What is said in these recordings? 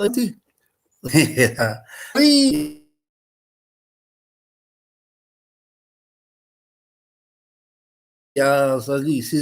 ty sali sy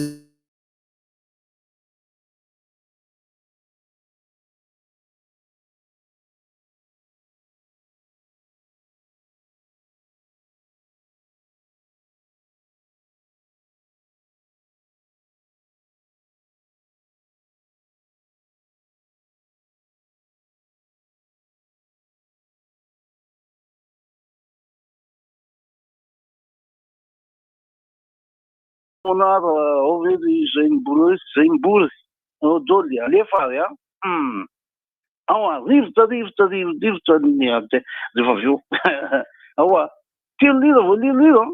overi zaimbory doly alefary ao rivotra rehefa aveo ao telolira voaliloliro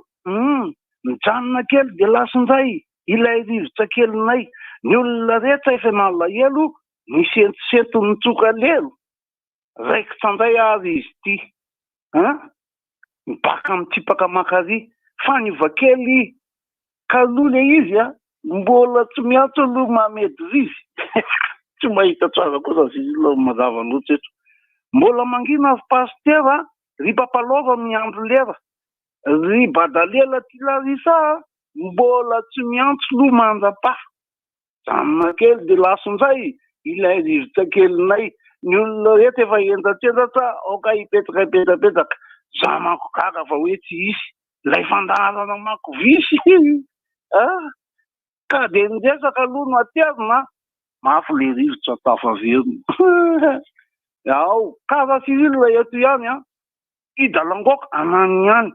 mijanona kely de lasindray ilay rivotra kelynay ny olona rehetra efa nalahelo ny sentisento nitsoka lelo raikitra andray ary izy ty mibaka mitipaka makary fa ny vakely kalole izy mbola tsy miantso aloha mamedy izy tsy mahita tsara kosa izy lo mazava loatra eto mbola mangina avy pastera ry papalova miandro lera ry badalela ty larisa mbola tsy miantso lo mandrapa janona kely de lasondray ilay rivotra kelynay ny olona rehetra efa endatendatra oka hipetraka za mako gaga fa hoe tsy isy lay fandaharana mako visy ka de niresaka aloha no aterina mafy le rivotra tafaverina ao kara sirilona eto ihany idalangoka anany ihany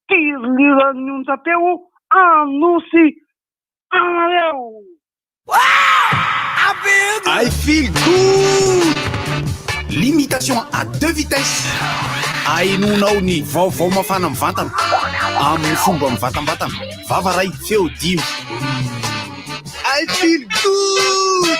tiriliran'ny onjapeo anosy anareo. I feel good. Limitation à 2 vitesses. Ainonao ny vaovao mafana amin'ny vatana amin'ny fomba mivatambatana vavaray feo dimy. I feel good.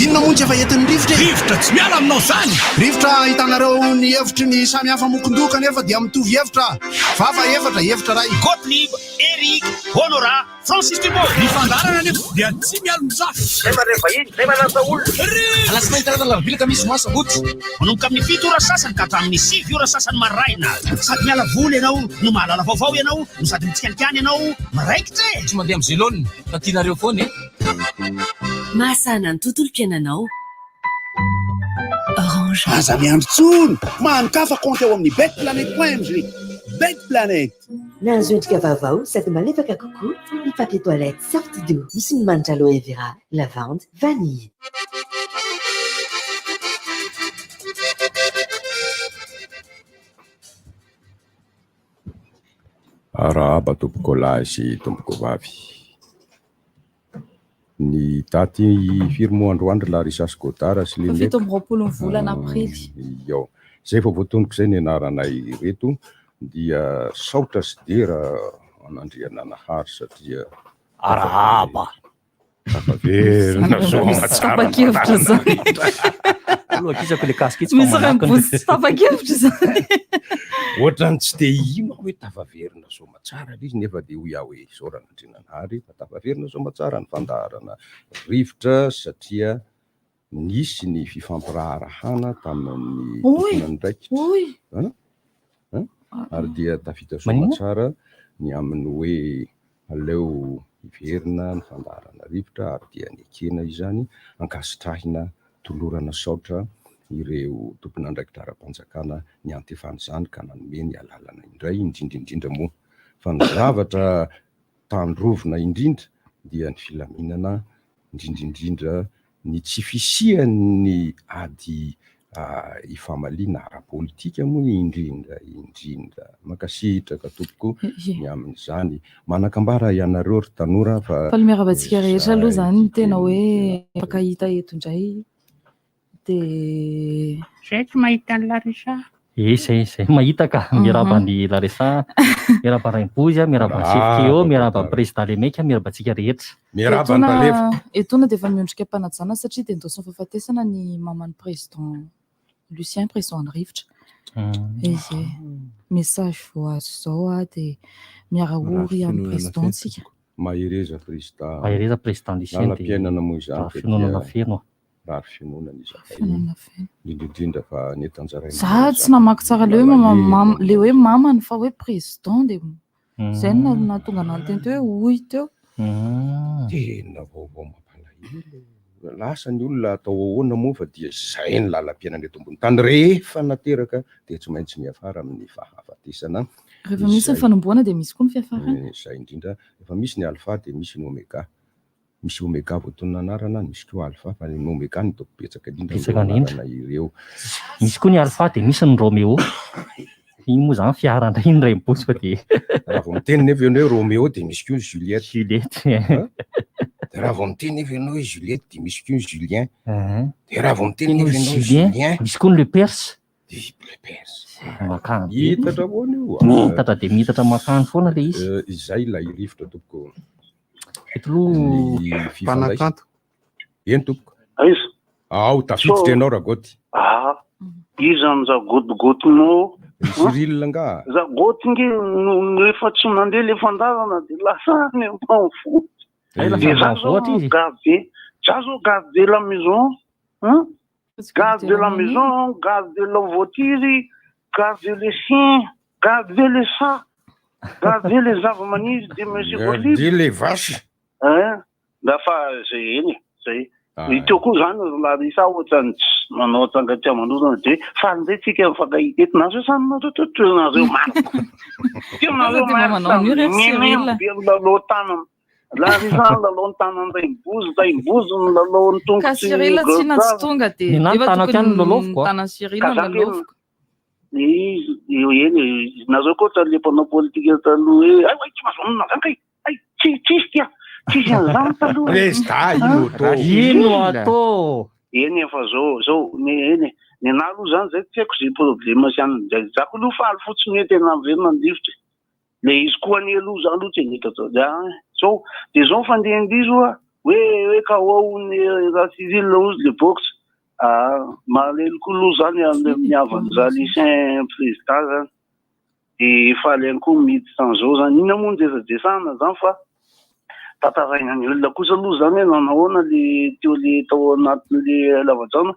Inona moa tsy efa entin'ny rivotra tsy miala aminao zany. Rivotra hitanareo ny hevitry ny samy hafa mokondoko nefa dia mitovy hevitra vava hevitra ray Gottlieb, Eric, Honora, Francis Thibault. Ny fandarana nefa dia tsy miala mizafy. Rehefa iny rehefa lasa olona alasina hitarana lavilaka misy moa sabotsy manomboka amin'ny 7 ora sasany ka hatramin'ny 6 ora sasany maraina sady miala voly ianao no mahalala vaovao ianao no sady mitsikalikany ianao maraikitra tsy mandeha amin'ny zelone fa tianareo foana mahasana ny tontolo piainanao. Orange aza miandro tsony mahankafa konty eo amin'ny betplanet.mg. Betplanet nahazo endrika vaovao sady malefaka kokoa ny papier toilette sorty doux misy ny manitra aloe vera, lavande, vanille. Arahaba tompoko lahy sy tompoko vavy. Ny daty firmo androandro la risasy godara sy limeka. Fito amby roapolo ny volana aprily. Io. Zay fa voatonoko zay ny anaranay reto dia saotra sy dera anandriana nahary satria arahaba. Tafaverina soa tsara. Tapakevitra zany. Aloha kisako le casque tsy misy raha tapakevitra zany. Ohatrany tsy te ino hoe tafaverina soma tsara izy nefa dia ho iaho hoe saorana andrinanahary fa tafaverina soma tsara ny fandaharana rivotra satria nisy ny fifampiraharahana tamin'ny tomponany ndraiky. Ary dia tafita soma tsara ny amin'ny hoe aleo hiverina ny fandaharana rivotra ary dia ny ekena izany ankasitrahina tolorana saotra ireo tompon'andraikitra ara-panjakana ny antefany zany ka nanome ny alalana indray indrindra moa fa ny zavatra tandrovina indrindra dia ny filaminana indrindra ny tsy fisian'ny ady ifamaliana ara-politika moa indrindra makasitraka tompoko ny amin'izany manakambara ianareo ry tanora fa le miarabantsika rehetra aloha zany ny tena hoe afaka hita eto indray de zay tsy mahita ny Larisa. Zay mahita ka miarabany Larisa, miaraba Raimpozy, miaraba Sefkeo, miaraba Président Lemeka, miarabantsika rehetra. Miarabany Balevy. Etona dia efa miondrika mpanajana satria dia endosy fahafatesana ny maman'ny président Lucien, président Rivotra. Message voazo zao dia miara ory amin'ny présidentsika. Mahereza président. Mahereza président lycée na piainana moa izany finoanana feno. Rary finoanana izay. Finoanana feno. Indrindra fa netanjaraina. Za tsy namaky tsara le hoe le hoe mamany fa hoe président de zay natonga ananteny teo hoe oy teo. Tena vaovao mampalahelo. Lasa ny olona atao ahoana moa fa dia zay ny lalam-piainana eto ambony tany rehefa nateraka dia tsy maintsy miafara amin'ny fahafatesana. Rehefa misy ny fanomboana dia misy koa ny fiafarana. Zay indrindra efa misy ny alpha dia misy ny omega. Misy omega voatonona anarana, misy koa alpha fa ny omega ny toko betsaka indrindra ireo. Misy koa ny alpha dia misy ny Romeo. Iny moa zany fiara indray ny ray mibotsy fa dia raha vao miteny nefa ianao hoe Romeo dia misy koa ny Juliette. Juliette. Raha vao miteny nefa ianao hoe Juliette dia misy koa ny Julien. Dia raha vao miteny nefa ianao Julien, misy koa ny Le Perse. Le Perse. Makany. Hitatra foana io. Mitatra dia mitatra makany foana le izy. Izay ilay rivotra tompoko. Eto aloha mpanakanto. Eny tompoko. Aiza? Ao tafiditra ianao raha goty. Iza amin'za gotigotinao. Cyril nga. Za goty nge efa tsy mandeha le fandarana dia lasa ny mpamfo. Za zao garde de la maison, garde de la maison, garde de la voiture, garde les chiens, garde les chats, garde les zavamaniry de monsieur Olive. Garde les vaches. Dafa zay eny zay. Iteo koa zany Larisa ohatrany manao tsangatsiaman'olona dia fandeha tsika mifankahita nazo sanynareo totoenareo marika. Teonareo marika tanana. Larisa lalao ny tanany Taimbozy ny lalao ny tongotsy. Ka Cyril tsy nantsy tonga dia tana tiany lalaoviko. Tana Cyril lalaoviko. Eny nareo koa le mpanao politika taloha hoe ay tsy mazonona zany kay ay tsisy tia. Tsisy an'izany taloha. Ino atao? Eny efa zao ny anahy aloha zany zay tsy haiko zay problema sy any zako aloha faly fotsiny hoe tena averina ny rivotra. Le izy koa any aloha zany aloha tsy hanika zao dia zao fandeha andizo hoe ka ao ny Cyril ozy le boxe. Malelo koa aloha zany amin'ny havan'iza lycéen président zany. Dia faly ihany koa miditsy an'izao zany. Ina moa ny jesajesana zany fa tataraina ny olona kosa aloha zany hoe nanahoana le teo le tao anatin'le lavadrano.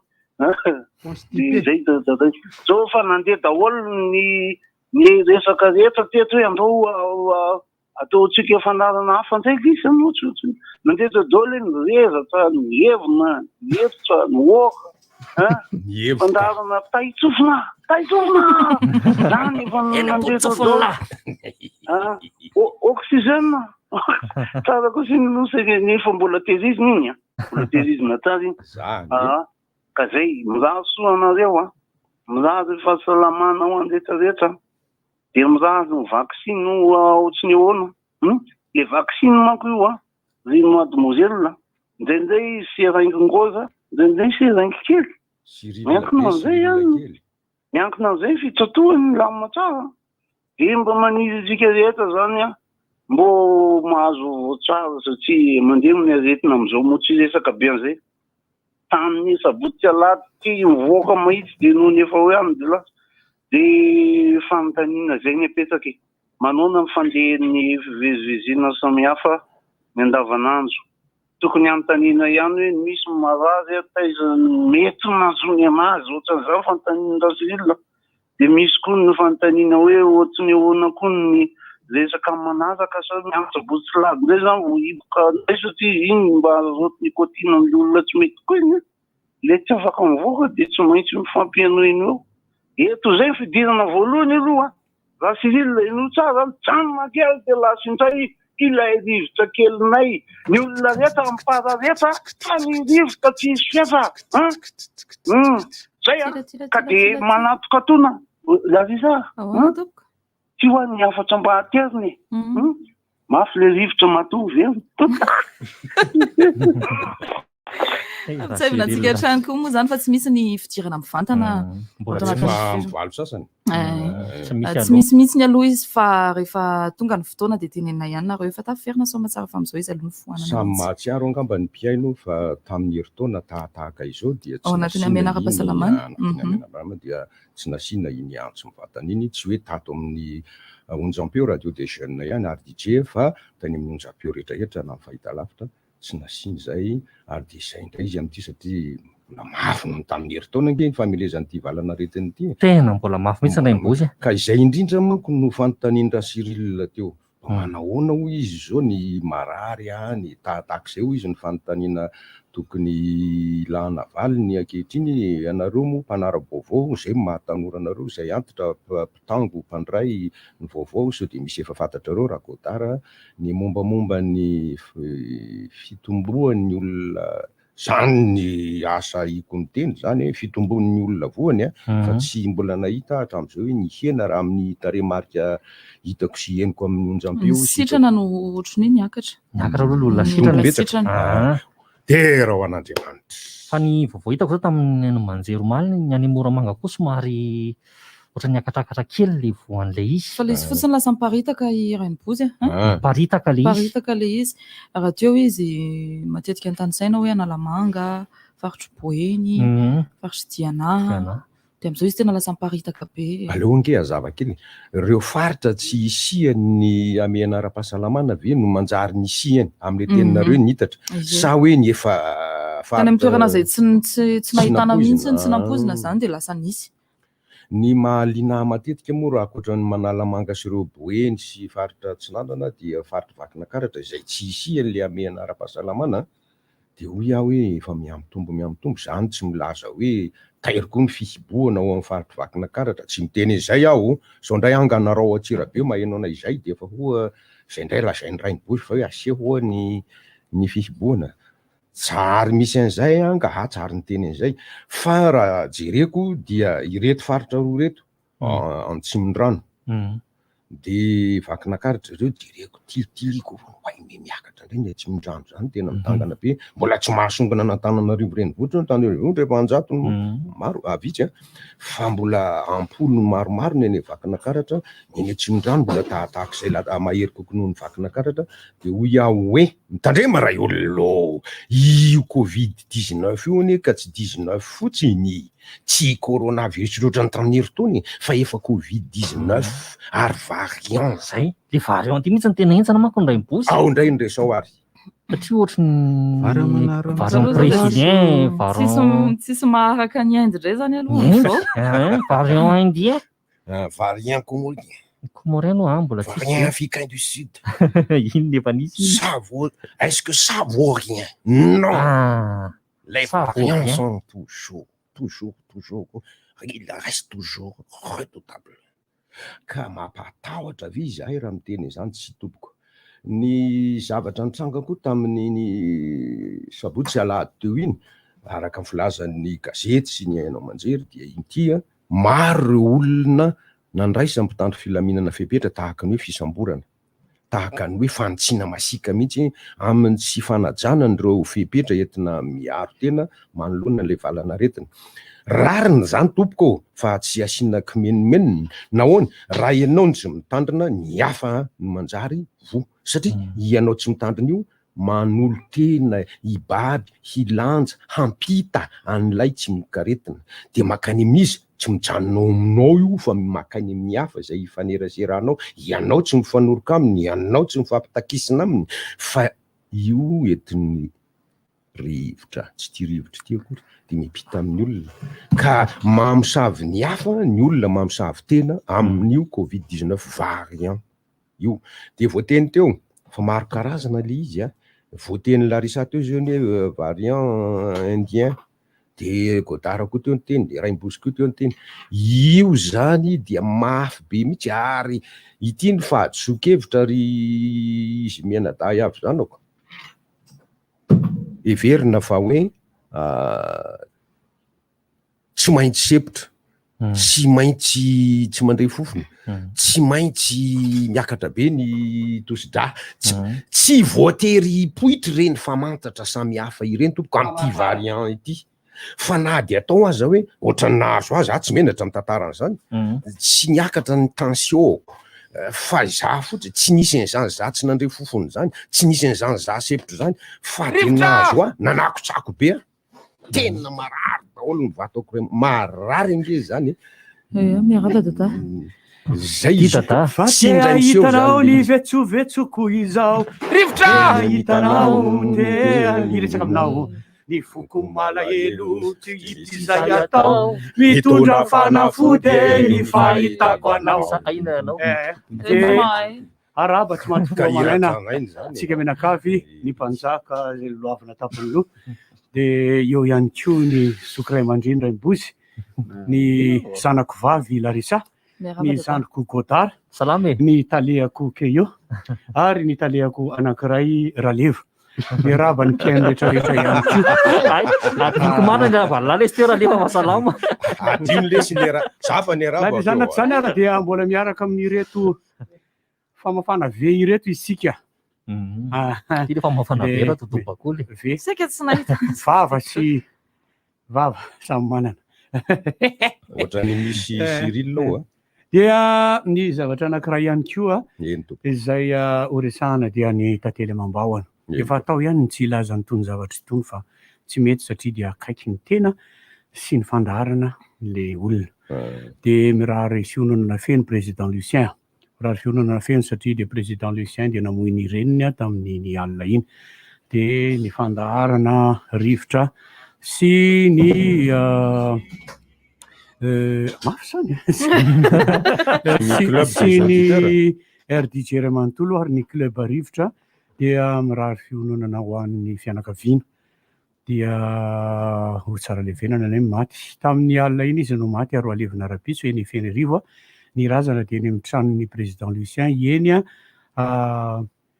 Zay zao fa nandeha daholo ny resaka rehetra teto hoe andao ataontsika fandarana hafa ndraiky izy moa mandeha daholo ny rezatra ny hevina ny hevitra ny oka fandarana taitsofina zany efa nandeha daholo oxygène tsara koa sy nosy nefa mbola tezizina iny mbola tezizina tsara iny ka zay mizaha soa anareo mizaha zay fahasalamana ho anrehetrarehetra dia mizaha ny vaksiny ohatsy ny ahoana le vaksiny manko io zay mademoiselle ndraindray seraingingoza ndraindray seraingy kely miankina an'izay fitsatohany lamina tsara dia mba maniry tsika rehetra zany mbo mahazo tsara satria mandeha amin'ny aretina amin'izao moa tsy resaka be an'izay tamin'ny sabotsy alata ty mivoaka mahitsy dia noho ny efa hoe any de lasa dia fanontaniana zay ny apetsaky manona ny fandehan'ny fivezivezena samihafa ny andavanandro tokony anontaniana ihany hoe misy marary taiza mety nazony anazy ohatran'izany fanontaniana Cyril dia misy koa ny fanontaniana hoe ohatry ny ahoana koa ny resaka manazaka sa miantsabotsy lago ndray zany vo hiboka ndray satria iny mba azoty nikotina amin'ny olona tsy mety koa iny le tsy afaka mivoaka dia tsy maintsy mifampiano iny eo eto zay fidirana voalohany aloha raha Cyril ino tsara janona kely dia lasa indray ilay rivotra kelinay ny olona rehetra mipara rehetra fa ny rivotra tsy hisy fiefa zay ka dia manatoka tona Larisa tsy ho an'ny afatra mba ateriny mafy le rivotra matovy tsy natsika trano koa moa zany fa tsy misy ny fidirana mivantana mivalo sasany tsy misy mihitsy ny aloha izy fa rehefa tonga ny fotoana dia tenenina ihany nareo efa taferina soma tsara fa amin'izao izy aloha ny foanana samy mahatsiaro angamba ny mpiaino fa tamin'ny herintaona tahaka izao dia ao anatin'ny amenara-pahasalamana dia tsy nasiana iny antso mivantana iny tsy hoe tato amin'ny onjam-peo radio de jeune ihany ary DJ fa tany amin'ny onjam-peo rehetrarehetra na fahita lavitra tsy nasiny zay ary de zay indray izy am'ty satria mbola mafy no tamin'ny herintaona nge ny famelezan'ity valana retiny ity tena mbola mafy mihitsy ndray mibozy ka izay indrindra moko no fanontaniana Cyril teo manahoana ho izy zao ny marary ny tahak'izay ho izy ny fanontaniana tokony ilana valy ny ankehitriny ianareo moa mpanara-baovao zay mahatanora anareo zay antitra mpitango mpandray ny vaovao so de misy efa fantatrareo rakodara ny mombamomba ny fitomboan'ny olona zany ny asa ikomiteny zany fitomboan'ny olona voany fa tsy mbola nahita hatramin'izao hoe ny hena raha amin'ny taremarika hitako sy henoko amin'ny onjam-peo sitrana no otriny niakatra olona sitrana tera ho an'Andriamanitra fa ny vaovao hitako zao tamin'ny manjeromaly ny any Moramanga koa somary ohatran'ny akatrakatra kely le voan'le izy fa le izy fotsiny lasa miparitaka iray mibozy paritaka le izy raha teo izy matetika an-tanisaina hoe Analamanga faritry Boeny faritry Diana de am'izao izy tena lasa miparitaka be aleo nge azava kely ireo faritra tsy isiany ame anara-pahasalamana ve no manjary ny isiany am'le teninareo ny hitatra sa hoe ny efa tany amin'ny toerana zay tsy nahitana mihitsy tsy nampozina zany de lasa nisy ny mahaliana matetika moa raha akoatran'ny Manalamanga sy ireo Boeny sy faritra Tsinandrana dia faritra Vakinakaratra izay tsy isiany le ame anara-pahasalamana de hoy aho hoe efa miamitombo zany tsy milaza hoe tairiko ny fihiboana ao amin'ny faritra Vakinakaratra tsy miteny izay aho sao ndray anganarao Atsirabe maheno ana izay de efa hoa zay ndray lazainy ray nibozy fa hoe aseho ny fihiboana tsary misy an'izay ka tsary ny teny an'izay fa raha jereko dia ireto faritra roa reto Antsimondrano de Vakinakaratra ireo direko tililiko me miakatra ndray ny Antsimondrano zany tena mitangana be mbola tsy mahasongana n'Antananarivo renivohitra Antananarivo rehefa anjato maro avitsy fa mbola ampolo maromaro ny eny Vakinakaratra ny Antsimondrano mbola tahak'izay mahery kokoa noho ny Vakinakaratra de hoy aho hoe mitandrema raha olo io Covid-19 io ane ka tsy 19 fotsiny tsy coronavirus loatra tamin'ny herintaony fa efa Covid-19 ary variant zay le variant ity mihitsy ny tena entsana manko ndray mibozy ao ndray ndresao ary satria ohatrany variant brésilien tsisy maharaka ny Inde ndray zany aloha variant indien variant comorien no mbola variant africain du sud iny nefa nisy est-ce que ça vaut rien non les variants sont toujours il reste toujours redoutable ka mampatahotra vi zahay raha miteny zany tsy toboko ny zavatra nitranga koa tamin'ny sabotsy sy alahady teo iny araka ny filazan'ny gazety sy ny hainao manjery dia intia maro ireo olona nandraisa mpitandro filaminana fepetra tahaka ny hoe fisamborana tahaka ny hoe fanotsina masika mihitsy amin'ny tsy fanajana nyreo fepetra entina miaro tena manoloana le valana retina rariny zany tompoko fa tsy asiana kimenimenina nahoana raha ianao ny tsy mitandrina ny hafa no manjary vo satria ianao tsy mitandrina io manolo tena hibady hilanja hampita an'ilay tsy mikaretina de makany amin'izy tsy mijanonao aminao io fa makany amin'ny hafa zay ifaneraseranao ianao tsy mifanoroka aminy ianao tsy mifampitakisina aminy fa io entin'ny rivotra tsy ty rivotra ty akory de mipita amin'ny olona ka mamosavy ny hafa ny olona mamosavy tena amin'io Covid-19 variant io de voateny teo fa maro karazana le izy voateny Larissa teo zao ny variant indien de Godara koa teo ny teny de Raimbozy koa teo ny teny io zany dia mafy be mihitsy ary ity ny fahadisokevitra ry izy mianaday avy zany ako everina fa hoe tsy maintsy sepitra tsy maintsy tsy mandray fofona tsy maintsy miakatra be ny tosidra tsy voatery poitra reny famantatra samy hafa ireny tompoko amin'ity variant ity fa na de atao aza hoe ohatrany nahazo azy tsy menatra amin'ny tantarana zany tsy niakatra ny tension fa za fotsy tsy nisy an'izany za tsy nandray fofony zany tsy nisy an'izany za sepitra zany fa de nahazo nanakotsako be tena marary daholo ny vatako marary nge zany miaraka dada zay Tata hitanao ny vetsovetsoko izao rivotra hitanao te iresaka aminao ny foko malahelo tsy izay atao mitondra fanafody ny fahitako anao araba tsy matofoamanaina tsika menakavy ny mpanjaka zay loavina tapony io de eo ihany ko ny sokray mandrindra imbozy ny zanako vavy larisa ny zanako godard salame ny taleako keio ary ny taleako anankiray ralevo ny raba ny mpiaino rehetrarehetra ihany ko atyko marina vallalesy ralefa mahasalama adino lesy lera zafa ny na de zany zany ara dia mbola miaraka amin'ireto famafana ve ireto isika ty famafana vera totobakoly ve sika tsy nahita vava sy vava samy manana ohatra ny misy Cyril dia ny zavatra anankiray ihany koa izay oresahana dia ny tantely amam-bahona efa atao ihany ny tsy ilazany tony zavatra itony fa tsy mety satria dia akaiky ny tena sy ny fandaharana le olona de mirahary fionana feno président Lucien raha fionana feno satria de président Lucien dia namoy ny reniny tamin'ny alina iny de ny fandaharana rivotra sy ny mafy sany sy ny RDG Mantolo ary ny club rivotra dia mirahary fiononana ho an'ny fianakaviana dia ho tsara levenana ny maty tamin'ny alina iny izy no maty ary alevina rapitso eny feny rivo ny razana dia ny mitranony président Lucien eny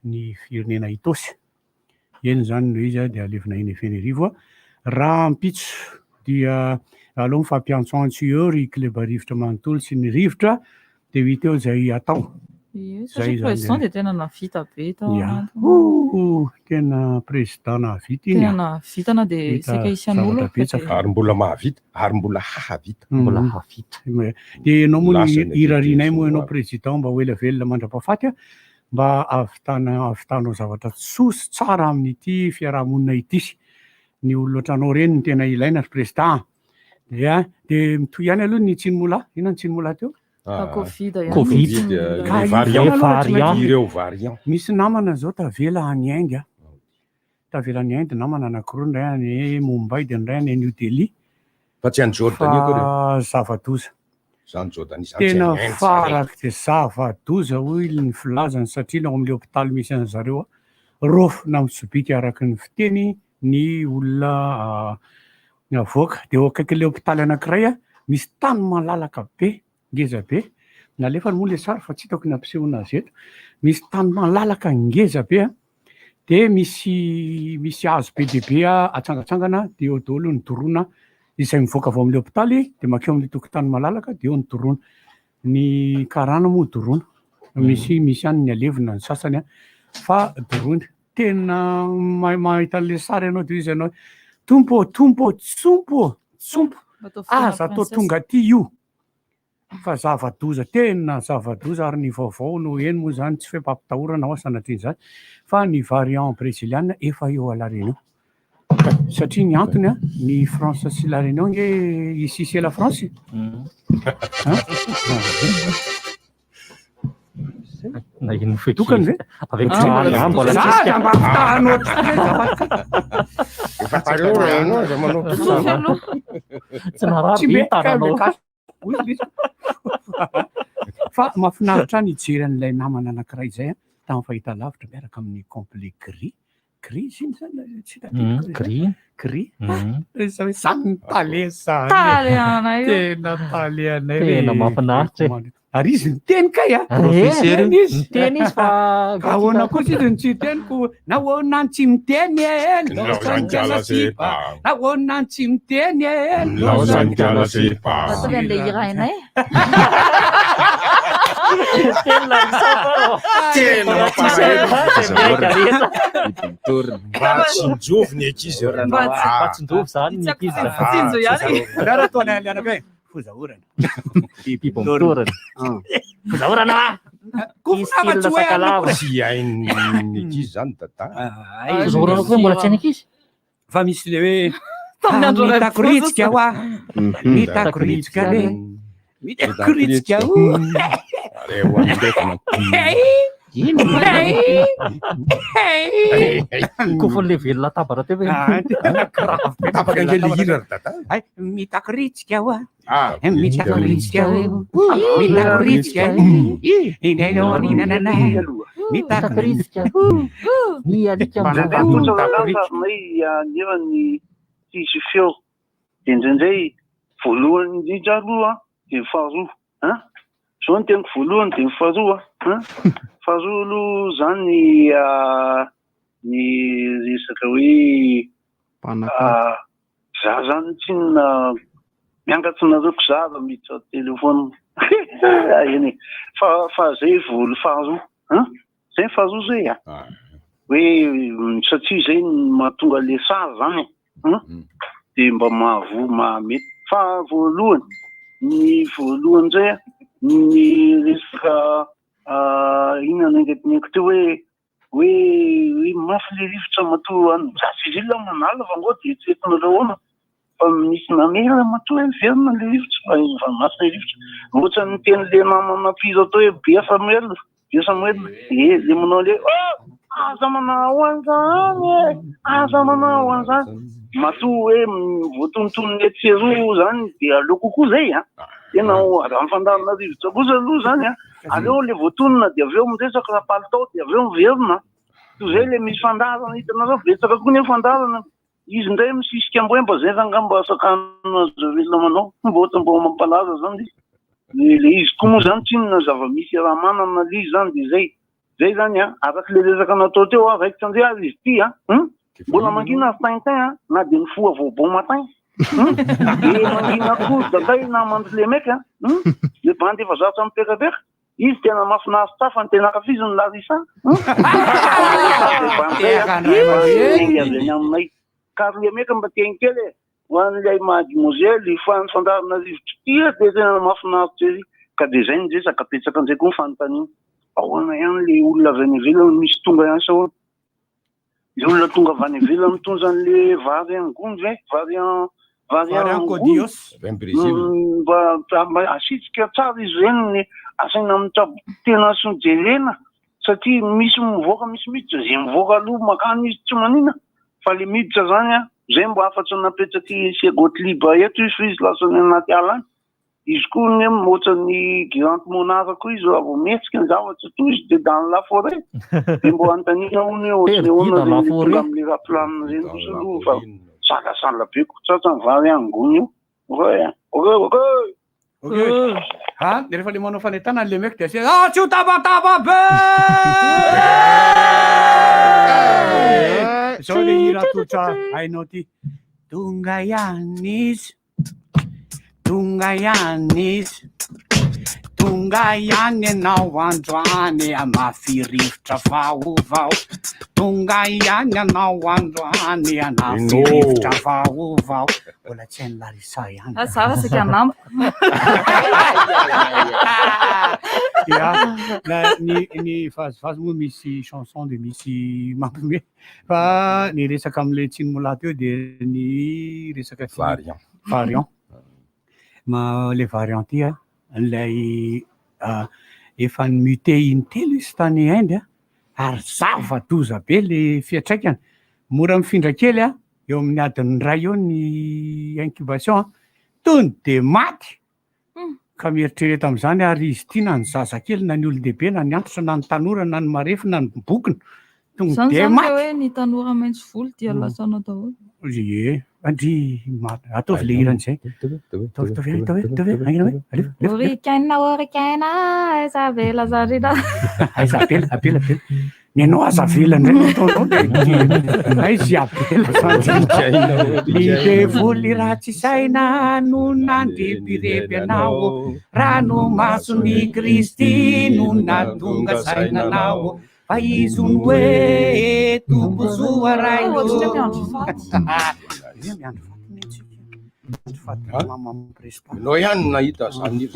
ny firenena itosy eny zany no izy dia alevina eny feny rivo raha ampitso dia aloha mifampiantsoantso eo ry club rivotra manontolo sy ny rivotra de hita eo zay atao zay président de tena navita be tena président navita iny tena vitana de sika isian'olo ary mbola mahavita ary mbola hahavita mbola hahavita de enao moa ny irarinay moa ianao président mba hoela velona mandrapahafaty mba avitanao zavatra tsosy tsara amin'ity fiarahamonina ity ny olona ohatranao reny ny tena ilaina ry président de mitoy ihany aloha ny tsinimola ina ny tsinimola teo covid ireo variant misy namana zao tavela any Inde tavela any Inde namana anankiroa ndray any Mumbai de ndray any New Delhi fa tsy any Jordanie koa fa zava-doza zany Jordanie tena farak de zava-doza hoy ny filazany satria nao amin'le hôpitaly misy any zareo rofona mitsobika araky ny fiteny ny olona ny avoaka de akaiky le hôpitaly anankiray misy tany malalaka be ngeza be nalefa moa le sary fa tsy hitako ny ampisehoana azy eto misy tany malalaka ngeza be de misy hazo be deabe atsangatsangana de eo daholo ny dorona izay mivoaka avao amin'le hôpitaly de makeo amin'ny tokotany malalaka de eo ny dorona ny karana moa dorona misy any ny alevina ny sasany fa dorona tena mahita le sary ianao de izy ianao tompo tsompo aza atao tonga ty io fa zava-doza tena zava-doza ary ny vaovao no eny moa zany tsy fampampitahorana ao sanatriny zany fa ny variant brésiliana efa eo La Réunion satria ny antony ny France sy La Réunion nge ici c'est la France na ino tokany ve avec mbola tsy naraha fa mahafinaritra ny hijery an'ilay namana anankiray zay tamin'ny fahita lavitra miaraka amin'ny complet gris iny zany tsy gris zany talesanay tena taleanay tena mahafinaritra ary izy ny teny kay professeur miteny izy fa ahoana kosa izy ny tsy teniko nahoana ny tsy miteny nahoana ny tsy miteny an'le irainay tsinjovy ny ankizy tsinjovy zany ny ankizy rahatony alianaka fozahorana pipomtorana fozahorana kofnamatsy hoe tsy hainy ankizy zany tata fozahorana koa mbola tsy hainy ankizy fa misy le hoe mitakoritsika hoa mitakoritsika le mitakoritsika Kofa le velona tabara teo hoe tapaka angely hira ry dada. Ay, mitako ritsika aho mitako ritsika aho mitako ritsika indray ao aninananay mitako ritsika mialika may anevany tsisy feo de indraindray voalohany indrindra aloha de faharoa zao ny teniko voalohany de faharoa faharoa aloha zany ny resaka hoe za zany tsy na miangatsinareko za raha miditra telefona eny fa zay voalo faharoa zay faharoa zay hoe satria zay mahatonga le sary zany de mba mahamety fa voalohany ny voalohany zay ny resaka inona nengetiko teo hoe mafy le rivotra matoa anjasirila manala fa ngo de tsetinareo ona fa misy namela matoa verina le rivotra fa mafy le rivotra ohatrany teny le namanampiro atao hoe be Samuel le manao le aza manao an'izany aza manao an'izany matoa hoe voatonotony le tseroa zany de aleo kokoa zay tena raha mifandarina rivotra kosa aloha zany aleo le voatonona de aveo miresaka raha palitao de aveo miverina toy zay le misy fandarana hitanareo betsaka koa ny fandarana izy ndray misisika amboemba zay zangamba sakana zavelona manao mba ohatra mba mampalaza zany le izy koa moa zany tsinona zava-misy raha manana le izy zany de zay zany araka le resaka natao teo raikitra anzay azy izy ty mbola mangina tain na de mifoa vao bon matin de mangina koa daday na mandry le meka le bandy efa zatra mipekapeka izy tena mafinaritra fa ny tena akafiziny larisa aminay kary le meka mba tiany kely hoan'ilay mademoiselle fa ny fandarina rivotra tia de tena mafinaritra ery ka de zay ny resaka apetsaka anzay koa ny fanontaniana ahoana ihany le olona avy any ivelany misy tonga ihany sa ahoana le olona tonga avy any ivelany mitondra an'le vary angomby vary angomby mba asitsika tsara izy reny asaina amin'ny tena sy ny jerena satria misy mivoaka misy miditra zay mivoaka aloha makany izy tsy manina fa le miditra zany zay mbo afatsy napetraky segotliba eto izy fa izy lasa ny anaty ala any izy koa ny motra ny grande monara koa izy raha vao metsika ny zavatra toy izy de dans la forêt de mbo antaninaony tonga am'le raplanina reny kosa aloha fa salasala be ko tsatra ny vary angony io de rehefa le manao fanetana le meky de asia tsy ho tabataba be zao le hira totra hainao ty tonga ihany izy tonga ihany ianao androany amafy rivotra vaovao tonga ihany ianao androany amafy rivotra vaovao mbola tsy hainy Larisa ihany zava sika nambo ny vazivazy moa misy chanson de misy mampime fa ny resaka am'le tsiny molato eo de ny resaka variant ma le variant ty lay efa muté intelo izy tany Inde ary zava-doza be le fiatraikany mora mifindra kely eo amin'ny adiny ray eo ny incubation tony de maty ka mieritrereta am'izany ary izy ty na ny zazakely na ny olon-dehibe na ny antitra na ny tanora na ny marefy na ny bokona tonga de maty hoe ny tanora maitso volo dia lasanao daholo andry ataovy le hiran'izay orikaina Isabela zarina Isabela nenao azavela ndray izy abela libe voly raha tsy saina no nandrebireby anao rano masony Kristy no natonga sainanao fa izy ny hoe tombozoa raino no ihany nahita zany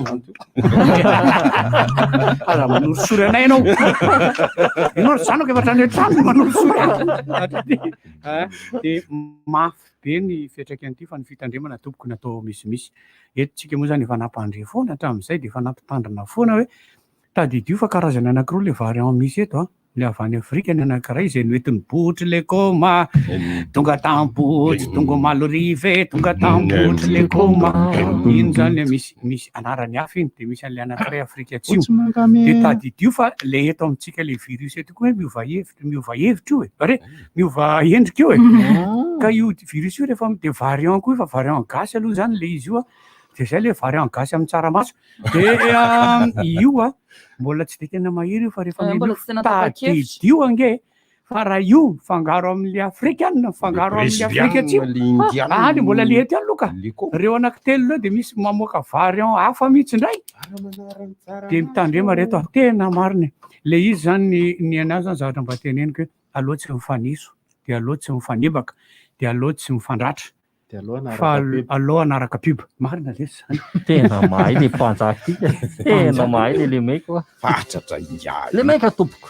raha manoro sory anay ianao ianao ry zanako efa trano trano manoro sory de mafy be ny fiatraikany ity fa ny fitandremana tompoko natao misimisy eto tsika moa zany efa nampandre foana hatramin'izay de efa nampitandrina foana hoe tadidio fa karazana anankiroa le variant misy eto a, le avy any Afrika ny anankiray izay noentiny botry le koma tonga tambotry tonga malorive tonga tambotry le koma iny zany misy anarany hafa iny de misy an'le anankiray Afrika atsimo de tadidio fa le eto amintsika le virus eto koa miova hevitra io e miova endrika io e ka io virus io rehefa de variant koa fa variant gasy aloha zany le izy io a de zay le variant gasy amin'ny tsaramaso de io a mbola tsy de tena mahery io fa rehefa tadidio ange fa raha io fangaro amin'le afrikanina fangaro amin'le Afrika atsimo any mbola le eto ihany loka reo anankitelo reo de misy mamoaka variant hafa mihitsy indray de mitandrema reto tena marina le izy zany ny anazy zany zavatra mba teneniko hoe aloha tsy mifaniso de aloha tsy mifanebaka de aloha tsy mifandratra fa aloha anaraka piba marina lesy zany tena mahay le mpanjaka tika tena mahay le maiko fatratra india le maika tompoko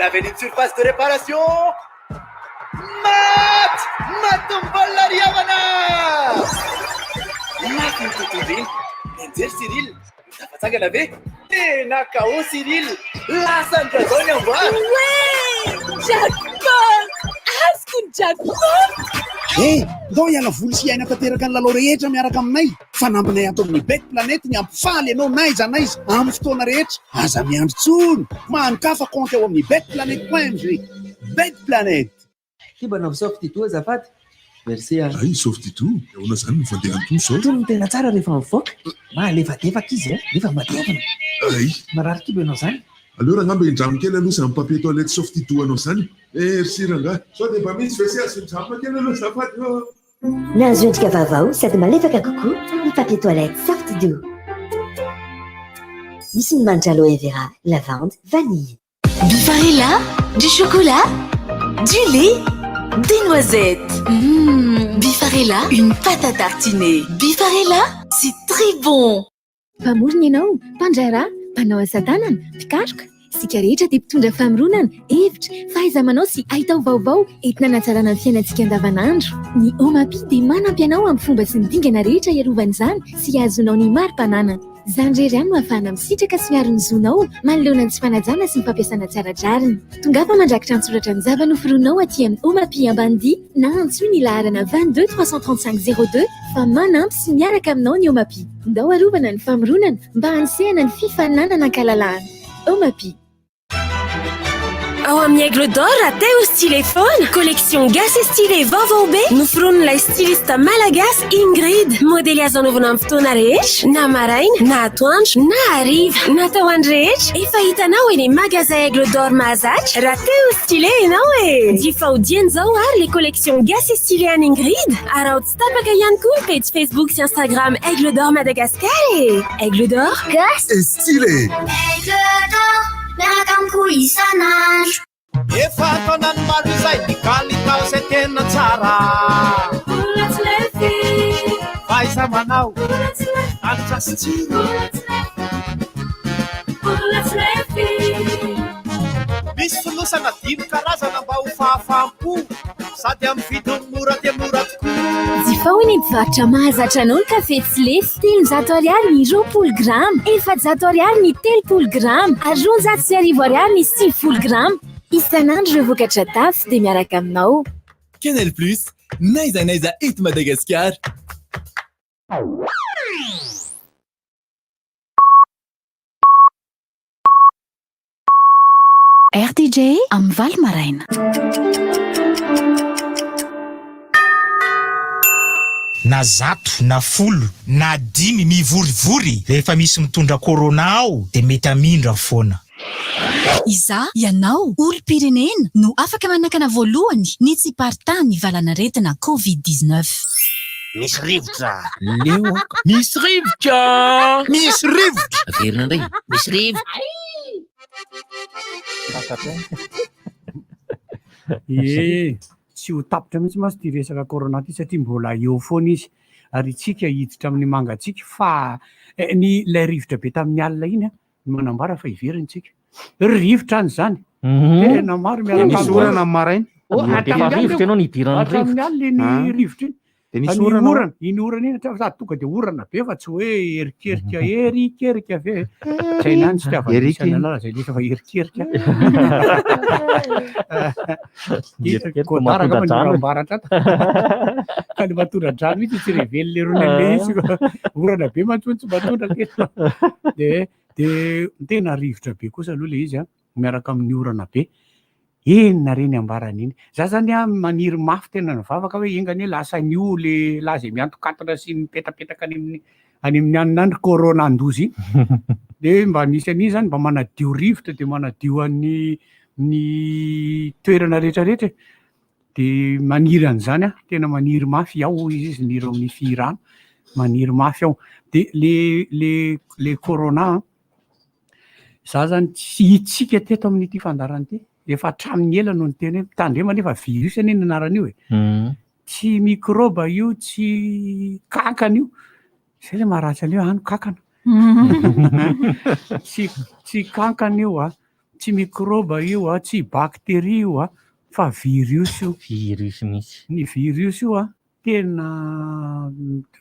Avec une surface de réparation, Matombola Riavana! Matin Totovin, Ender Cyril, Tafatanga Navé, et Nakao Cyril, la Santa Donia Voix! Ouais! Jackpot! Asco jackpot! Eh, ndao iala voly sy aina tanteraka ny lalao rehetra miaraka aminay fanampinay ato amin'ny Bet Planète ny ampifaly ianao naiza naiza amin'ny fotoana rehetra aza miandry tsony mankafa compte eo amin'ny betplanète.mg. Bet Planète. Kibanao SOFTY toa azafady. Merci. Ay SOFTY toa, ahoana zany ny fandehan'ny toa sao? Toa ny tena tsara rehefa mivoaka. Malefadefaka izy rehefa matevana. Ay. Marary kibanao zany. Alors angamba indramo kely aloha za papier toilette SOFTY toa anao zany. Merci ranga. Sao de mba misy WC azo kely aloha zafady. Nazo endrika vaovao sady malefaka kokoa ny papier toilette SOFTY do. Misy ny manitra aloe vera, lavande, vanille. Du farella, du chocolat, du lait, des noisettes. Bifarella, une pâte à tartiner. Bifarella, c'est très bon. Mpamorona ianao, mpandrara, mpanao asa tanana, mpikaroka, sika rehetra dia mpitondra famoronana, hevitra, fahaiza-manao sy ahitao vaovao entina hanatsarana ny fiainantsika andavanandro. Ny OMAPI dia manampy anao amin'ny fomba sy ny dingana rehetra hiarovana izany sy azonao ny mari-pananana. Izany rery ihany no ahafahana misitraka sy miaro ny zonao manoloana ny tsy fanajana sy ny fampiasana tsaradrariny. Tongafa mandrakitra ny soratra ny zava-noforonao aty amin'ny OMAPI ambanidia na antsoy ny laharana 22 335 02 fa manampy sy miaraka aminao ny OMAPI. Ndao arovana ny famoronana mba hanisehana ny fifaninanana ankalalahana. OMAPI. Ao amin'ny Aigle d'Or até au styléphone, collection gas et stylet vaovao be noforon'ilay styliste malagasy Ingrid. Modely azo anaovana amin'ny fotoana rehetra, na maraina, na atoandro, na hariva, natao andro rehetra. Efa hitanao eny magasin Aigle d'Or mahazatra raha te ho stylet ianao e. Jifaodiany zao ary les collections gas et stylet an'i Ingrid. Ary ao tsy tapaka ihany koa page Facebook sy Instagram Aigle d'Or Madagascar e. Aigle d'Or, gas et stylet. Aigle d'Or. Miaraka amiko isanandro. Efa taonany maro izay nikaly tao izay tena tsara. Olatsy lefy. Faiza manao. Olatsy lefy. Hanitra sy tsiro. Olatsy lefy. Misy fonosana 5 karazana mba ho fahafaham-po sady amin'ny vidiny mora dia mora tokoa. Jifao iny mpivarotra mahazatra anao ny kafe tsy lefy 300 ariary ny 20 grama, 400 ariary ny 30 grama, ary 700 ariary ny 60 grama. Isanandro ireo vokatra tafy dia miaraka aminao. Canal Plus, naiza naiza eto Madagasikara. RTJ amin'ny Val Maraina. Na zato, na folo, na 10 mivorivory rehefa misy mitondra corona ao dia mety amindra foana. Iza, ianao, olom-pirenena no afaka manakana voalohany ny tsy partan valana retina COVID-19. Misy rivotra. Leo, misy rivotra. Misy rivotra. Averina indray, misy rivotra. Tsy tsy ho tapitra mihitsy mantsy ty resaka corona ty satria mbola eo foana izy ary itsika hiditra amin'ny mangatsika fa ny lay rivotra be tamin'ny alina iny a manambara fa iveriny tsika rivotra any zany tena maro misy orana amin'ny maraina rivotra ianao nidirany tamin'ny alina ny rivotra iny de nisy orana iny orana iny sady tonga de orana be fa tsy hoe erikerika ve zay nany tsy tiavanisana anala zay lefa fa erikerika kodaraka manambaratra ka le matondra drano mihitsy tsy revely le ronale izy orana be mantsontsy matondra de tena rivotra be kosa aloha le izy a miaraka amin'ny orana be enina reny ambaran'iny za zany a maniry mafy tena nivavaka hoe engany lasa nio le laza miantokatona sy mipetapetaka any amin'ny aninandro corona andozy iny de mba nisy an'iny zany mba manadio rivotra de manadio ny toerana rehetrarehetra de maniry an'izany a tena maniry mafy ao izy niro amin'ny firano maniry mafy ao de le corona za zany tsy hitsika teto amin'ity fandarana ty efa hatramin'ny ela no ny teny hoe tandrema nefa virus anie ny anarana io tsy microbe io tsy kankana io zay le maharatsy aleo ano kankana tsy kankana io a tsy microbe io a tsy bactérie io a fa virus io mihitsy ny virus io a tena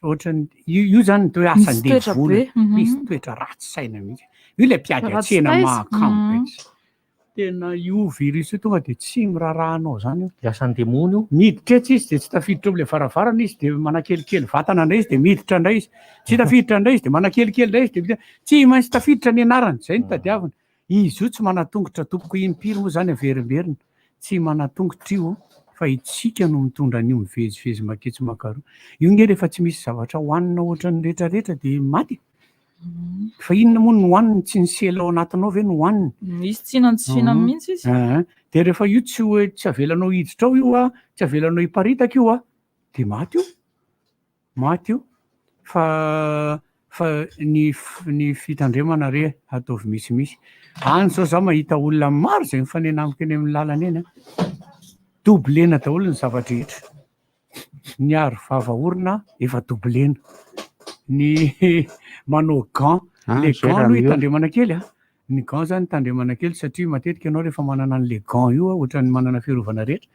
ohatrany io zany ny toe asany devola misy toetra ratsy saina mihitsy io le mpiady atsena mahakamo tena io virus io tonga de tsy mirarahanao zany io asany demony io miditra etsy izy de tsy tafiditra am'le varavarana izy de manakelikely vatana indray izy de miditra indray izy tsy tafiditra indray izy de manakelikely indray izy de tsy maintsy tafiditra ny anarany zay ny tadiavina izy io tsy manatongotra tompoka impiry moa zany averimberina tsy manatongotra io fa itsika no mitondra an'io mivezivezy maketsy makaroa io nge rehefa tsy misy zavatra hoanina ohatran'ny rehetrarehetra de maty fa inona moa no hoaniny tsy nisela ao anatinao ve no hoaniny izy tsy nantsina mihitsy izy de rehefa io tsy hoe tsy avelanao hiditra ao io a tsy avelanao hiparitaka io a de maty io fa ny fitandremana re ataovy misimisy any zao za mahita olona maro zay mifanenamika eny amin'ny lalana eny doblena daholo ny zavatra rehetra ny aro vava-orona efa doblena ny manao gant le gant aloha hitandremana kely ny gant zany tandremana kely satria matetika ianao rehefa manana an'le gant io ohatran'ny manana fiarovana rehetra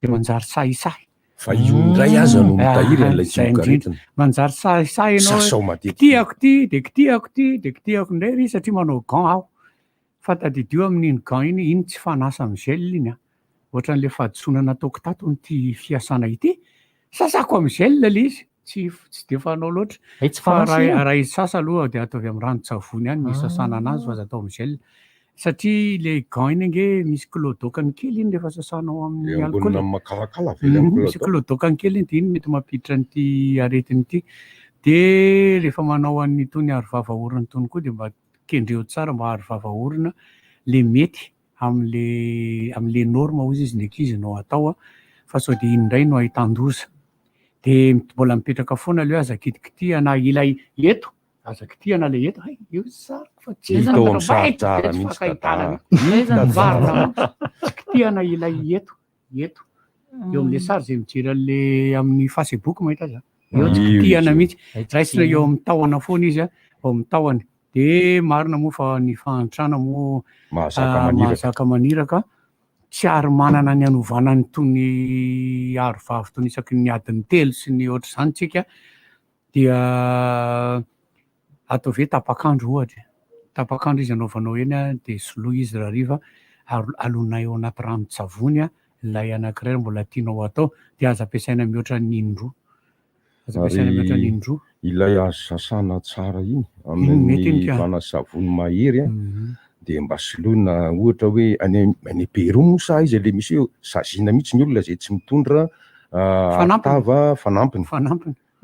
de manjary sahisahy fa io ndray aza no mitahiry an'ilay tsogaretina manjary sahisahy ianao kitihako ty de kitihako ty de kitihako indray ry satria manao gant aho fa tadidio amin'iny gant iny tsy fanasa amin'ny gel iny ohatran'le fahadisoana nataoko tato ny fiasana ity sasako amin'ny gel le izy tsy de fanao loatra fa raha izy sasa aloha de ataovy amin'ny rano-tsavony any misy sasana anazy fa aza atao amin'ny gel satria le gant iny nge misy clodokany kely iny rehefa sasanao amin'ny alcool misy clodokany kely iny de iny mety mampiditra nyty aretiny ity de rehefa manao an'itony aro vava-orona tony koa de mba kendreo tsara mba aro vava-orona le mety am'le norme ozy izy ndraiky izy no atao fa sao de iny indray no ahitan-doza de mbola mipetraka foana leo aza kitikitihana ilay eto aza kitihana le eto io saroko fa tsy tsara mihitsy kitihana ilay eto eo am'le sary zay mijery an'le amin'ny Facebook mahita za eo tsy kitihana mihitsy raisina eo amin'ny tahona foana izy ao amin'ny tahony de marina moa fa ny fahantrana moa mahazaka maniraka tsy ary manana ny anovana ny tony aro vavy tony isaky ny adiny telo sy ny ohatr' izany tsika dia atao ve tapakandro ohatra tapakandro izy anaovanao eny de soloy izy rariva alona eo anaty ranon-tsavony lay anankiray mbola tianao atao de aza ampiasaina mihoatra ny indroa ilay azo sasana tsara iny amin'ny fanasavony mahery de mba soloina ohatra hoe any Peroa mosa izy le misy hoe sazina mihitsy ny olona zay tsy mitondra tava fanampiny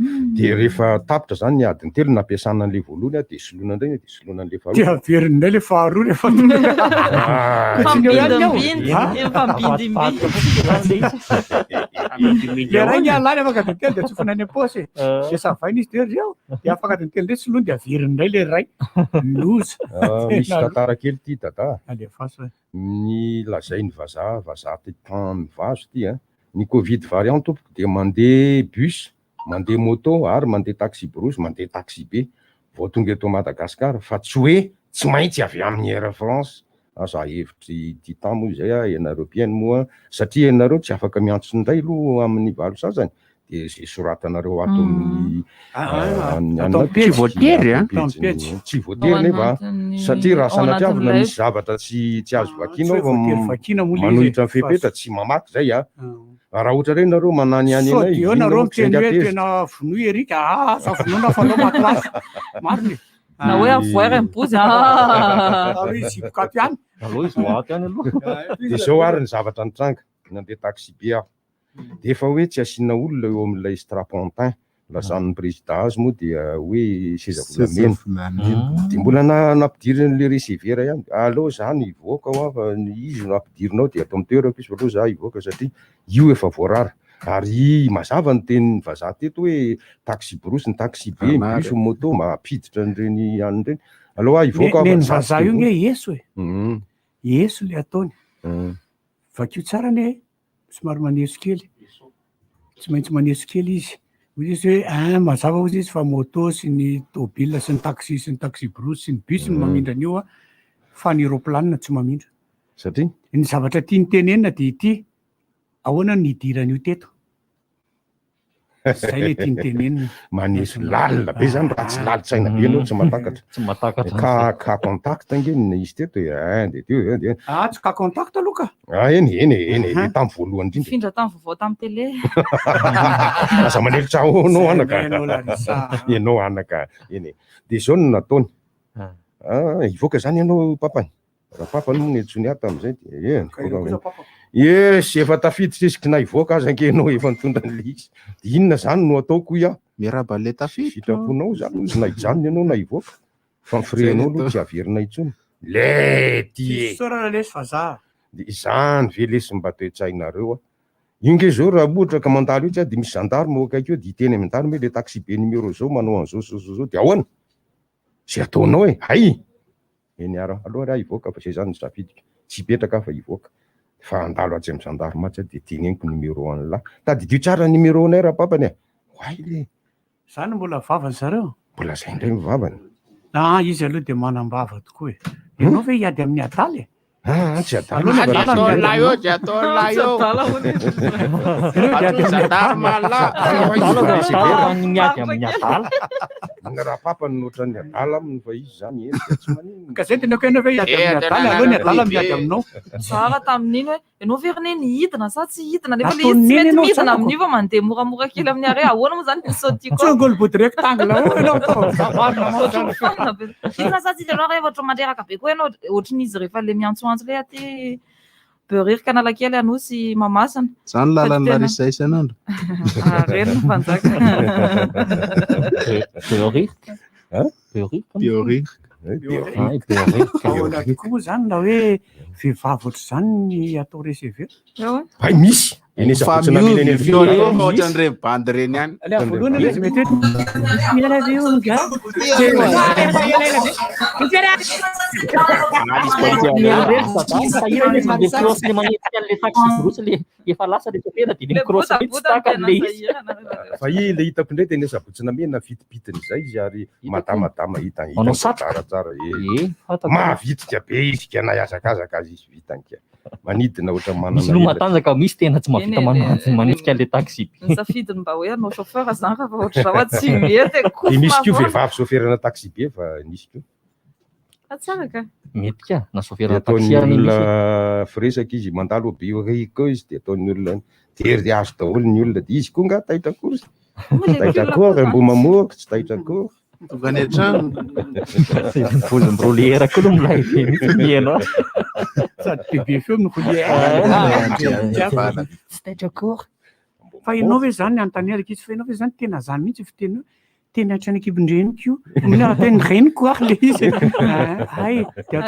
de rehefa tapitra zany ny adiny telo nampiasana an'le voalohany de soloina indray de soloina an'le faharoa de averiny indray le faharoa rehefa ray alany afaka de telo de tsofina any am-paosy de savainy izy de reo de afaka de telo ndray soloina de averiny indray le ray loza misy tantara kely ty dada alefasa ny lazainy vazaha ty tan vazo ty ny Covid variant tompoko dia mandeha bus, mandeha moto ary mandeha taxi brousse, mandeha taxi be vao tonga eto Madagasikara fa tsy hoe tsy maintsy avy amin'ny Air France. Za hevitry ty tamo izay ianareo mpiaino moa satria ianareo tsy afaka miantso indray aloha amin'ny valo sasany dia zay soratanareo ato tsy voatery tsy voatery nefa satria raha sanatria misy zavatra tsy azo vakianao manohitra ny fepetra tsy mamaky zay raha ohatra reny nareo manany any anay eo nareo miteny hoe tena vono erika za vonoina fa anao mato azy mariny na hoe avoire impozy zipokato ihany aloha izy hoato ihany aloha dia zao ary ny zavatra nitranga nandeha taxi be aho dia efa hoe tsy asiana olona eo amin'ilay strapontin lasan'ny président azy moa dia hoe seza volamena dia mbola nampidiriny le recevera ihany allo zany hivoaka ho fa izy no ampidirinao dia atao mitoerako izy aloha za hivoaka satria io efa voarara ary mazava ny tenin'ny vazaha teto hoe taxi brousse ny taxi be bus moto mampiditra n'ireny ihany ireny aloha hivoaka ny vazaha io nge eso eso le ataony vakio tsara ne somary maneso kely tsy maintsy maneso kely izy izy hoe mazava ozy izy fa moto sy ny tôbila sy ny taxi brousse sy ny bus ny mamindra an'io fa ny aeroplanina tsy mamindra satria ny zavatra tia ny tenenina dia ity ahoana ny idiran'io teto zay le tia ny tenenina maneso lalina be zany raha tsy lalitsaina be anao tsy matakatra ka contact angenina izy teto dia teo tsy ka contact aloha ka eny tamin'ny voalohany indrindra findra tamin'ny vaovao tamin'ny télé aza manelotra anao anaka ianao anaka eny dia zao no nataony hivoaka zany ianao papany raha papany moa netsony ato amin'izay yes efa tafiditra izy na hivoaka aza ankenao efa nitondra ny lisy dia inona zany no ataoko ia miaraba le tafiditra fitraponao zany izy na hijanona ianao na hivoaka fa mifirenao aloha tsy averina intsony le ty sorana lesy vazaha izany ve lesy mba toe-tsainareo inge zao raha ohatra ka mandalo io tsy dia misy gendarme eo akaiky eo dia hiteny amindany hoe le taxi be numéro zao manao an'izao dia ahoana zay ataonao hay eny ara aloha raha hivoaka fa zay zany safidika tsy hipetraka fa hivoaka fa andalo atsy amin'ny gendarme atsy dia teneniko numéro an'lahy tadidio tsara numéro anay raha papany hay le zany mbola vavany zareo mbola zay indray mivavany izy aloha dia manambava tokoa ianao ve hiady amin'ny adaly tsy adala raha papany noatra ny adala aminy fa izy zany tsy manino ka zay tenako ianao ve hiady amin'ny adaly aloha ny adala miady aminao zara tamin'iny hoe ianao verine ny hidina sa tsy hidina nefa le izy tsy mety mihidina amin'io fa mandeha moramora kely amin'ny are ahoana moa zany misautiko tsongolo bodrektangle hidina sa tsy ianao rehefa ohatra mandreraka be koa ianao ohatran'izy rehefa le miantsoantso le aty beurire nalakely anosy mamasana zany lalany larisa isan'andro reny ny fanjaka beurire koa zany na hoe vehivavy ohatry zany ny atao receveur hay misy ohatran'ire bandy reny any voalohany izy mety efa lasa le sofera dia microsse tsy takany le izy fa le hitako indray tena sabotsina mena fitipitiny izay izy ary madamadama hitany tsaratsara mahavitika be izy ka na azakazaka azy izy vitany manidina ohatra misy loha matanjaka misy tena tsy mahavita manisika le taxi nisafidiny mba hoe anao chauffeur zany fa ohatra zao tsy mety misy kio vehivavy chauffeurna taxi be fa nisy kio tsara ka mety ka na chauffeur taxi olona firesaka izy mandalo be riko izy dia ataony olona tery azo daholo ny olona dia izy koa nga taitra akory taitra akory mbo mamoaka tsy taitra akory tonga ny an-trano volom-broliera koa no milay be mitsy mihainao sady bebe feo amin'ny roliera tsy taitra akory fa ianao ve zany antaneraka izy fa ianao ve zany tena zany mihitsy fiteny teny atrany ekibondreniko io teny reniko ary le izy ay dia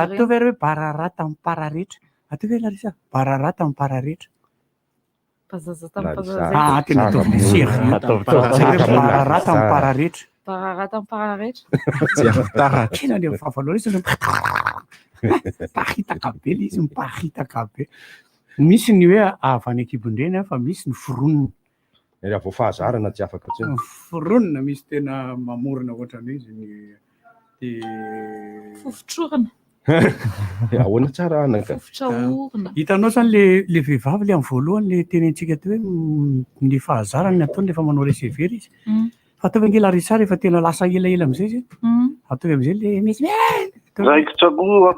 atao very hoe bararata amin'ny pararehetra atao ve larisa bararata amin'ny pararehetra tena ataovy sérieux bararata amin'ny pararehetra bararata amin'ny pararehetra tsy afitara kena le vavaloha izy paritaka be le izy miparitaka be Misy ny hoe avy any ekibondreny fa misy ny foronina. Raha vao fahazarana tsy afaka tsena. Foronina misy tena mamorona ohatran'izy ny fofotrorana. Ahoana tsara anaka. Fofotraorona. Hitanao zany le vehivavy le amin'ny voalohany le tenentsika hoe ny fahazarany ataony rehefa manao resevery izy. Fa ataovy angela resary efa tena lasa elaela amin'izay izy. Ataovy amin'izay le misy Raiko tsagoa.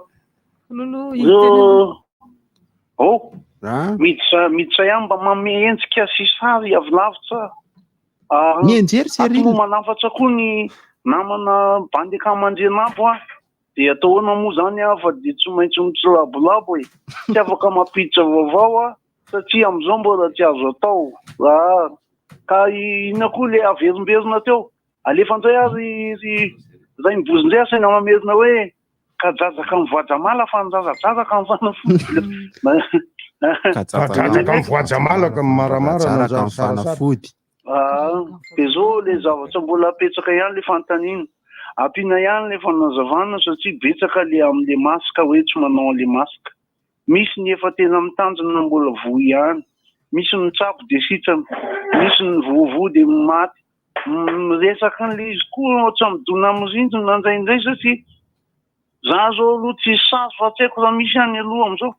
Miditra ihany mba manome endrika sy sary avy lavitra. Mienjery sery. Atao manafatra koa ny namana bandy akaman-drenabo dia atao hoana moa zany fa dia tsy maintsy mitslabolabo e. Tsy afaka mampiditra vaovao satria amin'izao mbola tsy azo atao. Ka ina koa le averimberina teo. Alefan'izay ary zay mibozindray asaina mamerina hoe ka jajaka mivoajamala fa njajajajaka mifanafody. Jajaka mivoajamalaka maramara na fanafody. Dia zao le zavatra mbola apetsaka ihany le fanontaniana. Ampiana ihany le fanazavana satria betsaka le amin'le masika hoe tsy manao an'le masika. Misy ny efa tena mitanjona mbola voa ihany. Misy ny tsapo dia sitrana. Misy ny voavoa dia maty. Resaka an'le izy koa ohatra midona amin'irindrina indraindray satria za zao aloha tsy sasy fa tsy haiko raha misy any aloha amin'izao.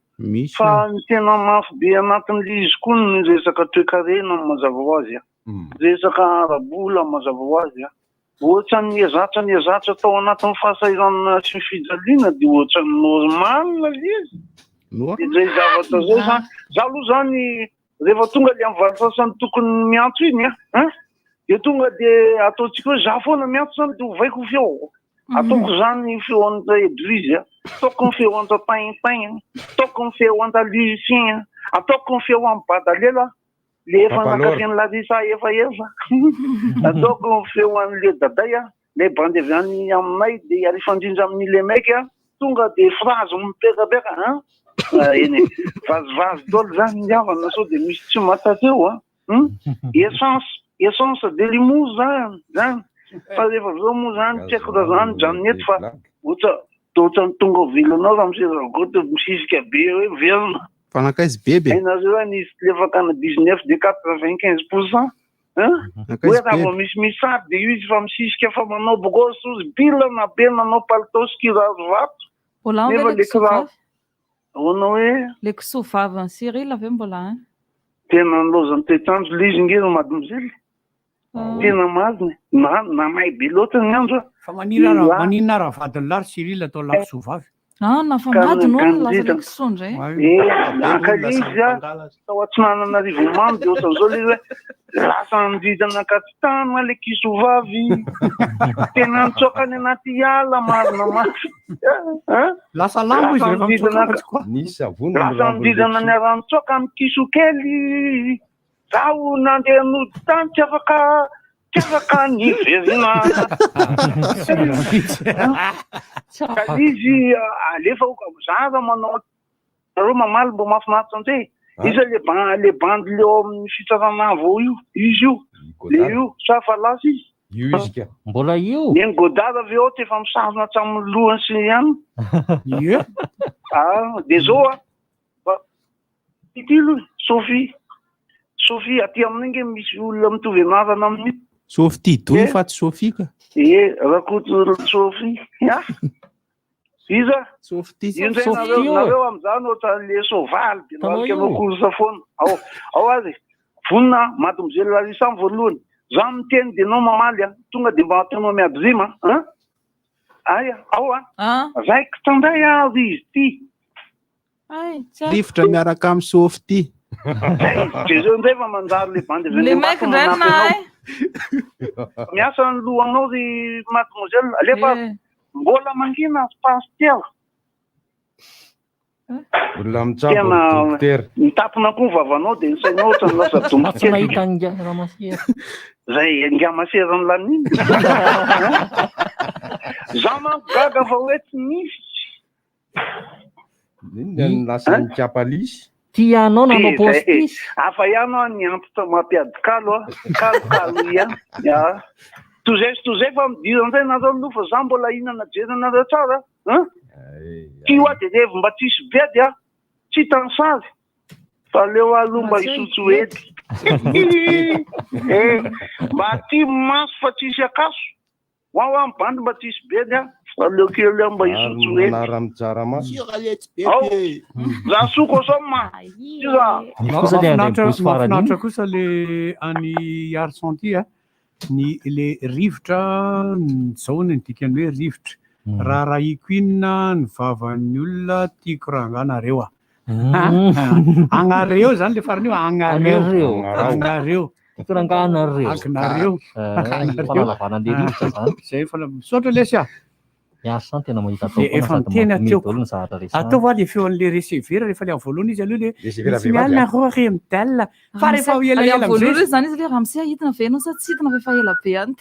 Fa ny tena mafy be anatin'le izy koa ny resaka toe-karena mazava ho azy. Resaka arabola mazava ho azy. Ohatra ny ezatra tao anatin'ny fahasahiranana sy ny fijaliana dia ohatra ny normal izy. Izay zavatra zao zany. Za aloha zany rehefa tonga le amin'ny valosasany tokony miantso iny dia tonga dia ataontsika hoe za foana miantso zany dia hovaiko feo. Ataoko zany feo an'ilay église, ataoko ny feo an'ilay pain-pain, ataoko ny feo an'ilay lucien, ataoko ny feo amin'ny badalela, le efa nakafian'ny Larisa efa. Ataoko ny feo an'ilay daday, le bandy avy any aminay dia rehefa indrindra amin'ilay maiky tonga dia phrase mipekapeka. Eny vazivazy dolo zany ndiavana sao dia misy tsy matateo. Essence de limouse zany. Fa rehefa zao moa zany tsy haiko raha zany janonety fa ohatra ny tonga vilanao raha miseragoto misisika be hoe verina. Fanakaizy bebe. Hainareo nisy lefaka na 19 de 95%. Hoe raha vao misy sary dia io izy fa misisika fa manao bokosy ozy pila na be manao palitao sy kiraro vato. Nefa le kiraro. Ahoana hoe? Le kisoavavy ny Cyril avy eo mbola tena nilozany toetrandro le izy ngeza mademoiselle. Tena maziny na may be loatra ny andro. Fa maninona raha vadiny lary Cyril atao lakisoa vavy. Na fa madiny no lasa le kisoa indray. Akale izy tao Antsinananarivo mamy dia ohatran'izao le hoe lasa nididana katitana le kisoa vavy. Tena nitsoaka any anaty ala marina mafy. Lasa lambo izy rehefa mitsoaka koa. Lasa nididana ny aranitsoaka amin'ny kisoa kely. Zaho nandeha nody tany tsy afaka ny verina. Ka izy alefa za manao zareo mamaly mbo mahafinaritra an'izay. Izy le bandy leo amin'ny fitsarana vao io. Izy io. Le io sa fa lasa izy. Io izy ka. Mbola io. Ny godara avy eo efa misarona hatramin'ny lohany sy ihany. Ie. Dia zao titilo Sophie aty amin'iny misy olona mitovy anarana amin'ny Softy doy fa tsy Sophie ka. Rakoto Sophie. Iza? Softy. Nareo amin'izany ohatra le sovaly dia narika anao korosa foana. Ao azy. Vonina mademoiselle Larisa voalohany. Za miteny dia anao mamaly tonga dia mba ataonao miady zima. Aya, ao zaiko tandray azy izy ty. Rivotra miaraka amin'ny Softy. Dia zao indray fa manjary le bandy le maiky indray na miasa ny lohanao ry mademoiselle. Alefa mbola mangina pasteur. Olona mitsabo dokotera. Mitapona koa vavanao dia ny sainao ohatran'ny lasa dombo kely. Mahita ngamasera. Zay ngamasera ny laniny. Za manko gaga fa hoe tsy misy. Ny lasa ny kapalisy. Tianao nanao postisy. Hafa ihany ny antitra mampiady kalo kalo ihany. Tozay fa midiran'izay nareo aloha fa za mbola inana jerenareo tsara. Ty hoa dia rehefa mba tsisy bedy tsy tansazy. fa leo aloha mba hisotso ety mba ty maso fa tsisy akaso hoao amin'ny bandy mba tsisy bedy a fa leo kely aho mba hisotso ety manara-mijara maso ao za soko sao ma ty za mahafinaritra kosa le any Argenty ny le rivotra zao ny dikany hoe rivotra raha rahiko inona ny vavan'ny olona tiako ranganareo agnareo zany le farany io agnareo tikoranganareo agnareo fanalavana le rivotra zany zay misaotra lesy miasa tena mahita efa miteny ateo atao va le feon'le recevera rehefa le amin'ny voalohany izy aloha le misy mialina roa remidalina fa rehefa ho elaela voalohany zany izy le raha misy ahitana venao sa tsy hitana efa ela be any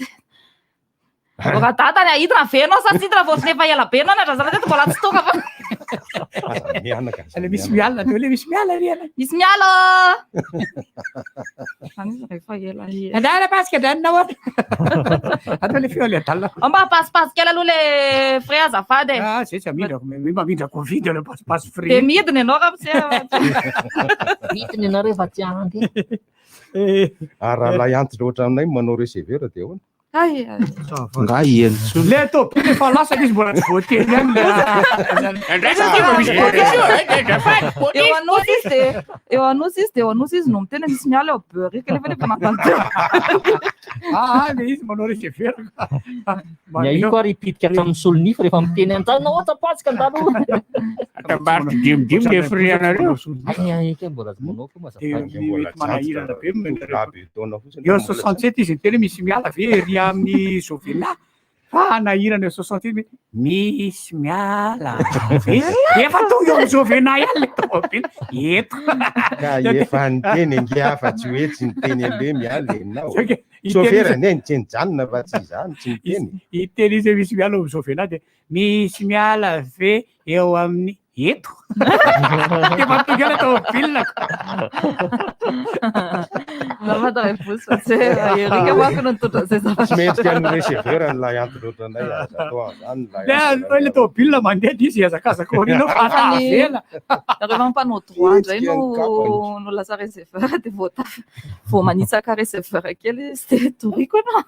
raha tatany ahitana venao sa tsy hitana vao efa ela be anao na zany teto mbola tsy tonga fa le misy mialina teo le misy miala riana misy miala zany izy rehefa ela andana pasika danina atao le feo le adalina mba pasipasika aloha le frais azafady zay tsy mamindra covid le pasipasy frais de midiny ianao raha misy midiny ianao rehefa tsy anty raha lay antitra ohatra aminay manao recevera dia ahoana nga ienso le tôbily efa lasaka izy mbola tsy voateny any eo anosy izy no miteny misy miala eo beurre kalefa lefa natanteo le izy manao recevera io koa ripitika hatramin'ny solonify rehefa miteny anjany ohatsapasika andalo atambarotro dimidimy le fri anareo ke mbola manao ko manahirana be eo 67 izy miteny misy miala ve ry amin'ny sovena fa nahirana eo 67 misy miala efa tonga eo amin'ny sovena ihany le tômobily eto efa niteny nge hafa tsy hoe tsy niteny alohe miala enao sofera ne niteny janona fa tsy izany tsy niteny iteny izy misy miala eo amin'ny sovena dia misy miala ve eo amin'ny eto efa tonga le tômobile Zavatra reposo fa tsy erika manko no nitondra zay zavatra. Tsy mendrika ny recevera ny lay antitra ohatranay atao zany lay le tômobile mandeha izy hazakazaka orinao fa avela rehefa mampanao droit indray no lasa receveur dia vao manitsaka receveur kely izy dia toriko anao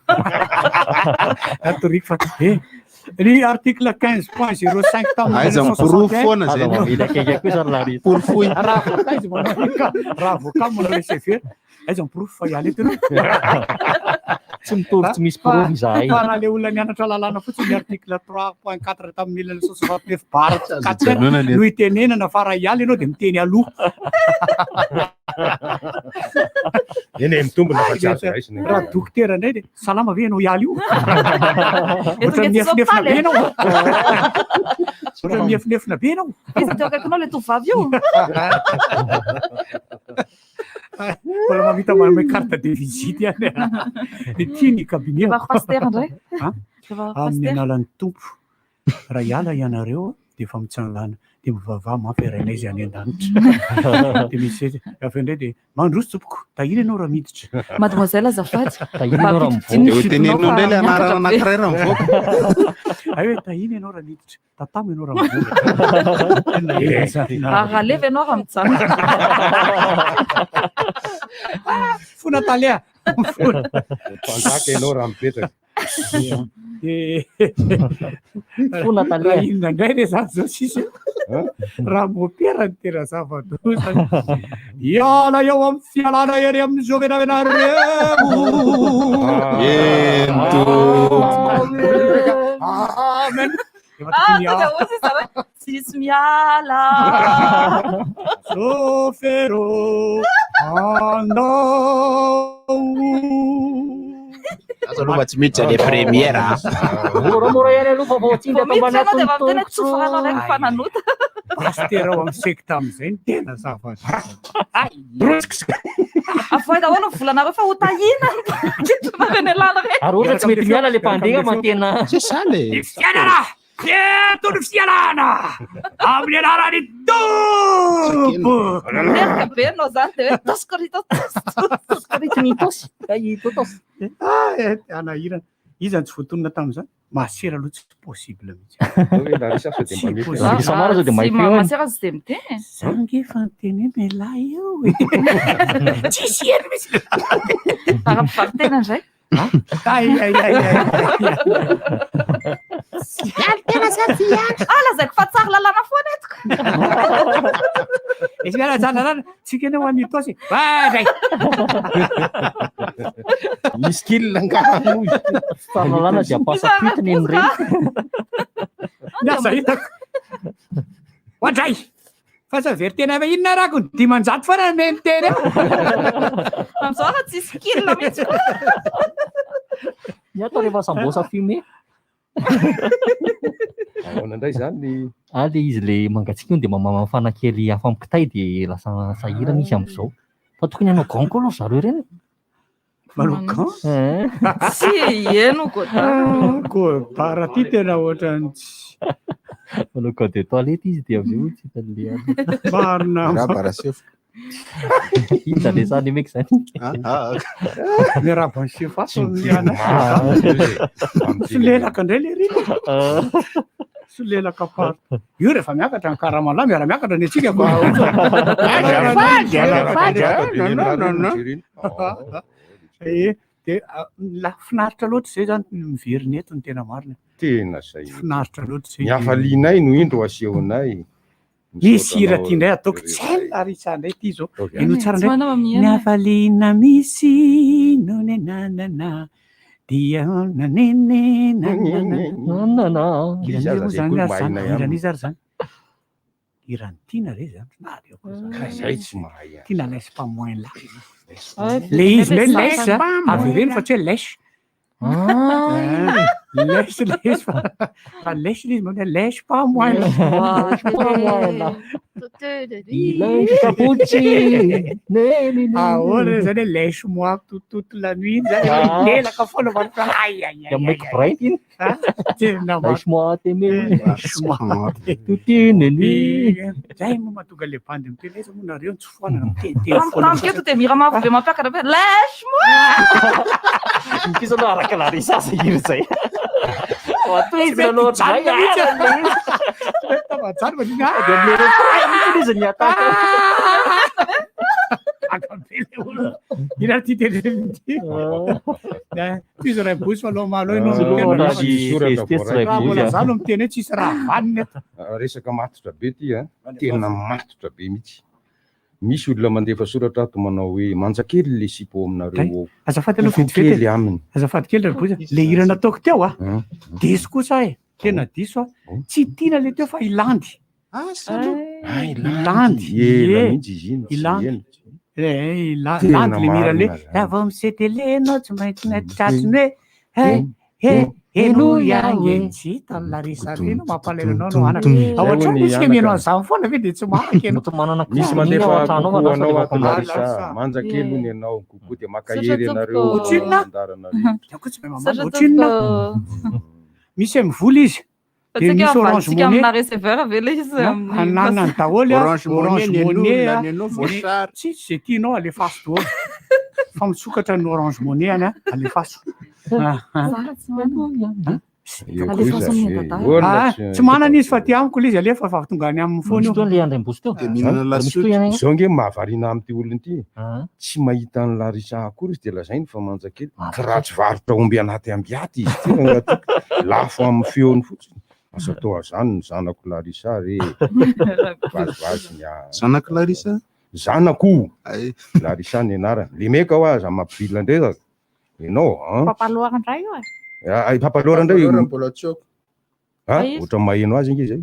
toriko fa ny article 15.05 tamin'aiza miporofo foana zay porofo raha avocat manao receveur aiza miporofo fa iala eto tsy mitory tsy misy porofo izahay fa raha le olona nianatra lalàna fotsiny ny article 3.4 tamin'ny 1969 baraka no itenenana fa raha iala ianao dia miteny aloha eny mitombona fa tsy azo raisina raha dokotera indray dia salama ve ianao iala io oatra mihefinefina be ianao oatra mihefinefina be ianao izy teo akaikinao le tovavy io mbola mamita manome carte de visite any ny tia ny cabinet pasteur indray amin'ny analan'ny tompo raha iala ianareo dia efa mitsangalana dia mivavah mafy arainay izy any an-danitra dia misy afa indray dia mandroso tompoko tahina ianao raha miditra mademoiselle azafady dia hotenenao indray le anarana anankiray raha mivoaka hoe tahina ianao raha miditra tatamo ianao raha mivoaka araleva ianao raha mijana fona talea mpanjaka ianao raha mipetraka fona talea inona indray re zany zao sisy raha mopera ny tena zava-doza iala eo amin'ny fialana ery amin'ny zovenavenareo amen tsisy miala sofero andao azo aloha tsy miditra le première moramora ihany aloha fa voatsindry atao mbana tena tsofaranao raiky fananota pastera ao amin'ny sekta amin'izay ny tena zavatra avoy daholo volanareo fa ho tahina mareny alana re ary ohatra tsy mety miala le mpandeha mantena c'est ça le fianara fieto ny fialana amin'ny anarany tompo merika be anao zany dia hoe toskorito toskorito mitosy itotosy anahirana Izy tsy voatonona tamin'izany. Masera aloha tsy possible mihitsy. Samara zao dia mahay feo. Masera tsy dia miteny. Zangefa niteny hoe mehilahy eo. Tsisy eny mihitsy. Ara-pivarotena indray. Tena sady lazaiko fa tsara lalàna foana etiko. Izy miala jalana tsika eny ho an'ny tosy. Vai. Misy kila ngano. Lalàna dia pasapitiny eny regny. Miasa hitako. Hoandray. Fa sa very tena avy inona rako 500 foana me miteny eo. Amin'izao raha tsisy kila mihitsy. Ny atao rehefa sambosa fumé. Ahoana indray zany? Le izy le mangatsiaka io dia mamafana kely hafa ampitay dia lasa sahirana izy amin'izao. Fa tokony hanao ganko aloha zareo ireny. Manao gan? Sy eno Kôta raha ty tena ohatrany tsy. Manao code de toilette izy dia avy tsy hitan'le marina. Hita le zany meky zany. Miaraba ny sefaso miana. Solelaka indray le rino. Solelaka party. Io rehefa miakatra ny karamalahy miara-miakatra ny antsika. Dia finaritra loatra izay zany miveriny eto ny tena marina. Tena zay. Finaritra loatra izay. Ny hafalianay no indro asehonay. Misy hira ty indray ataoko tsy larisa indray ty zao. Ino tsara indray. Ny hafaliana misy no nenanana dia nanene nanana. Iran'izy ary zany. Iran'ny tiana re zany. Zay tsy mahay. Tiana laisse pas moins là. Le izy le laisse avy ireny fa tsy hoe lèche. Lèche fa lèche izy ma lèche pas moins là. Ahoana zany hoe lèche moi toute la nuit zany lelaka foana fa Lèche-moi t'aimer. Zay moa mahatonga le bandy miteny izy moa nareo tsy foana miteny Tanketo dia mira mavo be mampiakatra be lèche-moi. Kisa aloha araka Larissa zay hira zay. Izy loatra zay. Izy ny ataka. Ina ty teneny ty. Tsisy ray bosy fa aloha malo ianao zany miteny hoe tsisy raha vaniny eto. Resaka matotra be ty tena matotra be mihitsy. Misy olona mandefa soratra ato manao hoe manjakely le sipo aminareo. Azafady aloha vetivety aminy. Azafady kely ry boza. Le hira nataoko teo diso kosa tena diso tsy tiana le teo fa ilandy. Ilandy. Ilandy. Ilandy le mira le vao misetele anao tsy maintsy tratriny hoe eno ihany tsy hitan'ny Larissa reno mampalahelo anao no anaka. Ohatra misy kemianao an'izany foana ve dia tsy maraka ianao. Misy mandefa kokoa anao ato Larissa manjakely hono ianao kokoa dia makahery ianareo andarana otrinona. Misy mivola izy. Dia misy orange money. Ananany daholo orange money. Tsy izay tianao alefaso daholo. Fa mitsokatra ny orange money any alefaso. Tsy manana izy fa ty amiko le izy alefa fa tonga any amin'ny foana io. Le andray mbosi teo. Zao nge mahavariana amin'ity olona ity. Tsy mahita ny Larissa akory izy dia lazainy fa manjakely. Raha tsy varotra omby anaty ambiaty izy ty lafo amin'ny feony fotsiny. Asa tao azany ny zanako Larissa re. Vazivazy zanako Larissa? Zanako Larissa ny anarany. Le meka ho aza mampivila ndray ianao. Papaloara indray io Papaloara indray io. Mbola tsoko. Ohatra maheno azy inge zay.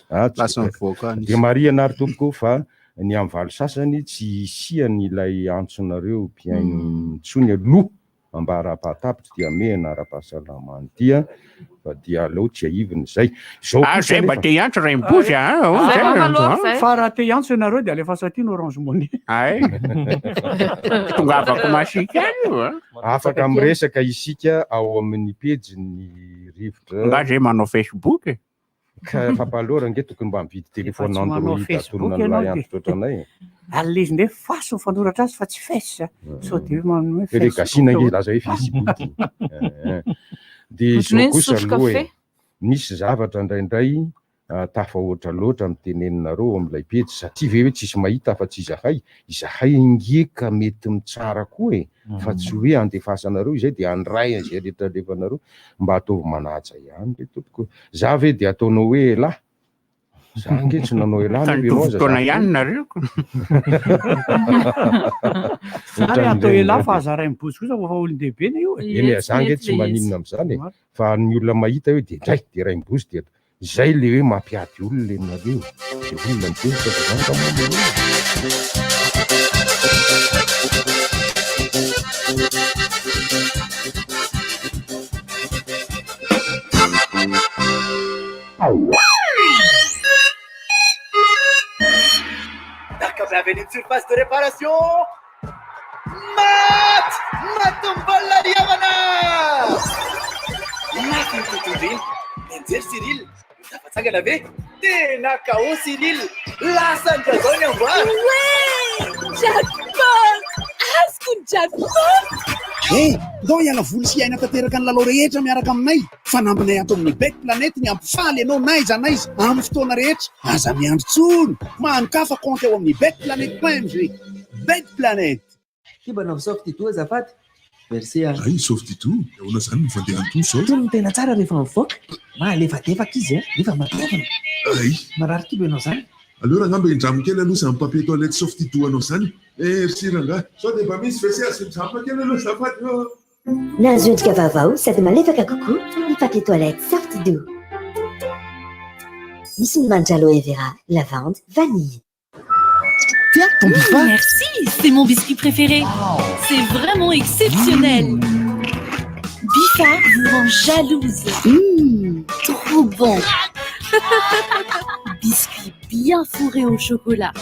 Lasa mivoaka any. Dia Maria nary tompoko fa ny amin'ny valo sasany tsy isiany ilay antsonareo mpiaino tsony aloha ambara-pahatapitra dia mena ara-pahasalamany dia fa dia aleo tsy aiviny zay. Zay mba te hiantso ray mibozy fa raha te hiantso ianareo dia alefa satiny orange money. Tongavako masika io. Afaka miresaka isika ao amin'ny pejy ny rivotra. Nga zay manao Facebook. ka fampalora nge tokony mba mividy telefôna Android atonona lay antro ohatranay. Alina izy nde faso fanoratra azy fa tsy fesa. So de manome le gasina nge laza hoe Facebook. De zao kosa aloha misy zavatra indraindray tafahoatra loatra mitenenina-reo amin'ilay pejy satria ve hoe tsisy mahita fa tsy izahay ingeka mety mitsara koa fa tsy hoe andefasanareo izay de andray izay rehetralefanareo mba ataovy manaja ihany le tompoko. Za ve de ataonao hoe lah za nge tsy nanao fotoana ihany nareo. Zany atao ela fa azaray mibotsy kosa fa olon-dehibe na io. Eny za nge tsy maninona am'zany fa ny olona mahita hoe de ndray de ray mibotsy de zay le hoe mampiady olona nareo de olona mipesaka zany ka D'accord, bienvenue de surface de réparation. Matumbola Diamana. Matumbola Nenzer Cyril. Tafatsanga la ve. Tena kao Cyril. Lasa ndrazao ny amboary. Ouais! Jackpot! Azoko jackpot! Ndao iala voly sy aina tanteraka ny lalao rehetra miaraka aminay. Fanampinay ato amin'ny Bet Planet ny ampifaly ianao naiza naiza amin'ny fotoana rehetra. Aza miandry tsony. Mankafa compte eo amin'ny betplanet.mg. Bet Planet. Kibanao Softy toa azafady. Merci ah. Ay Softy toa. Eona zany ny fandehan'ny toa sao. Tony tena tsara rehefa mivoaka. Malefadefaka izy rehefa matevana. Ay. Marary kibo ianao zany. Alors angamba indramo kely aloha za papier toilette Softy toa anao zany. Merci ranga. Sao de mba misy WC asindramo kely aloha zafady. Nazo endrika vaovao sady malefaka kokoa ny papier toilette Softy doux. Misy ny mandry aloe vera, lavande, vanille. Tiens, ton Bifa. Merci, c'est mon biscuit préféré. C'est vraiment exceptionnel. Bifa vous rend jalouse. Trop bon. Biscuit bien fourré au chocolat.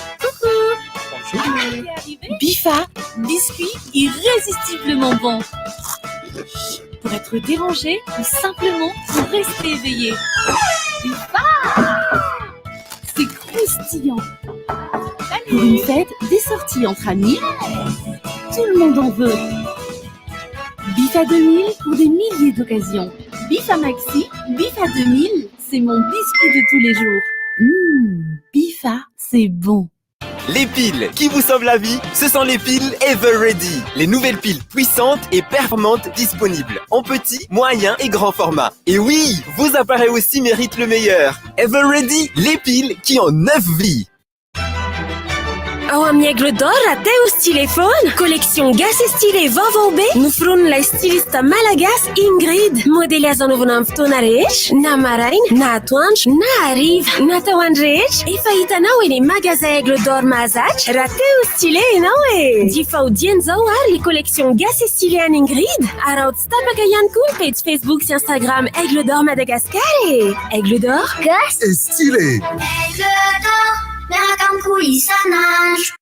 Bifa, biscuit irrésistiblement bon. Pour être dérangé ou simplement pour rester éveillé. Bifa, c'est croustillant. Pour une fête, des sorties entre amis, tout le monde en veut. Bifa 2000 pour des milliers d'occasions. Bifa Maxi, Bifa 2000, c'est mon biscuit de tous les jours. Bifa, c'est bon. Les piles qui vous sauvent la vie, ce sont les piles Ever Ready. Les nouvelles piles puissantes et performantes disponibles en petit, moyen et grand format. Et oui, vos appareils aussi méritent le meilleur. Ever Ready, les piles qui ont 9 vies. Ao amin'ny Aigle d'Or até os téléphone, collection gas et stylet vaovao be noforonin'ilay styliste malagasy Ingrid. Modely azo anaovana amin'ny fotoana rehetra, na maraina, na atoandro, na hariva, natao andro rehetra. Efa hitanao eny magasin Aigle d'Or mahazatra raha te ho stylet ianao e. Jifaodiany zao ary les collections gas et stylet an'i Ingrid. Ary ao tsy tapaka ihany koa ny page Facebook sy Instagram Aigle d'Or Madagascar e. Aigle d'Or, gas et stylet. Aigle d'Or. Miaraka amiko isan'andro.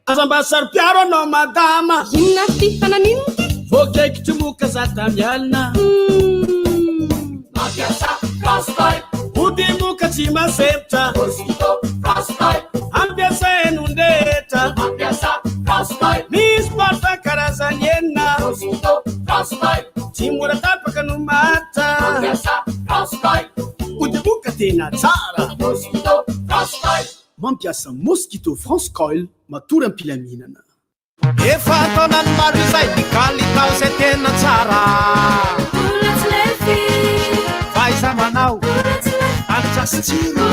Azambasary piaro anao madama. Inona ty fananino ty? Voakaiky moka za tamialina. Mampiasa frostbite. Ody moka tsy maseptra. Mosquito frostbite. Ampiasaino ndrehetra. Mampiasa frostbite. Misy porta karazany enina. Mosquito frostbite. Tsy mora tapaka no mata. Mampiasa frostbite. Ody moka tena tsara. Mosquito frostbite. Mampiasa Mosquito France Coil matory ampilaminana. Efa taonany maro izay dikaly tao izay tena tsara. Faiza manao anitsasy tsiro.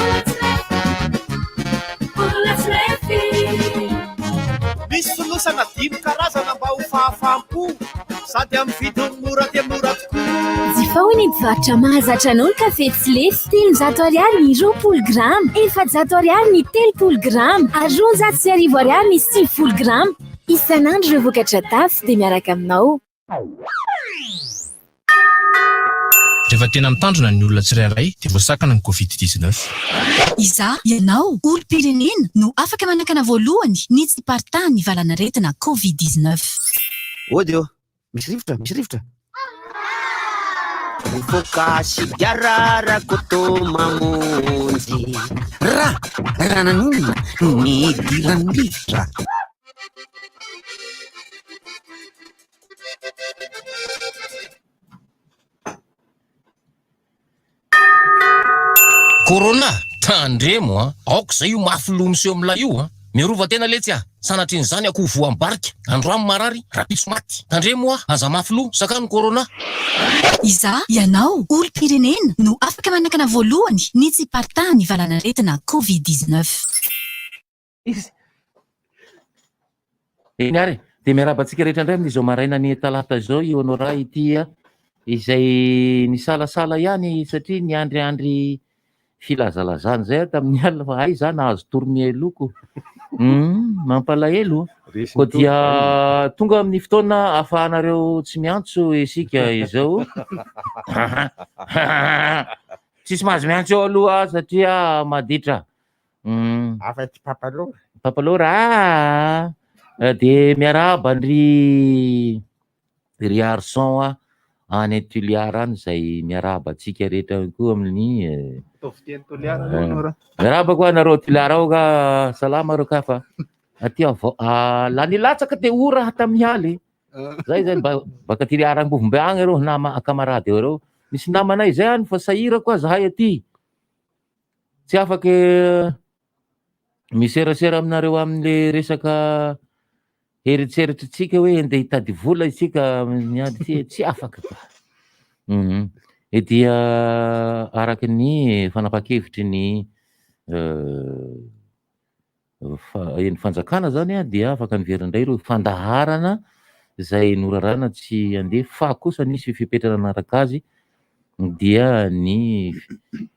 Misy fonosana 5 karazana mba ho fahafaham-po sady amin'ny vidiny mora dia mora tokoa. Jifaony mivarotra mahazatra anao kafe Tsilefy 300 ariary ny 20 grama, 400 ariary ny 30 grama, ary 700 ariary ny 50 grama. Isan'andro ireo vokatra tafy dia miaraka aminao. Rehefa tena mitandrina ny olona tsirairay dia voasakana ny Covid-19. Iza, ianao, olom-pirenena no afaka manakana voalohany ny tsy partahan'ny valanaretina Covid-19. Odio, misy rivotra, misy rivotra. fokasy gararako tô mamonjy raha nanonina ny diran'ny rivotra. Corona tandremo aoko zay io mafilo miseho amla io miarova tena letsy sanatriny zany ako voambarika androamy marary rapitso maty tandremo aza mafilo sakano corona. Iza ianao olo-pirenena no afaka manakana voalohany ny tsy partany valana retina COVID-19. Eny ary dia miarabantsika rehetra indray amin'izao maraina ny talata zao io anora ity izay ny salasala ihany satria ny andriandry filazalazany zay tamin'ny alina fa ay za nahazo tormie loko mampalahelo ko dia tonga amin'ny fotoana ahafahanareo tsy miantso isika izao tsisy mahazo miantso eo aloha satria maditra afa-tsy papalora dia miaraba ry arson any Tuliara any zay miaraba atsika rehetra koa amin'ny miaraba koa nareo Tuliara ao ka salama reo ka fa aty la nilatsaka te ora tamin'ny haly zay baka Tuliara Mbovombe agny reo nama kamarady eo reo misy namanay zay any fa sahira koa zahay aty tsy afaka miserasera aminareo amin'le resaka eritreritrytsika hoe andeha hitady vola isika miady tsy afaka ka dia araky ny fanapa-kevitry ny fanjakana zany dia afaka niverindray reo fandaharana zay norarana tsy andeha fa kosa nisy fipetrana anaraka azy dia ny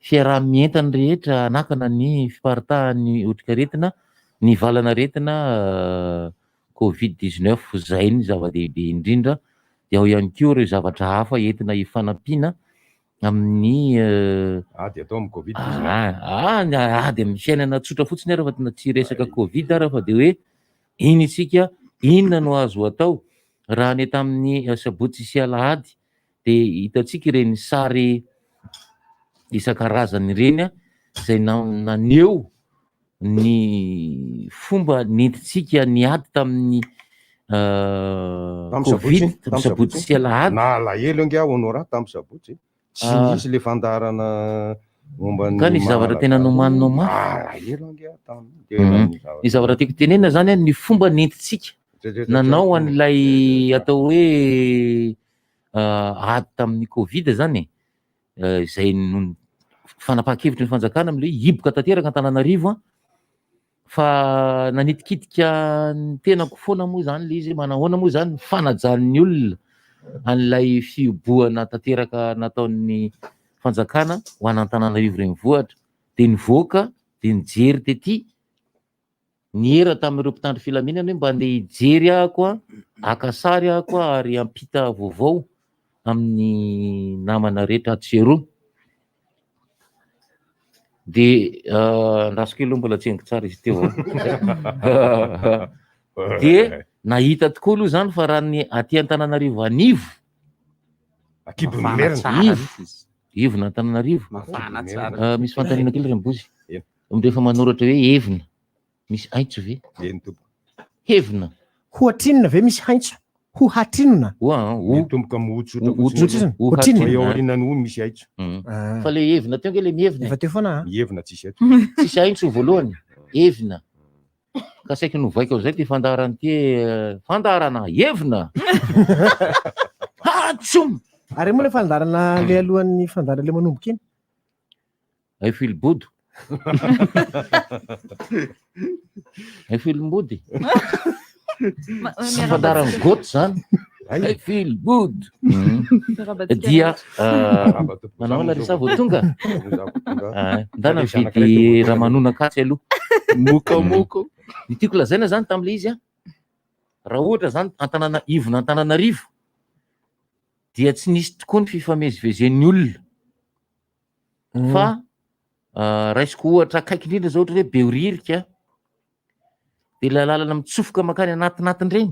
fiaraha-mientany rehetra anakana ny fiparitahan'ny otrikaretina ny valana retina COVID-19 zay ny zava-dehibe indrindra dia ao ihany koa ireo zavatra hafa entina hifanampiana amin'ny ady atao amin'ny COVID ady amin'ny fiainana tsotra fotsiny ara fa tena tsy resaka COVID ara fa dia hoe iny isika inona no azo atao raha ny tamin'ny sabotsy sy alahady dia hitantsika ireny sary isan-karazany ireny zay naneo ny fomba nentintsika niady tamin'ny COVID tamin'ny sabotsy sy alahady na alahelo ange honora tamin'ny sabotsy tsy nisy le fandaharana momban'ny ka nisy zavatra tena nomaninao mafy ny zavatra tiako tenena zany ny fomba nentintsika nanao an'ilay atao hoe ady tamin'ny COVID zany zay fanapa-kevitry ny fanjakana am'le hiboka tanteraka Antananarivo fa nanitikitika ny tenako foana moa zany le izy manahoana moa zany fanajan'ny olona an'ilay fiboana tanteraka nataon'ny fanjakana ho an'Antananarivo renivohitra dia nivoaka dia nijery tety ny era tamin'ireo mpitandro filaminana hoe mba andeha hijery ahako akasary ahako ary ampita vaovao amin'ny namana rehetra atseroa dia andrasoko aloha mbola tsy haingo tsara izy teo dia nahita tokoa aloha zany fa raha ny aty Antananarivo anivo ivona Antananarivo misy fantanina kely rembozy rehefa manoratra hoe evina misy aintso ve hevina ho atrinona ve misy haintso ho hatrinona tomboka mihoatrinnaorinany o misy aintso fa le evina teo nge le mievina efa teo foana mievina tsisy aintso tsisy aintso voalohany evina ka saiky novaika ao zay ty fandaharana ty fandaharana evina hatsom ary moa le fandarana le alohan'ny fandarana le manomboka iny ay filibodo ay filimbody fandarana goto zany ay filibodo dia manao larisa vao tonga ndana mividy raha manona katsy aloha mokamoko ny tiako lazaina zany tam'le izy raha ohatra zany Antanana ivona Antananarivo dia tsy nisy tokoa ny fifamezivezen'ny olona fa raisiko ohatra akaiky indrindra zao ohatra hoe beoririka dia lalàlana mitsofoka makany anatinatiny reny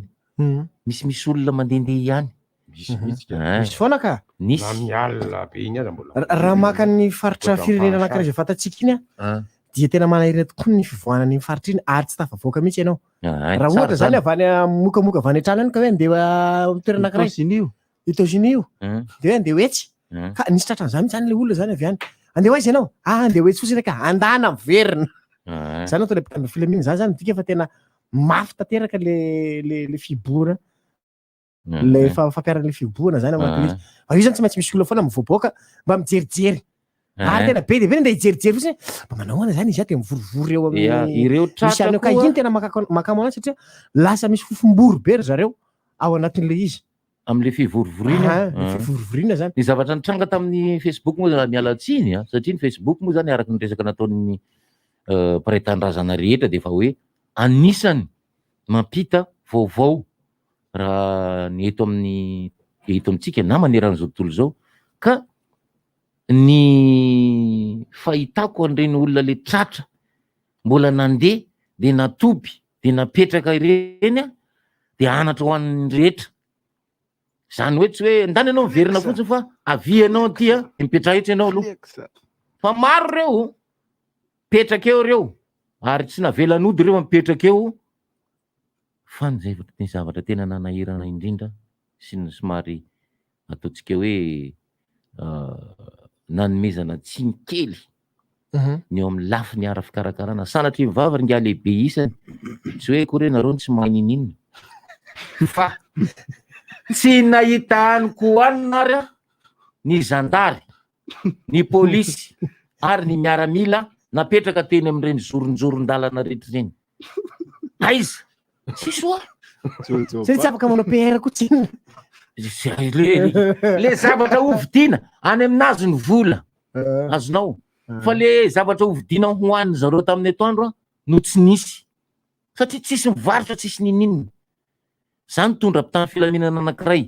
misy olona mandehandeha ihany misy foana ka na mialina be iny aza mbola raha maka ny faritra firenena anankiray izay fantatsika iny dia tena manahirana tokoa ny fivoahana ny faritra iny ary tsy tafavoaka mihitsy ianao raha ohatra zany avy any mokamoka avy any an-trano any ka hoe andeha toerana anankiray États-Unis io dia hoe andeha hoetsy ka nisy tratran'izany mihitsy zany le olona zany avy any andeha hoaiza ianao andeha hoetsy fotsiny ka andana miverina zany atao le mpitandro filaminana zany zany midika fa tena mafy tanteraka le fiborana le fampiarana le fiborana zany amina io zany tsy maintsy misy olona foana mivoaboaka mba mijerijery ary tena be dia be ndeha hijerijery fotsiny mba manao ana zany izy dia mivorivory eo amin'ny misy any ka iny tena makamo anazy satria lasa misy fofom-boro be ry zareo ao anatin'le izy am'le fivorovoriana fivorovoriana zany ny zavatra nitranga tamin'ny Facebook moa miala tsiny satria ny Facebook moa zany araka ny resaka nataon'ny mpiraitan-drazana rehetra dia efa hoe anisany mampita vaovao raha ny eto amintsika na maneran'izao tontolo zao ka ny fahitako an'ireny olona le tratra mbola nandeha dia natoby dia napetraka ireny dia anatra ho an'ny rehetra zany hoe tsy hoe ndany ianao miverina fotsiny fa avianao aty mipetraha etra ianao aloha fa maro reo petraka eo reo ary tsy navelan'ody reo mipetraka eo fa ny zavatra tena nanahirana indrindra sy ny somary ataontsika hoe nanomezana tsiny kely ny eo amin'ny lafy ny ara fikarakarana sanatry mivava ringa lehibe isany tsy hoe koa re nareo tsy mahay ninina fa tsy nahita any koa any nary ny zandary ny polisy ary ny miaramila napetraka teny amin'ireny zoronjoron-dalana rehetra ireny aiza tsisy oa tsy afaka manao PR kotsiny le zavatra hovidiana any aminazy ny vola azonao fa le zavatra hovidiana ho an'ny zareo tamin'ny atoandro no tsy nisy satria tsisy mivarotra tsisy nininina zany tondra mpitany filaminana anankiray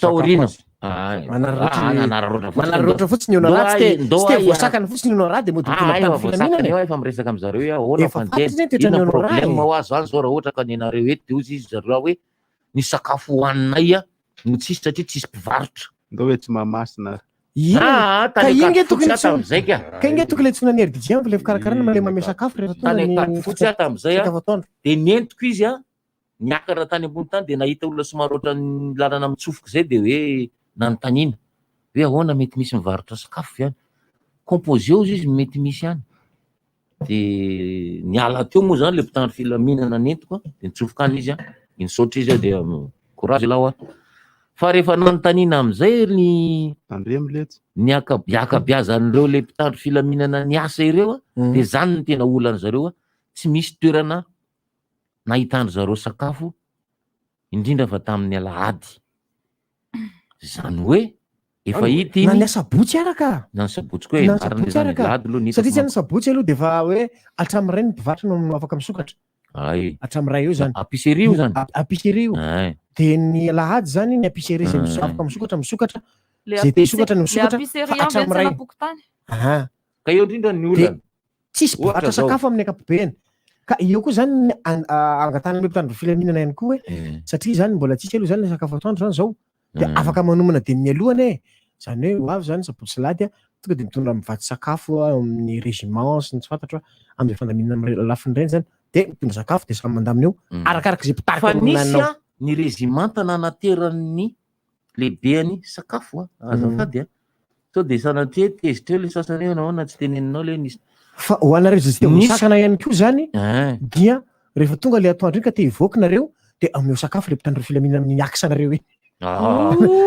taorina manararaotra fotsiny eo ratsy te voasakana fotsiny eo raha dia moa efa miresaka amin'izareo ahoana fandeina problème ho azo any zao raha ohatra ka nenareo eto dia ozy izy zareo hoe ny sakafo hoaninay no tsisy satria tsisy mpivarotra ndao hoe tsy mahamasina ka inge tokony le tsona ny RDG le fikarakarana male mame sakafo rehefa tany fotsy tam'izay dia nentiko izy niakatra tany ambony tany dia nahita olona somary ohatra ny lalana mitsofoka zay dia hoe nanontaniana hoe ahoana mety misy mivarotra sakafo ihany composé izy mety misy ihany dia niala teo moa zany le mpitandro filaminana nentiko dia nitsofoka any izy nisaotra izy dia courage lao fa rehefa nanontaniana am'izay ny akabiazan'ireo le mpitandro filaminana ny asa ireo dia zany ny tena olana zareo tsy misy toerana nahitandro zareo sakafo indrindra fa tamin'ny alahady zany hoe efa hity na ny asabotsy araka na ny sabotsy koa alahady aloha satria tsy any sabotsy aloha dia efa hoe atramiray ny mpivarotra no afaka misokatra atramiray eo zany apiserie io zany apiserie io dia ny alahady zany ny apiserie zay afaka misokatra zay te hisokatra no misokatra fa atramiray ka eo indrindra ny olana tsisy mpivarotra sakafo amin'ny ankapobeny ka eo koa zany angatana le mpitandro filaminana ihany koa hoe satria zany mbola tsisy aloha zany le sakafo atoandro zany zao dia afaka manomana dia ny alohany zany hoe hoavy zany sabotsy salady tonga dia mitondra mivatsy sakafo amin'ny régiment sy ny tsy fantatra amin'izay fandaminana lafiny reny zany dia mitondra sakafo dia samy mandamina eo arakaraka zay mpitarika fa nisy ny régimenta nanateran'ny lehibeany sakafo azafady to dia sanatria tezitra eo le sasany eo nahoana tsy teneninao le nisy fa ho anareo zay te misakana ihany koa zany dia rehefa tonga le atoandro iny ka te hivoakinareo dia amin'eo sakafo le mpitandro filaminana amin'ny aksanareo iny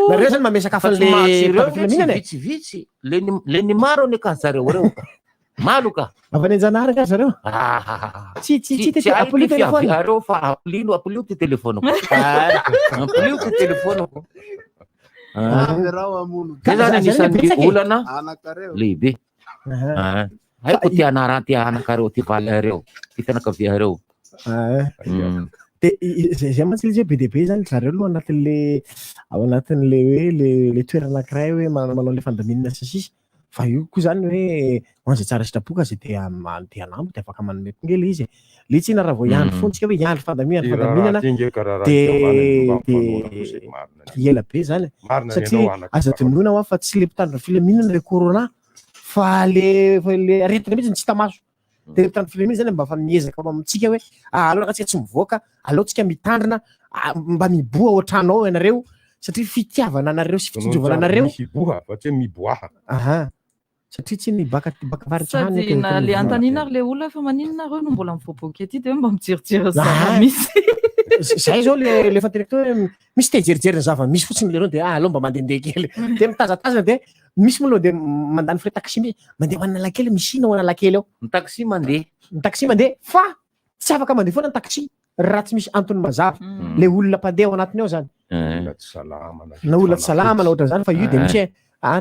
nareo zany mame sakafo an'le mpitandro filaminana vitsivitsy le ny maro ny akazareo reo malo ka avy any anjanahary ka zareo tsy apoli telefony areo fa apoli ty telefoniko apoli ty telefoniko zany anisan'ny olana lehibe haiko ty anakareo ty valareo ty fianakaviareo dia zay mantsy izy hoe be dia be zany zareo aloha anatin'le hoe le toerana anankiray hoe manao le fandaminana sasisy fa io koa zany hoe hoan'izay tsara sitrapoka zay te anambo de afaka manome pingely izy le tsy na raha vao iandro fontsika hoe iandro fandaminana de ela be zany satria aza tonoina ho fa tsy le mpitandrina filaminana le corona fa le aretina mihitsy tsy tamaso de le mpitandrina filaminana zany mba fa miezaka amitsika hoe aloha tsika tsy mivoaka aloha mitandrina mba miboa ao an-trano ao ianareo satria fitiavana anareo sy fitsinjovana anareo satria tsy nibaka sady na le antanina ary le olona fa maninonareo no mbola mivoaboaka aty de hoe mba mijerijery zava-misy zay zao le fantenekteo hoe misy te hijerijery ny zava-misy fotsiny lereo de aloha mba mandehandeha kely de mitazatazana de misy moa de mandany fre taxi misy mandeha ho analakely misina ho analakely ao ny taxi mandeha fa tsy afaka mandeha foana ny taxi raha tsy misy antony mazava le olona mpandeha ao anatiny ao zany na olona tsy salamana ohatra zany fa io de misy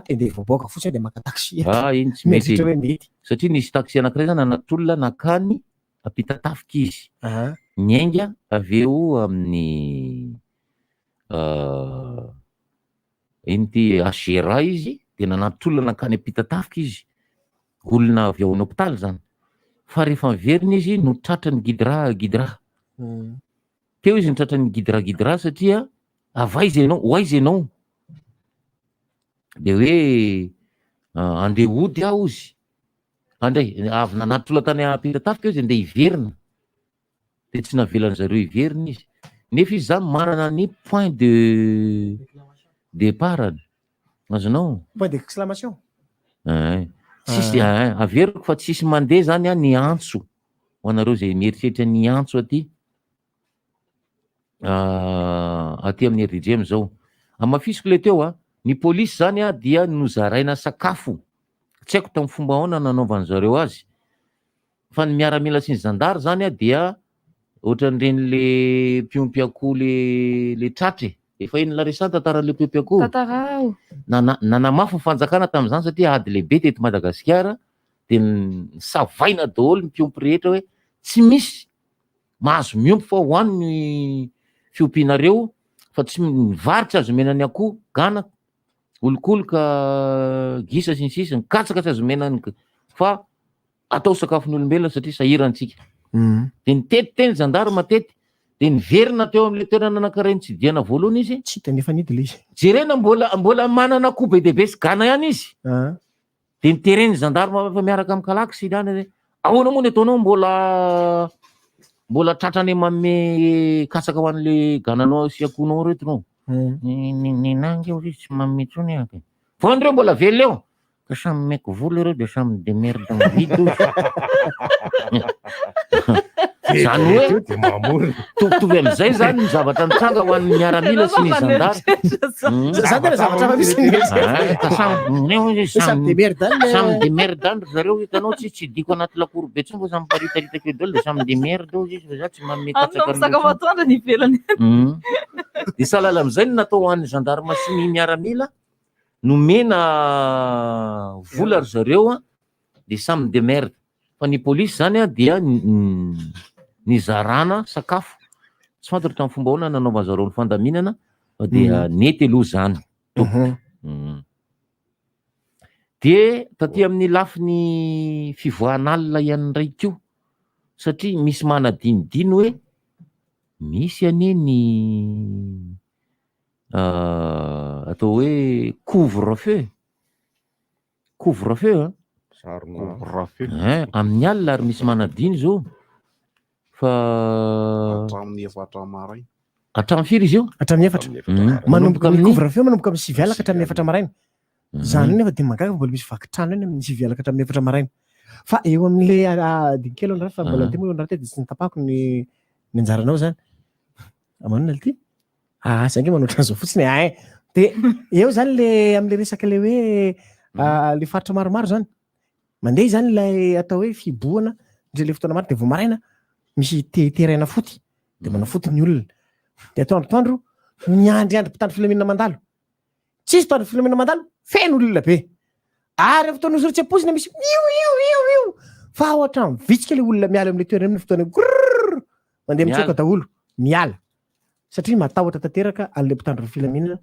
tendeha voaboaka fotsiny de maka taxi iny tsy mety satria nisy taxi anankiray zany anatolona nakany ampita-tafika izy miainga avy eo amin'ny iny ty agera izy de nanatolona nakany ampita-tafika izy olona avy ao amin'ny hôpitaly zany fa rehefa miverina izy no tratrany gidra teo izy nitratrany gidra satria avaiza ianao hoaiza ianao de hoe andeha ody aho izy andray avy nanatola tany ampita-tafika izy andeha hiverina de tsy navelany zareo hiverina izy nefa izy zany manana ny point de départany azonao point d'exclamation tsisy averiko fa tsisy mandeha zany ny antso ho anareo zay mieritreritra ny antso aty amin'ny rdgm zao amafisiko le teo ny polisy zany dia nozaraina sakafo tsy haiko tamin'ny fomba ahoana nanaovany zareo azy fa ny miaramila sy ny zandary zany dia ohatran'ireny le piompiakoho le tratre efa iny la resany tantaran'le piompiakoho nanamafy ny fanjakana tamin'izany satria ady lehibe teto Madagasikara de savaina daholo ny piompy rehetra hoe tsy misy mahazo miompy fa hoany ny fiompianareo fa tsy mivaritra azo menany akoho gana olokoloka gisa sy ny sisa nikatsaka tsy azo menany fa atao sakafon'olombelona satria sahirantsika de nitetiteny zandary matety de niverina teo am'le toerana anankiray tsy diana voalohany izy tsy tenefanidy le izy jerena mbola manana akoho be dehibe sy gana ihany izy de nitereny zandary fa miaraka amin'ny kalaky sy ilana ahoana moa ny ataonao mbola tratrany manome katsaka ho an'le gananao sy akohonao retinao ninangy eo izy tsy mametsony aky fa andreo mbola velona eo ka samy meko vola ireo de samy demerde mividy zany hoe tovitovy am'izay zany ny zavatra nitranga ho an'ny miaramila sy ny zandary za tena zavatra fa misy samy demerde andro zareo hitanao tsy diko anaty lakoro be tsony fa samy paritaritaka eo daholo de samy demerde eo izy fa za tsy manome sakafo atoandra ny ivelany de sahalala am'izay no natao ho an'ny gendarme sy ny miaramila nomena vola ry zareo de samy demerde fa ny polisy zany dia nizarana sakafo tsy fantatra tamin'ny fomba ahoana nanaovany zareo ny fandaminana fa dia nety aloha zany de taty amin'ny lafiny fivoahan'alina ihany ndray kio satria misy manadinidiny hoe misy anie ny atao hoe couvre-feu amin'ny alina ary misy manadiny zao fa hatramin'ny firy izy io hatramin'ny efatra manomboka amin'ny couvre-feu manomboka amin'ny 9 alaka hatramin'ny 4 maraina zany nefa de magaga mbola misy vakitrano eny amin'ny 9 alaka hatramin'ny 4 maraina fa eo amin'le dinkelo andraha fa mbola ty moa andraha ty de tsy nitapako ny anjaranao zany amanona le ty zange manoatra an'izao fotsiny de eo zany le am'le resaka le hoe le faritra maromaro zany mandeha zany lay atao hoe fiboana ndre le fotoana maro de vao maraina misy teraina foty de manafoty ny olona de atoandro miandryandry mpitandro filaminana mandalo tsisy mpitandro filaminana mandalo feno olona be ary fotoana osory tsy amposina misy io fa ohatra mivitsika le olona miala am'le toerana amin'ny fotoana mandeha mitsoka daholo miala satria matahotra tanteraka an'le mpitandro filaminana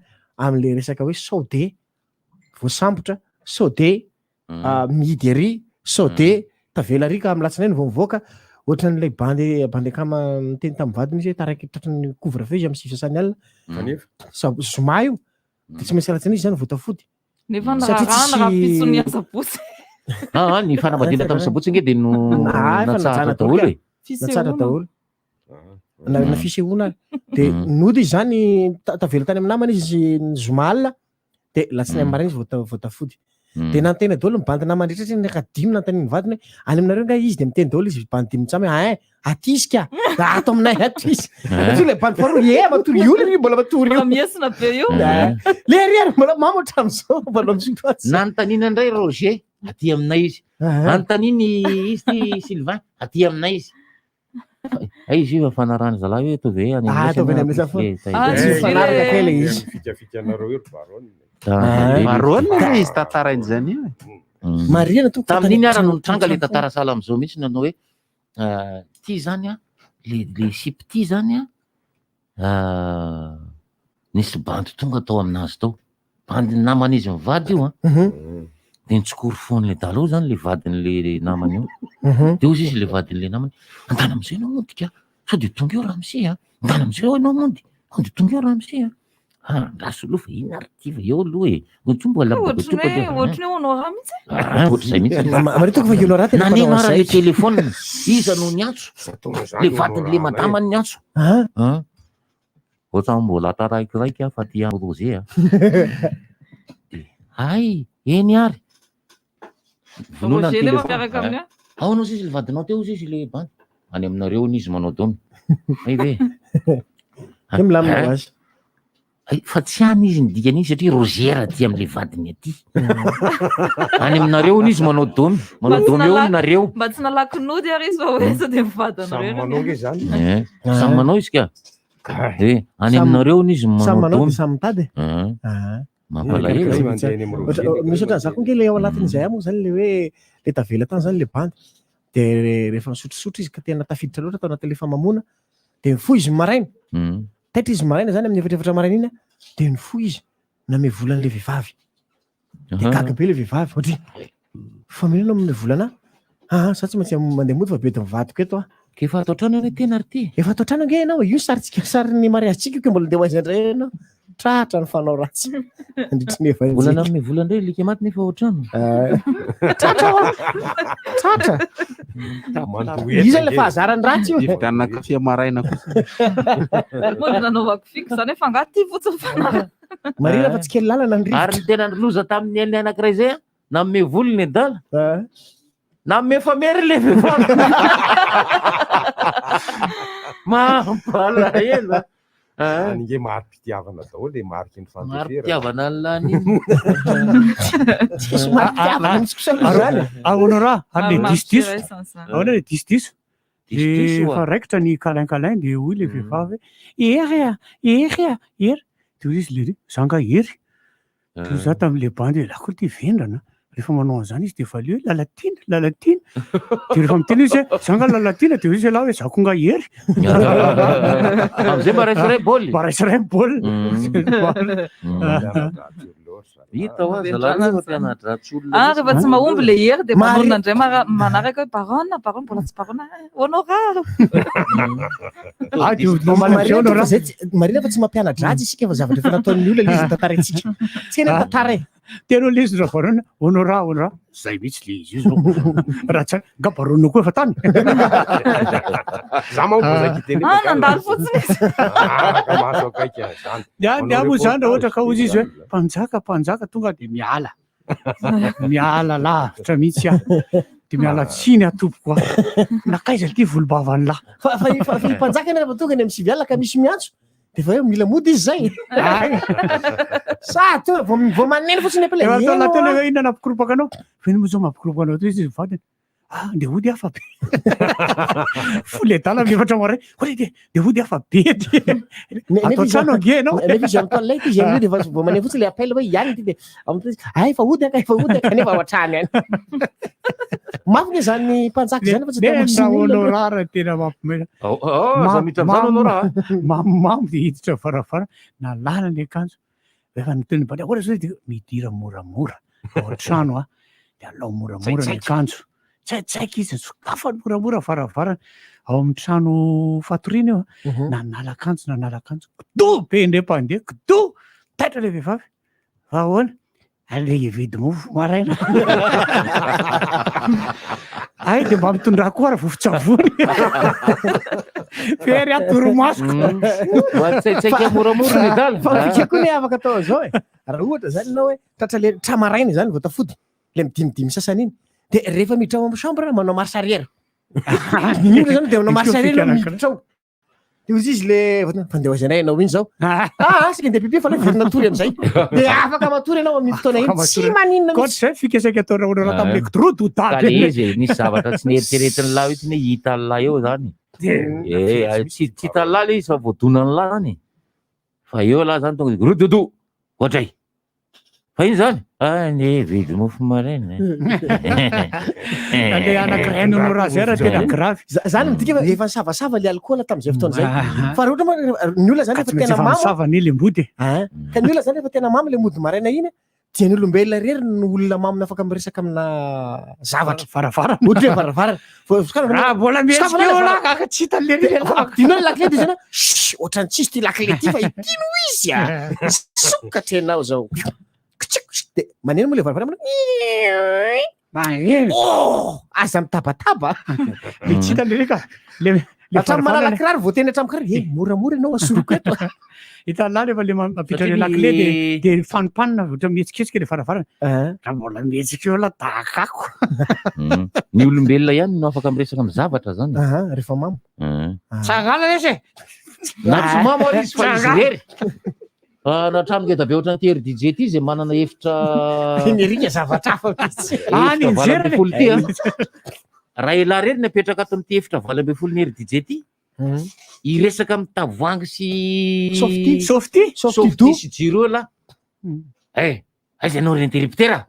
am'le resaka hoe saude voasambotra saude mihidy ary sode tavela rika amin'ny latsinainy vao mivoaka ohatran'ilay bandy akama miteny tamin'ny vady misy hoe taraiky tratran'ny couvre-feu izy amin'ny sivy sasany alina zoma io de tsy maintsy latsinainy izy zany votafody nefa nrarana raha pitsony asabotsy ny fanambadiana tamin'ny sabotsy nge de no natsara daholo e natsara daholo na fisehoana de nody izy zany tavela tany amin'ny namana izy zoma alina de latsinainy maraina izy votafody de nantena daholo ny bandy namana rehetra ny akadimy nantaniny vadiny any aminareo nga izy de miteny daholo izy bandy dimy tsamy atisika ato aminay ato izy satria le bandy faharoa matory olo io mbola matory io miesina be io le ariary mbola mamo hatram'izao mbola misotro nanontaniana indray Roger aty aminay izy anontaniny izy ty Sylvain aty aminay izy izy io fanarahany zalahy hoe ataovy any fanaraka kely izy varona izy tantarain'izany io mariana tamin'iny ara no nitranga le tantara sala am'izao mihitsy nanao hoe ty zany a le sipy ty zany a nisy bandy tonga tao aminazy tao bandy namana izy mivady io de nitsokory foan'le dalo zany le vadin'le namany io de ozy izy le vadin'le namany andana am'izay anao mody ka sao de tonga eo raha misy andana am'izay ao anao mody de tonga eo raha misy raso aloha fa ina artiva eo aloha e ohatriny honao raha mihitsy ohatr'izay mihitsy naneno ara le telefone iza no niantso le vadin'le madamany niantso ohatra mbola taraikiray fa ty Roger ay eny ary Roger le mampiaraka aminy ao anao sisy le vadinao teo izy le bandy any aminareo izy manao domy ay ve milamina azy fa tsy any izy nidikany izy satria Roger ty am'le vadiny aty any aminareo izy manao domy eo nareo mba tsy nalakinody ary izy hoe sa de mivadanareo samy manao izy ka any aminareo izy manao domy samy mitady mampalahelo misy ohatran'izay koa nge le ao anatin'izay moa zany le hoe le tavela tany zany le bandy de rehefa misotrosotro izy ka tena tafiditra loatra tao anatin'le famamona de mifoy izy maraina taitra izy maraina zany amin'ny efatrefatra maraina iny de nifoy izy name volan'le vehivavy de gaga be le vehivavy ohatry famelona me volana sa tsy maintsy mandeha mody fa be de mivadiko eto efa atao trano any tena ary ty efa atao trano nge ianao io saritsika sariny mariazitsika io ke mbola ndeha ho aiza indray ianao tratra ny fanao ratsy volana ame volandray lika maty nefa ohatrano tratra izy le fahazarany ratsy io vitanina kafia maraina kosa mody nanaovako fiky zany efa ngaty fotsiny fanara marina fa tsy kely lalana ny ary ny tena loza tamin'ny any anankiray zay namme volony adala namme famery le vehivavy mampalahelo nge mari-pitiavana daholo le mariky ny mari-pitiavana lany ahoana raha ary le diso ahoana le diso fa raikitra ny kalain-kalain de hoy le vehivavy ery de ozy izy le zanga ery de za tam'le bandy lako ty vendrana rehefa manao an'izany izy de efa leo lalatina de rehefa miteny izy zanga lalatina de izy laha hoe zakonga ery am'izay maraisiray boly hita hoa zalahy rehefa tsy mahomby le hery de manonona indray manaraka hoe barona mbola tsy barona honoraro marina fa tsy mampiana-dratsy isika fa zavatra efa nataon'ny olona le izy tantarantsika tsy ena tantara tena le izy ravarona honora zay mihitsy le izy io zao raha tsy nga barona koa efa tany nandalo fotsiny de amo zany raha ohatra ka ozy izy hoe mpanjaka tonga de miala lavitra mihitsy de miala tsiny atopoko nakaiza ty volobavany lahy fa mpanjaka nefa tonga ny amin'ny sivy alina ka misy miantso de fa hoe mila mody izy zay sa to vao maneno fotsiny apela tena hoe inona nampikoropaka anao feny moa zao mampikoropaka anao to izy vadiny de hody hafa be fole dala mihefatra maray de hody hafa be atao trano ange anao nefa izy am'toalay ty izy amin'io de vao maneno fotsiny le appel hoe ihany ty de ay fa hody aka nefa ao an-trany any mafy nge zany mpanjaka zany fa tsy honorara tena mamimamy de hiditra farafara nalana ny akanjo efa niteny bany ahoana zao de midira moramora ao an-trano de alao moramora ny akanjo tsaitsaiky izy sokafany moramora varavarana ao amin'ny trano fatoriana eo nanala akanjo kido be indrem-pandeha kido taitra le vehivavy fa ahoana ale hividy mofo maraina ay de mba mitondra koa raha vovon-tsavony fery atoromasoko tsaitsaika moramora ny dala fa fikako ny afaka atao zao e raha ohatra zany anao hoe tratra le tramaraina zany vao tafody le midimidimy sasany iny de rehefa miditra ao amin'ny chambre manao marche arrière iny zany de manao marche arrière miditra ao de ozy izy le fandeha zanay anao iny zao asika ndeha pipi fa le very natory am'zay de afaka matory anao amin'ny fotoana iny tsy maninona koatra zay fikasaiky ataonao tamile kidrododady izy nisy zavatra tsy nieritreretiny lahy itsy ny hita lahy eo zany tsy hita lahy le izy fa voadonany lahy zany fa eo lahy zany tonga rododo ohatray fa iny zany ne vidy mofo maraina le anankiray nono raha zay raha tena gravy zany midika fa efa nisavasava le alcool tam'izay fotoana zay fa raha ohatra ny olona zany efa tena mamy le mbody ka ny olona zany efa tena mamy le mody maraina iny dia ny olombelona rery ny olona mamina afaka miresaka amina zavatra varavara ohatra hoe varavarana mbola mihetsiky eo lahy kaka tsy hitany le dinao ny lakile de zany ohatrany tsisy ty lakile ty fa itino izy sokatra anao zao de maneno moa le varavara aza mitabataba le tsy hitany le reka hatramy manala kiraro vao teny hatramy kiraro moramora ianao asoroko eto hitan'lahy rehefa le mampitra le lakile de fanopanina ohatra mihetsiketsiky le varavarana raha mbola mihetsika eo la dakako ny olombelona ihany no afaka miresaka amin'ny zavatra zany rehefa mamo tsangala lesy na tsy mamo ary izy fa izy rery natramin'le da be ohatran'ny tery DJ ty zay manana efitra nerika zavatra hafa valambefolo ty raha ela rery ny apetraka ato amin'ty efitra valambefolo ny hery DJ ty iresaka amin'ny tavoangy sy softy sy jiro la aiza anao re interruptera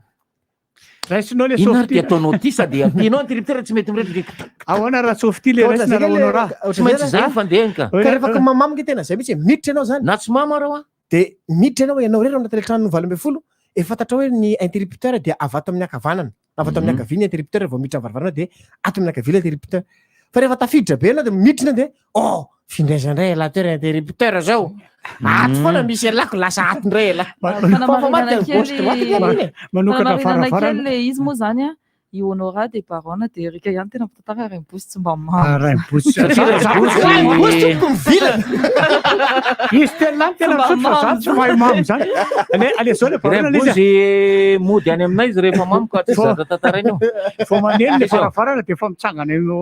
raisinao le inona ty ataonao ty sady atianao interruptera tsy mety miretrika ahoana raha softy le raisina raha raha tsy maintsy zay fandehanka ka rehefa ka mamamika tena zay mihitsy miditra ianao zany na tsy mama raha de miditra ianao ianao rery ao anaty le trano valambefolo fantatra hoe ny interrupteur dia avato amin'ny ankavanana avato amin'ny ankavia ny interrupteur vao miditra varvarana de ato amin'ny ankavia le interrupteur fa rehefa tafiditra be anao de miditra de findraizandray alateur interrupteur zao ato foana misy alako lasa atondray ela manokana varavarana le izy moa zany i honora de barona de rika ihany tena fitantara raim-bosy tsy mba raim-bosy izy tena tena misotro fa zany tsy mahay mamy zany ale zao le barona raim-bosy mody any aminay izy rehefa mamy ka tsy zatra tantaraina eo fo maneno le varavarana de efa mitsangana eo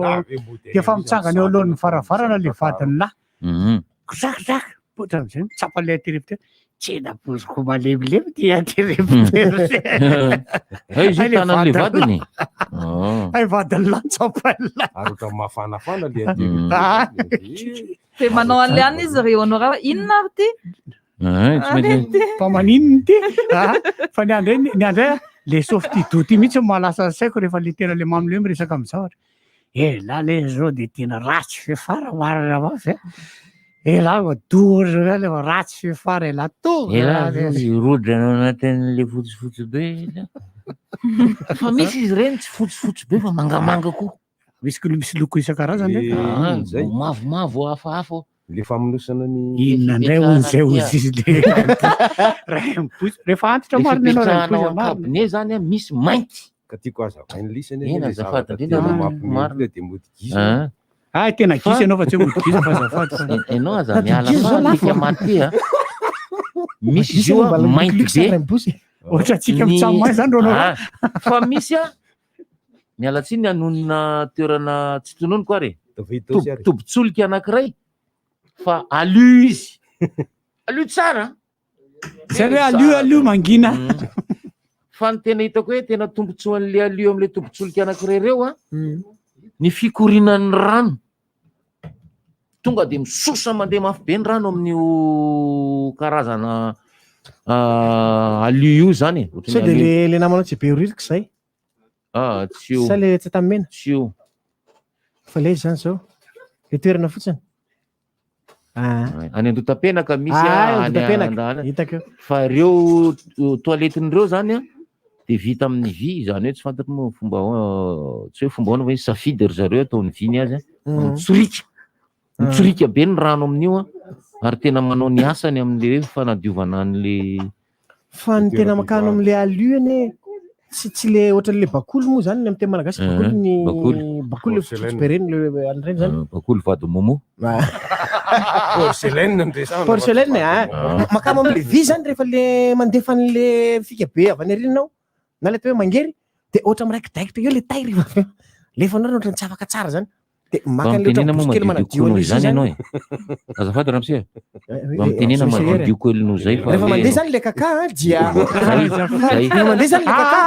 de efa mitsangana eo alohan'ny varavarana le vadiny lahy zakazaka potra am'zay mitsapa le interrupteur tsena poziko malemilemy ty interrupteur izy tanan'le vadiny ay vadiny lahy tsapala ary otra mafanafana le de manao an'le any izy re honora inona ary ty fa maninony ty fa ny andray le softy do ty mihitsy malasa saiko rehefa le tena le mamile miresaka am'zavatra la le zao de tena ratsy fefara marina mafy la dory le ratsy fefara la to rodrana anatin'le fotsifotsy be fa misy izy reny tsy fotsifotsy be fa mangamanga koa misy loko isan-karazany zay mavomavo hafahafa le famonosana ny inona ndray zay ozy izy le raim-posy rehefa antitra marina ianao raim-posy zany misy mainty ka tiako azavainy lisany marina de modigiza tena gisy anao fa tsy modigiza fa azafady ianao aza miala fatika maty misy izy io mainty be ohatra tsika mitsamo zany ronao fa misy miala tsiny anonona toerana tsy tonono koa re tobotsolika anankiray fa alu izy alu tsara zay hoe alio mangina fa ny tena hitako hoe tena tombotsoan'le alio am'le tobotsolika anankiray reo ny fikorinan'ny rano tonga de misosa mandeha mafy be ny rano amin'io karazana alio io zany sao de le namanao tsy be oririka zay tsy io sa le tsy tamena tsy io fa le zany zao le toerana fotsiny any andotapenaka misy hitako fa ireo toaletin'ireo zany dia vita amin'ny vy izany hoe tsy fantatra moa fomba tsy hoe fomba ahoana hoe safidy ry zareo ataony vy azy mitsorika be ny rano amin'io ary tena manao ny asany amin'le hoe fanadiovana an'le fa ny tena makano amin'le aluany tsy le ohatran'le bakoly moa zany amin'ny teny malagasy bakoly tsopireny an'ireny zany bakoly vady momo porcelaine makamo amin'le vy zany rehefa le mandefa an'le fika be avy any arianao na le hoe mangery dia ohatra miraiki-daikitra eo le tay lefa anao ohatran'ny tsy afaka tsara zany dia maka an'le kely manadio zany ianao e azafady ramose mba mitenena madio koelino zay rehefa mandeha zany le kaka dia mandeha zany le kaka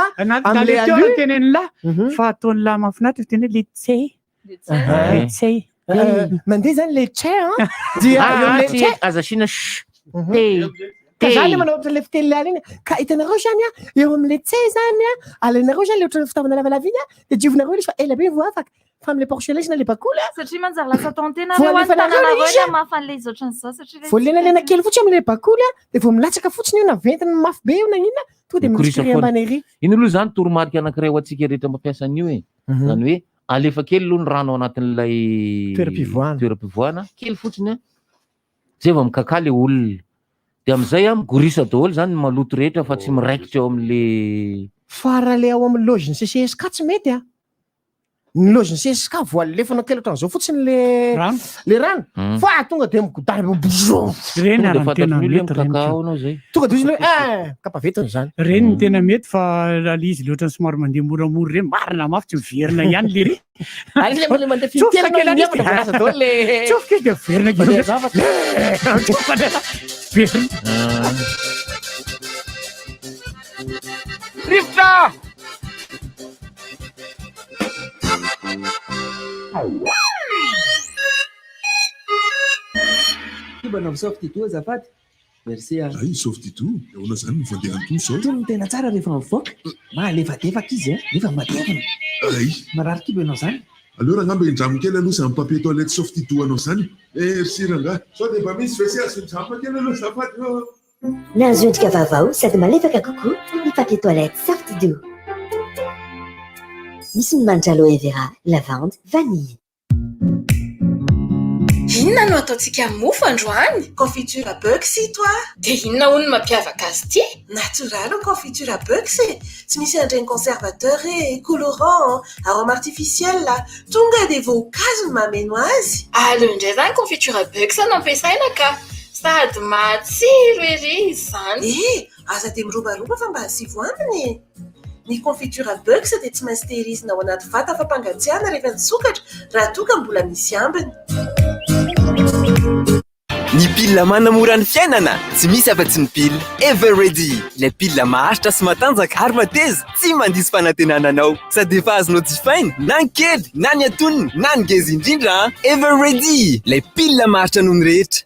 am'le teneny lahy fa ataony lahy mahafinaritra teny le tsay mandeha zany le tsay dia azasina ka zany le manao ohatra le fiteny le aliny ka hitanareo zany eo am'le tsay zany alainareo zany le ohatra fitaovana lavalava iny dia diovinareo izy fa ela be vo afaka fa am'le porcelaine na le bakoly satria manjary lasa taon-tena reo mafan'le izy ohatran'izao satria voalenalena kely fotsiny am'le bakoly dia vao milatsaka fotsiny eo na ventiny mafy be eo na inona to dia mirisitry ambany ery iny aloha zany toromarika anankiray ho antsika rehetra mampiasa an'io e zany hoe alefa kely aloha ny rano ao anatin'ilay toeram-pivoahana kely fotsiny zay vao mikaka le olona dia am'izay migorisa daholo zany ny maloto rehetra fa tsy miraikitra eo am'le fa raha le ao amin'ny loziny CCSK tsy mety ny loziny CCSK voalefanao kely ohatran'izao fotsiny le rano fa tonga dia migodary tonga dia izy hoe kapavetony zany reny ny tena mety fa raha izy le ohatran'ny somary mandeha moramora reny marina mafy tsy miverina ihany le ry le mandeha fitena le tsofoka izy dia miverina rivotra kibanao softy to azafady merci ay softy to ahoana zany mifandehanto sao to no tena tsara rehefa mivoaka malefadefaka izy nefa matevina ay marary kibanao zany alora ngamba indramokely aloha zany papier toilette softy to anao zany ersiranga sao dia mba misy vese azondramakely aloha zafady Nazoendrika vaovao sady malefaka kokoa ny papier toilette Softy Do. Misy ny manitra aloe vera, lavande, vanille. Inona no ataontsika mofo androany? Confiture à bugs toi. Dia inona hono mampiavaka azy ity? Naturel confiture à bugs. Tsy misy an'ireny conservateur colorant, arôme artificiel tonga dia voankazo no mameno azy. Aleo indray zany confiture à bugs no ampiasaina ka sady matsiro ery izany. Aza dia mirobaroba fa mba hasivo aminy. Ny confiture à bugs dia tsy maintsy tehirizina ao anaty vata fampangatsiahana rehefa nisokatra raha toa ka mbola misy ambiny. Ny pile manamora ny fiainana tsy misy afa-tsy ny pile Everready. Ilay pile maharitra sy matanjaka ary mateza tsy mandisy fanantenana anao sady efa azonao jifaina na ny kely na ny antonony na ny ngeza indrindra Everready. Ilay pile maharitra noho ny rehetra.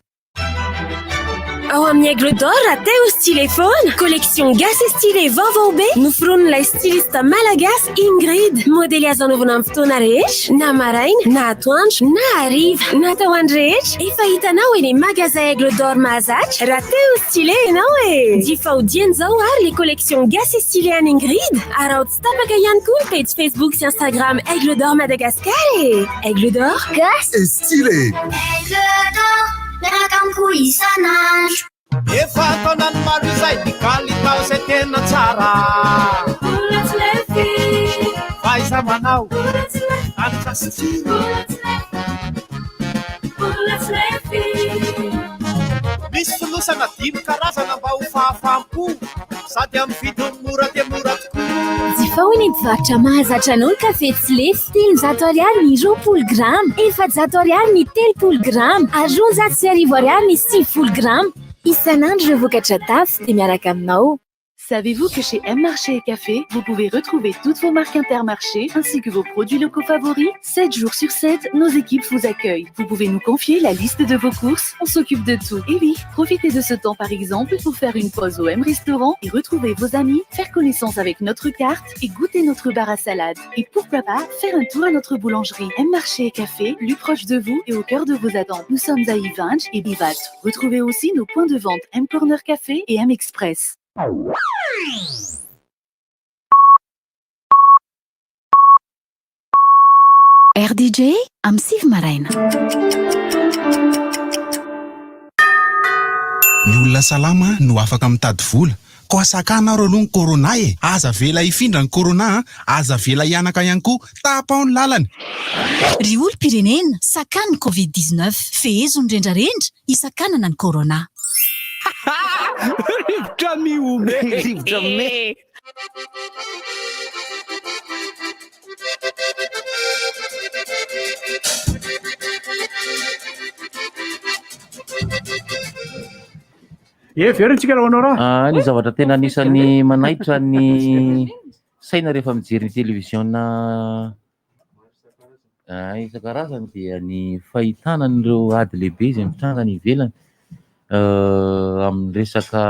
Ao amin'ny Aigle d'Or atao style phone collection gas et style vaovao be noforonin'ilay styliste malagasy Ingrid. Modely azo anaovana amin'ny fotoana rehetra na maraina na atoandro na hariva natao andro rehetra efa hitanao eny magasin Aigle d'Or mahazatra raha teo style ianao jifaudiany zao ary les collections gas et style any Ingrid ary ao tsy tapaka ihany koa ny page Facebook sy Instagram Aigle d'Or Madagascar Aigle d'Or gas et style. Aigle d'Or miaraka amiko isanandro. Efa taonany maro izay dikaly tao izay tena tsara. Faiza manao antrasitsiro. Misy fonosana 5 karazana mba ho fahafaham-po sady amin'ny vidiny mora dia mora tokoa. Jifao eny mpivarotra mahazatra anao ny kafe tsy lefy 300 ny 20 grama, 400 ny 30 grama, ary 700 ny 60 grama. Isanandro ireo vokatra tafy dia miaraka aminao. Savez-vous que chez M-Marché et Café, vous pouvez retrouver toutes vos marques Intermarché ainsi que vos produits locaux favoris 7 jours sur 7, nos équipes vous accueillent. Vous pouvez nous confier la liste de vos courses, on s'occupe de tout. Et oui, profitez de ce temps par exemple pour faire une pause au M-Restaurant et retrouver vos amis, faire connaissance avec notre carte et goûter notre bar à salade. Et pourquoi pas faire un tour à notre boulangerie. M-Marché et Café, plus proche de vous et au cœur de vos attentes. Nous sommes à Yvange et Bivat. Retrouvez aussi nos points de vente M-Corner Café et M-Express. RDJ amin'ny Sivy Maraina. Ny olona salama no afaka mitady vola. Ko asakana ro aloha ny corona e. Aza vela ifindra ny corona, aza vela ianaka ihany koa tapao ny lalany. Ry olom-pirenena, sakana ny Covid-19, fehezo ny rendrarendra, isakanana ny corona. Rivotra miome. Rivotra me. Verontsika raha honao raha. Ny zavatra tena anisan'ny manaitra ny saina rehefa mijery ny televisiona isan-karazany dia ny fahitana an'ireo ady lehibe izay mitranga ny ivelany amin'ny resaka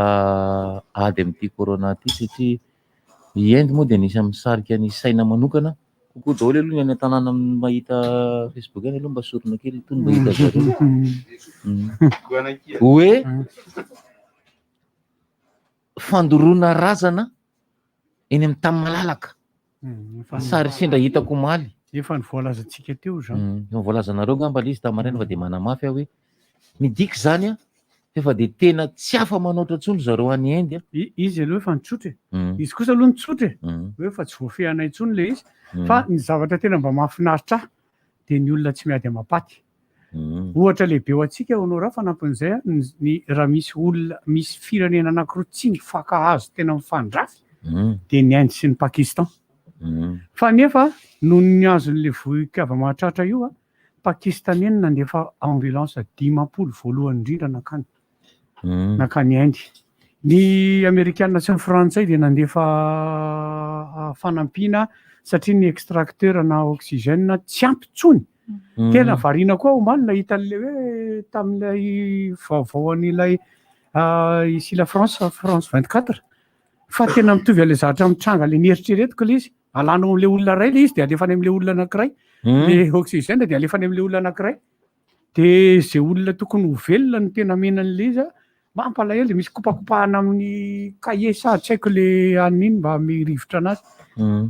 ady amin'ity corona ity, satria i Inde moa dia anisany misarika ny saina manokana kokoa daholo aloha ny any an-tanàna mahita Facebook any aloha mba sorona kely itony mba hita zareo hoe fandoroana razana eny amin'ny tany malalaka. Sary sendra hitako maly. Efa ny voalazantsika teo zany. Voalazanareo ngamba izy tamaraina fa dia manamafy hoe midika zany a efa dia tena tsy afa manoatra intsony zareo any Inde. Izy aloha efa nitsotra. Izy kosa aloha nitsotra hoe efa tsy voafehana intsony le izy. Fa ny zavatra tena mba mahafinaritra ahy dia ny olona tsy miady amapaty. Ohatra lehibe ho antsika honao raha fanampin'izay raha misy olona misy firenena anankiroa tsy mifankahazo tena mifandrafy dia ny Inde sy ny Pakistan. Fa nefa noho ny azon'le vohika mahatratra io pakistaniana nandefa ambulance 10 voalohany indrindra nakany Inde. Ny Amerikanina sy ny Frantsay dia nandefa fanampiana satria ny extracteur na oxygène tsy ampy intsony. Tena variana koa omaly nahita an'ilay hoe tamin'ilay vaovaoan'ilay ici la France 24 fa tena mitovy an'ilay zavatra mitranga le nieritreretiko le izy. Alana amin'ilay olona iray le izy dia alefany amin'ilay olona anankiray. Le oxygène dia alefany amin'ilay olona anankiray. Dia izay olona tokony ho velona ny tena menan'ilay izy mampalahelo dia misy kopakopahana amin'ny cahier sa tsy haiko le an'iny mba mirivotra anazy.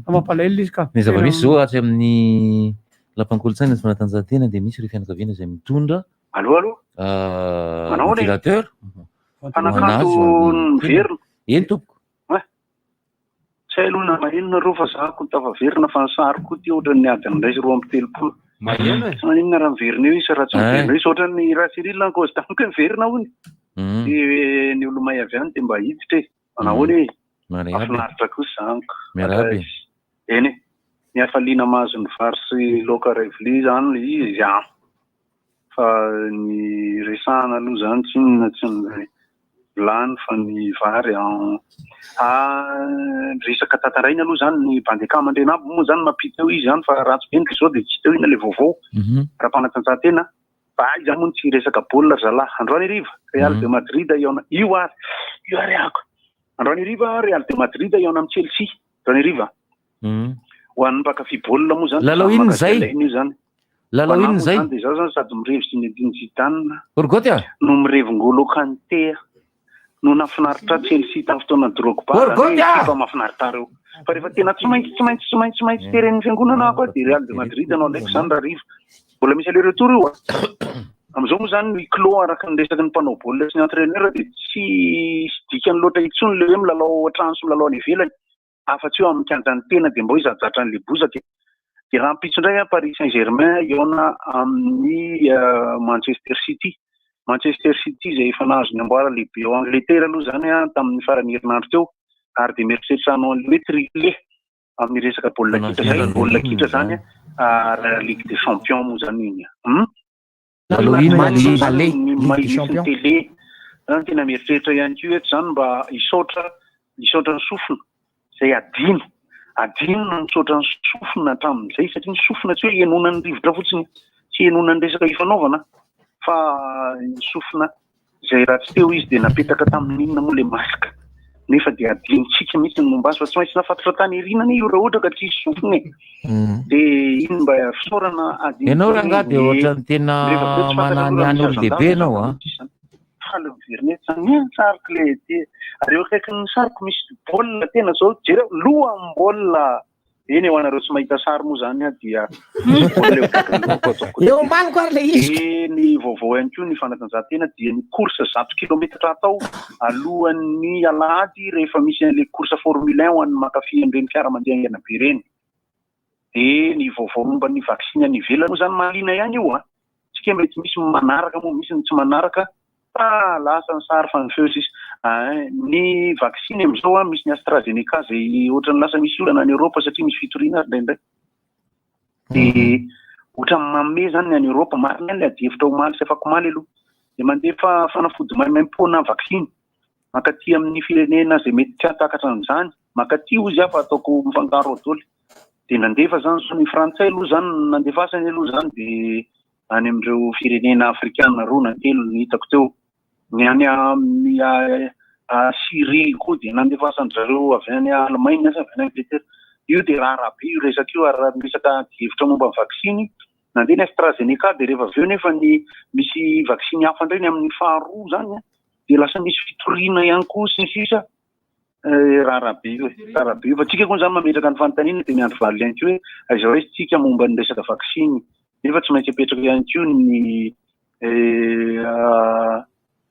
Mampalahelo izy ka. Ny zava-misy zao atsy amin'ny lapan-kolontsaina sy fanatanjahantena dia misy ireo fianakaviana izay mitondra ventilateur. Anakanto miverina. Eny tompoko. Tsy aloha na maninona reo fa zahako tavaverina fa ny sariko ty ohatra ny adiny ray sy 2 maninona raha miverina eo izy raha tsy miverina io ohatra ny raha Cyril Angozy tamiko miverina hony. Ny olo may avy any dia mba hiditra e. Manahoana mahafinaritra kosa zaniko. Eny ny hafaliana mahazo ny vary sy laoka revli zany izy fa ny resahana aloha zany tsy lany fa ny vary resaka tataraina aloha zany ny bandeka-mandrena aby moa zany mampita eo izy zany fa ratsy benika izao dia tsy teo ina le vaovao raha-panatanjahantena fa izy moa tsy resaka baolina zalahy. Androany hariva Real de Madrid io ary ako androany hariva Real de Madrid io amin'ny Chelsea androany hariva ho an'ny mpakafy baolina moa zany lalao inona zay lalao inona zay dia zaho zany sady mirevo Zinedine Zidane Orgoty no mirevo N'Golo Kanté no nafinaritra Chelsea tamin'ny fotoana Drogba fa mafinaritra reo fa rehefa tena tsy maintsy teren'ny fiangonana ako dia Real de Madrid anao ndraiky zany raha riva mbola misy aller retour io amin'izao moa zany ny clos araka ny resaky ny mpanao baolina sy ny entraîneur dia tsy dikany loatra intsony le hoe milalao an-trano sy milalao any ivelany afa-tsy eo amin'ny kianjany tena dia mba hoe zatra an'le bozaka. Dia raha mpitso indray Paris Saint-Germain iona amin'ny Manchester City izay efa nahazo ny amboara lehibe ao Angleterre aloha zany tamin'ny farany herinandro teo ary dia mieritreritra anao hoe triplé amin'ny resaka baolina kitra zay. Baolina kitra zany Ligue des Champions moa zany iny. Ny mahisy télé zany tena mieritreritra ihany koa eto zany mba hisaotra ny sofina izay adino no misaotra ny sofina hatramin'izay satria ny sofina tsy hoe enonan'ny rivotra fotsiny tsy enonan'ny resaka ifanaovana fa ny sofina izay raha tsy teo izy dia napetaka tamin'inona moa le masika nefa dia adinontsika mihitsy ny momba azy fa tsy maintsy nafatotra tany erinana io raha ohatra ka tsy sofina dia iny mba fisaorana adino. Ianao rangaha dia ohatran'ny tena manany any olon-dehibe ianao le miverina eto zany sariko le areo akaiky ny sariko misy baolina tena zao jereo loha amin'ny baolina eny eo anareo tsy mahita sary moa zany dia eo ambaniko ary le izy. Ny vaovao ihany koa ny fanatanjahantena dia ny course 100 kilometatra atao alohan'ny alahady rehefa misy an'le course Formule 1 ho an'ny mankafy an'ireny fiara mandeha aingana be reny. De ny vaovao momba ny vaksiny any ivelany moa zany mahaliana ihany io a. Tsika mety misy manaraka moa misy ny tsy manaraka lasa ny sary fa ny feo sisa. Ny vaksiny am'izao a misy ny AstraZeneca zay ohatrany lasa misy olana any Europa satria misy fitoriana ndraindray. De ohatrany manome zany ny any Europa marina le ady hevitra omaly sy afaka omaly aloha. De mandefa fanafody maimaimpona vaksiny makaty amin'ny firenena zay mety tia takatra an'izany. Makaty ozy afa ataoko mifangaro adaoly. De nandefa zany so ny Frantsay aloha zany nandefasany aloha zany de any amin'ireo firenena afrikana roa na telo ny hitako teo. Ny any amin'ny Syrie koa de nandefasany zareo avy any Allemagne sa avy any Angleterre. Io de raha be io resaka io ary resaka hevitra momba vaksiny nandeha ny AstraZeneca de rehefa avy eo nefa ny misy vaksiny hafa indray ny amin'ny faharoa zany de lasa misy fitoriana ihany koa sy ny sisa. Raha be io fa tsika koa zany mametraka ny fanontaniana de miandro valy ihany koa hoe aiza hoe tsika momba ny resaka vaksiny nefa tsy maintsy apetraka ihany koa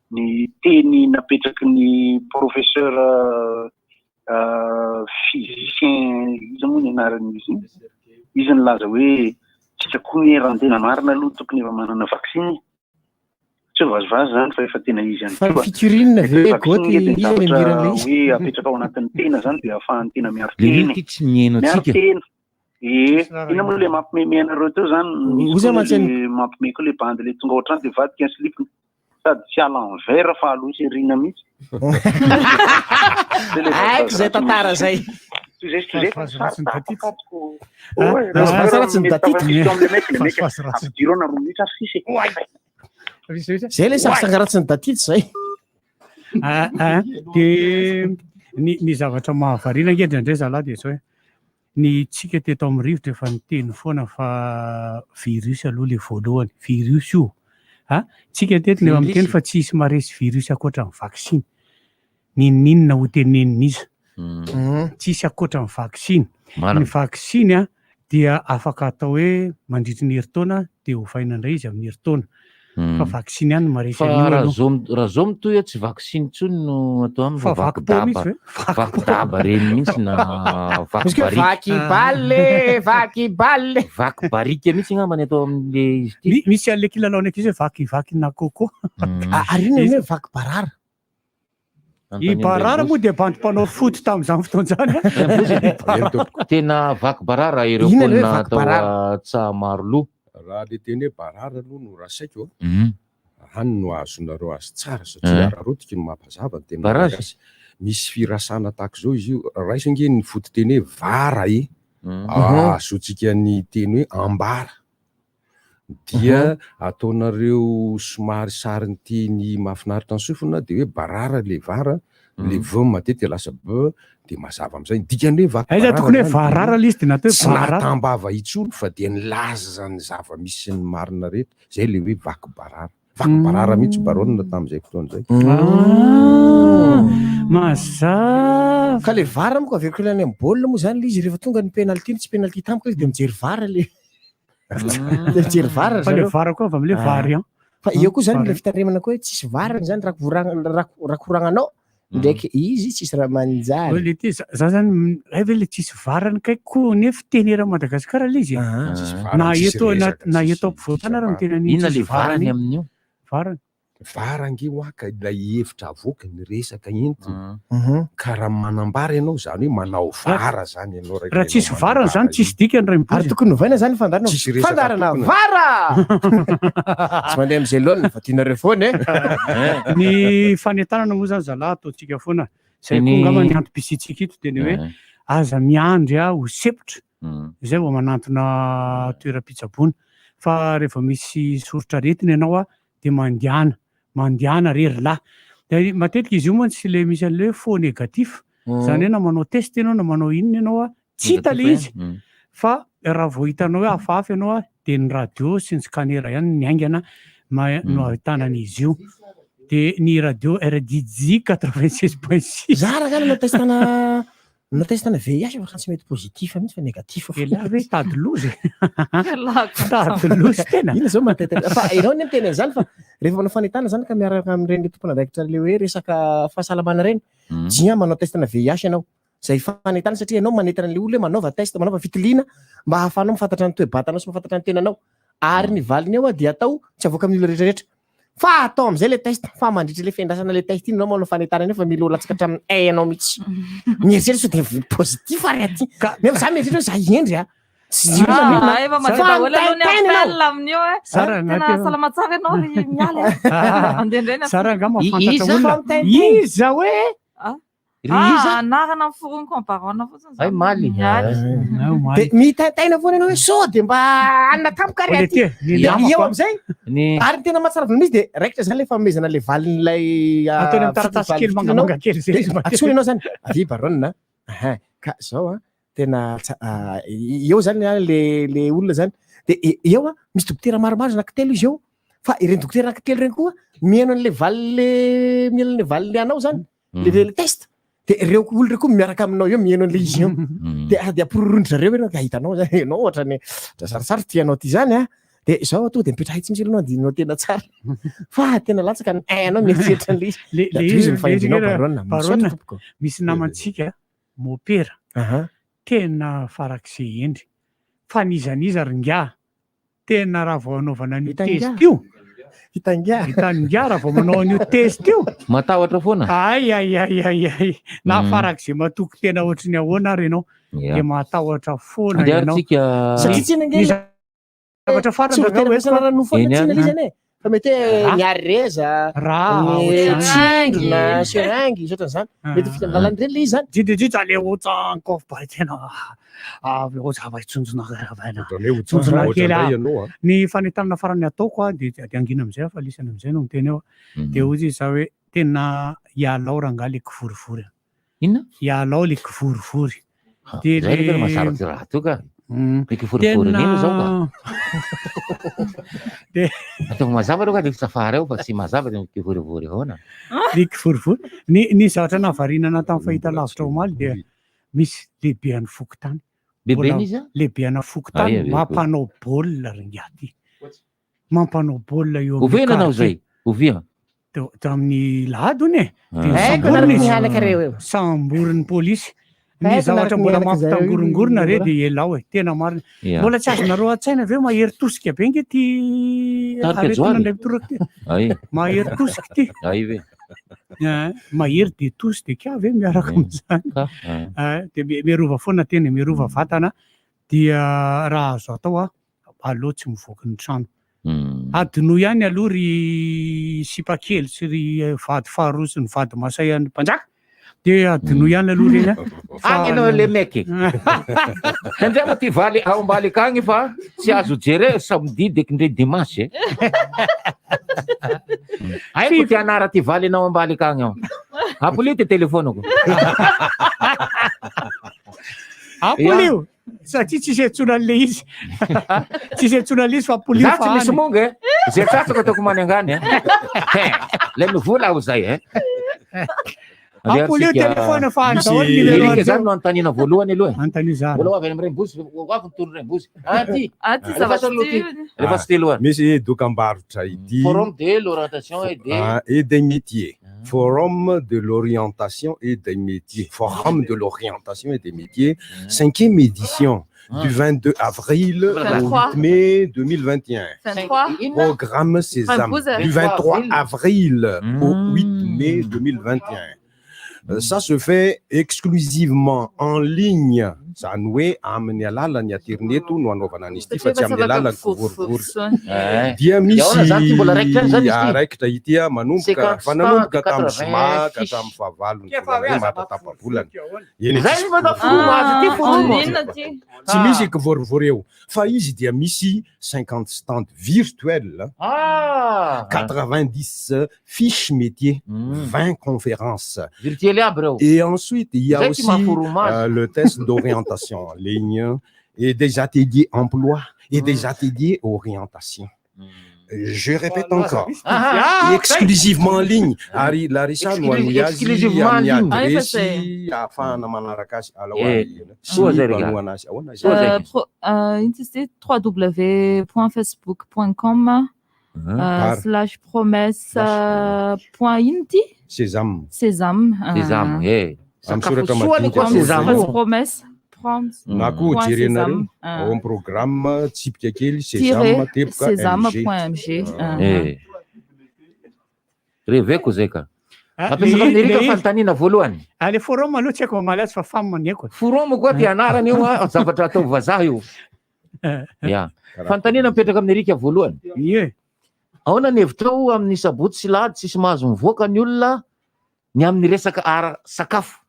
ny teny napetraky ny professeur physicien izy moa ny anaran'izy izy nilaza hoe tsika koa ny erandena marina aloha tokony efa manana vaksiny. Tsy vazovazy zany fa efa tena izy ihany koa. Fikirinina ve goty izy miran'ilay izy. Hoe apetraka ao anatin'ny tena zany de ahafahan'ny tena miaro teny. Tsy mihaino antsika. Ina moa le mampimeme anareo teo zany mampime koa le bandy le tonga ohatrany de vadika ny slipiny sady tsy ala en vert fa aloha sy rina mihitsy. Aiko zay tantara zay. Zay le sangaratsy ny datity zay. De ny zavatra mahavarina ngendrindray zalahy de zao hoe ny tsika teto amin'ny rivotra efa niteny foana fa virus aloha le voalohany virus io tsika teto ny amin'ny teny fa tsisy maresy virus akoatra ny vaksiny ninona ho tenenina izy tsisy akoatra ny vaksiny. Ny vaksiny dia afaka atao hoe mandritry ny herintaona de hovaina indray izy amin'ny herintaona fa vaksiny ihany maresy raha zao mitoy hoe tsy vaksiny tsony no atao amin'ny vakidaba reny mihitsy na vaky barika mihitsy ngambany atao amin'le izy misy an'le kilalaona akizy hoe vaky na koko arina hoe vaky barara. I barara moa de bandrom-panao foty tamin'izany fotoana zany. Tena vaky barara ireo fonina atao tsamaroloha. Raha le teny hoe barara aloha no raha saiko hany no azonareo azy tsara satria ararotiky no mampazava tena malagasy. Misy firasana tahaka zao izy io raisa nge ny foty teny hoe vara azotsika ny teny hoe ambara dia ataonareo somary sariny teny mahafinaritra ny sofina de hoe barara le vara le v matety lasa b de mazava am'izay dikany hoe vaky barara tokony hoe varara le izy de natao tsy natambava itsony fa de nilaza ny zava misy ny marina rehetra zay le hoe vaky barara mihitsy baronina tamin'izay fotoana zay. Mazava ka le vara moa ka aveko ilany amin'ny baolina moa zany le izy rehefa tonga ny penalty tsy penalty tampoka izy de mijery vara le mijery vara fa le vara koa avy amin'le vary fa eo koa zany mila fitandremana koa hoe tsisy varany zany rakoranganao ndraiky izy tsisy raha manjary le ty za zany ave le tsisy varany kaiky nefa tenera Madagasikara le izy na eto ampovoatana raha mitena inona le varany amin'io varany varangy waka ilay hevitra avoaka ny resaka entiny ka raha manambara ianao zany hoe manao vara zany ianao raha tsisy varany zany tsisy dikany ray ary tokony novaina zany fandarana vara tsy mandeha am'izay loana fa tianareo foana ny fanentanana moa zany zalahy ataontsika foana zay koa ngamba ny antom-pisitsika ito teny hoe aza miandry ho sepotra zay vao manantona toeram-pitsaboana fa rehefa misy soritra retina ianao de mandiana rery lahy de matetika izy io moa tsy le misy an'le faux négatif zany hoe na manao test ianao na manao inona ianao tsy hita le izy fa raha vao hitanao hoe hafahafa ianao de ny radio sy ny scanner ihany ny aingana no ahitanan'izy io de ny radio RDJ 96.6 zara gana testana no testana VIH fa tsy mety positif mihitsy fa négatif la hoe tady lozy tady lozy tena ina zao mantetaka fa ianao ny miteny an'izany fa rehefa manao fanitana zany ka miaraka amin'ireny tompona andraikitra le hoe resaka fahasalamana reny dia manao testana VIH ianao zay fanitana satria ianao manetana le olona hoe manaova test manaova fitiliana mba hahafanao mifantatra ny toe-batanao sy mifantatra ny tenanao ary ny valiny eo dia atao tsy avoaka amin'ny olona rehetrarehetra fa atao am'izay le test fa mandritra le fiandrasana le test iny anao manao fanitana iny fa mila olatsaka hatramin'ny ainao mihitsy mieritseritra sao de positif ary aty nefa za mieritseritra hoe za endry a efa mahita olona aloha ny appel amin'io tena salama tsara ianao mialy andehandreny sara nga mafantatra olona iza hoe anarana foroniko amparona fotsiny ay maly de mitaitaina foana ianao hoe sao de mba anina tampoka ary aty eo am'izay ary ny tena mahatsara vona misy de raikitra zany le famezana le valin'ilay atao amin'ny taratasy kely mangamanga kely zay atsony ianao zany avy baronina ka zao tena eo zany le olona zany de eo misy dokotera maromaro anankitelo izy eo fa ireny dokotera anankitelo reny koa mihaino an'le mihaino an'le valiny anao zany le test de ireo olona reo koa miaraka aminao eo mihaino an'le izy eo de ampororondy zareo hoe hitanao zany ianao ohatra ny sarotsaro tianao ty zany de zao to de mipetrahay tsy misy anao andinao tena tsara fa tena latsaka ny ainao mieritseritra an'le izy mifahendrinao barona misy namantsika mopera tena farak'izay endry fa nizaniza ringa tena raha vao anaovana ny test io hitangia raha vao manao an'io test io matahotra foana ay na farak'izay matoky tena ohatry ny ahoana ary ianao de matahotra foana ianao satria tsy zavatra farany nofona fa mety hoe miary reza tsindrona serangy ohatran'izany mety fitangalany reny le izy zany jidijitra le otsankof ba tena zava-tsonjona tsonjona kely ny fanentanana farany ataoko de angina am'izay fa lisana am'izay no miteny eo de ozy izy za hoe tena hialao raha nga le kivorivory inona hialao le kivorivory de le masarotsy raha toka kivorivory nino zao ka de ataoko mazava aloha ka le safara eo fa tsy mazava de kivorivory ahoana le kivorivory ny zavatra nahavarinana tamin'ny fahita lavitra omaly de misy lehibe any fokotany bebe n'izy lehibe ana fokotany mampanao baolina ringaty mampanao baolina eo ovena anao zay ovia tamin'ny lahady ony samborin'ny polisy ny zavatra mbola mampitangorongorona re de elao tena marina mbola tsy azonareo an-tsaina aveo mahery tosika be nge ty aretona ndraiky toraka ty mahery tosika ty mahery de tosy de ka ve miaraka am'izany de miarova foana tena miarova vatana dia raha azo atao aloha tsy mivoaka ny trano adino ihany aloha ry sipakely sy ry vady faharoa sy ny vady masay an'ny mpanjaka de adino ihany aloha reny agny anao le meky tandrema ty valy ao ambaly akagny fa tsy azo jere samedi deky ndre dimanche aiko ty anara ty valy anao ambaly akagny ao Aprily ty telefonako Aprily satria tsisy antsona an'le izy tsisy antsona an'le izy fa Aprily za tsy misy monga zay tsatsaka ataoko manangany le mivola aho zay Aprily telefona fa andahoany zany no antanina voalohany aloha antanizany mbola avy amin'ny rembosy avy nytony rembosy rehefa tsy teloany misy dokam-barotra ity forum de l'orientation et des métiers forum de l'orientation et des métiers forum de l'orientation et des métiers 5e édition du 22 avril au 8 mai 2021 programme Sésame du 23 avril au 8 mai 2021 ça se fait exclusivement en ligne zany hoe amin'ny alalany internet no anaovana an'izy ity fa tsy amin'ny alalany kivorivory dia misy araikitra ity manomboka fa nanomboka tamin'ny zoma ka tamin'ny fahavalony mahatatapabolany tsy misy kivorivory eo fa izy dia misy 50 stand virtuel 90 fiches métiers 20 conférences et ensuite il y a aussi le test d'orientation en ligne et des ateliers emploi et des ateliers orientation Je répète encore. Exclusivement en ligne. Ari Larissa no any azy amin'ny adresy ahafahana manaraka azy banoana azy. Ahoana izy? www.facebook.com/promesse.inty Sésame. Sakafo promesse. Na koa jerenareo ao amin'ny programme tsipika kely sésame teboka sésame.mg. Reveko zay ka. Ampiasaka amin'ny rika fanontaniana voalohany. Le forum aloha tsy haiko malaza fa famomaneko. Forum koa mpianarana io zavatra atao vazaha io. Ya. Fanontaniana mipetraka amin'ny rika voalohany. Ie. Ahoana ny hevitrao amin'ny sabotsy sy lahady tsisy mahazo mivoaka ny olona ny amin'ny resaka sakafo?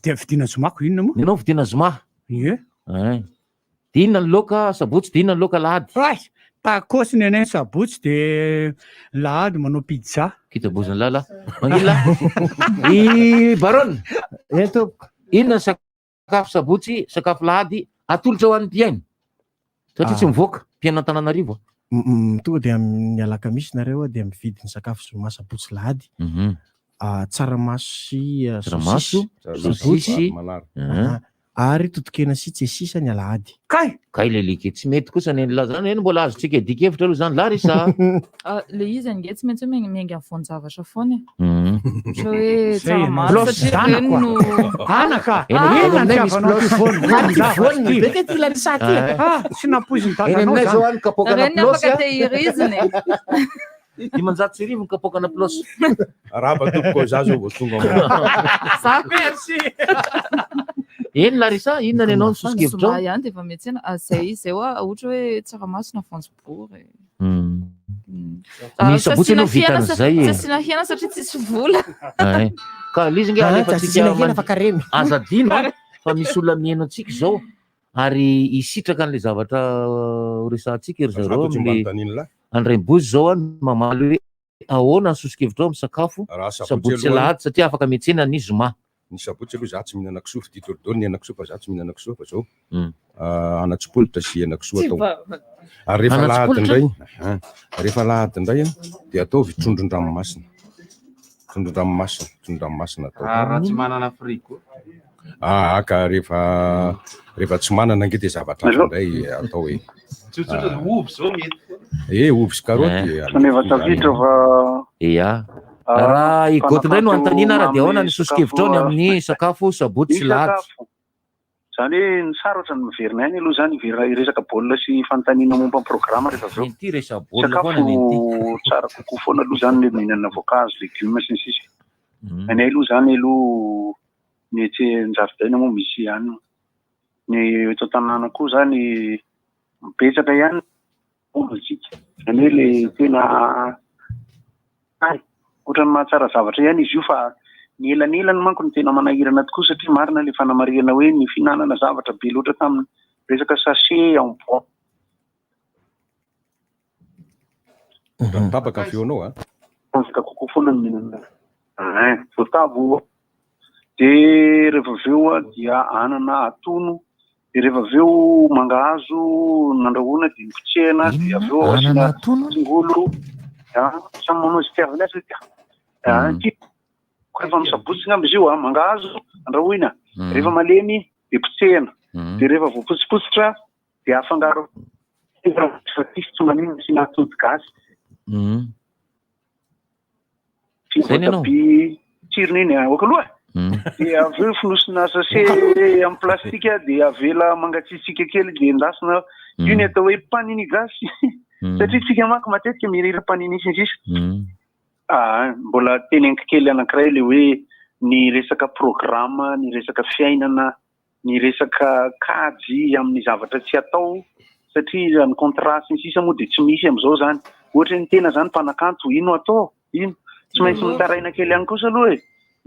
Vidina zomako inona moa? Inao vidina zoma. Ie. Dinona ny loka sabotsy, dinona ny loka lahady. Takosiny anay sabotsy de lahady manao pizza. Kitabozana lala. Mangila. Baron. Inona sakafo sabotsy, sakafo lahady atolotra ho an'ny mpiaino? Satria tsy mivoaka mpiaino Antananarivo. Tonga de amin'ny alakamisy nareo de mividy ny sakafo zoma sabotsy lahady. Tsaramaso sy sabotsy ary totokena sy tsesisa ny alahady. Kay lelike tsy mety kosa ny lazana eny mbola azotsika dikevitra aloha zany Larissa. Le izy ange tsy maintsy miainga amin'ny voan-javatra foana. Ohatra hoe tsaramaso satria reny no anaka. Tsy napoiziny tananao zany. Reny afaka tehiriziny. Dimanjato sy arivo ny kapokana plosy. Raba tompoko za zao vao tonga. Merci. Eny Larissa, inona ny anao nisosokevitra? Zoma ihany de efa metsena zay ohatra hoe tsaramaso na voanjobory. Ny sabotsy aloha vita an'izay. Tsy asina hena satria tsisy vola. Ka lizy nge alefa azadino fa misy olona mihaino antsika zao ary isitraka an'le zavatra resantsika ery zareo amin'le Andrembozy zao mamaly hoe ahoana nisosokevitra amin'ny sakafo sabotsy lahady satria afaka metsena ny zoma. Ny sabotsy aloha za tsy mihinana kisoa fidito dolo ny henakisoa fa za tsy mihinana kisoa fa zao anatsipolitra sy henakisoa atao. Ary rehefa lahady indray dia ataovy trondron-dranomasina. Trondron-dranomasina atao. Raha tsy manana frigo. Ka rehefa tsy manana nge dia zavatra indray atao hoe tsotsotra ovy zao mety. Ovy sy karoty. Nefa tafiditra fa raha igoty indray no antaniana raha dia ahoana nisosokevitra ny amin'ny sakafo sabotsy sy lahady. Zany hoe ny sara ohatra ny miverina ihany aloha zany resaka baolina sy fanontaniana momba ny programa rehefa aveo. Menty resaka baolina foana sakafo tsara kokoa foana aloha zany le mihinana voankazo, legioma sy ny sisa. Anay aloha zany aloha ny etsy an-jaridaina moa misy ihany. Ny eto an-tanàna koa zany mipetsaka ihany ovatsika. Zany hoe le tena ohatra ny mahatsara zavatra ihany izy io fa ny elanelany manko ny tena manahirana tokoa satria marina le fanamarihana hoe ny fihinanana zavatra be loatra tamin'ny resaka sachet en bois. Tapaka ny feonao Tapaka kokoa foana ny mihinana. Voatavo. De rehefa aveo dia anana atono. De rehefa aveo mangahazo nandrahoana de nikotsehana de aveo asina tongolo. Samy manao izy tiavana azy rehefa misabotsy ngamba izy io mangahazo andrahoina. Rehefa malemy de potsehana. De rehefa voapotsipotsitra de afangaro. Tsy manino sy natody gasy. Voatabia tsirony iny oka aloha. De aveo fonosina sachet amin'ny plastika de avela mangatsiatsika kely de endasina. Io ny atao hoe panini gasy. Satria tsika manko matetika mirira panini sy ny sisa. Mbola teneniko kely anankiray le hoe ny resaka programa, ny resaka fiainana, ny resaka kajy amin'ny zavatra tsy atao satria ny contrat sy ny sisa moa de tsy misy amin'izao zany. Ohatra ny tena zany mpanakanto ino atao ino tsy maintsy mitaraina kely ihany kosa aloha e.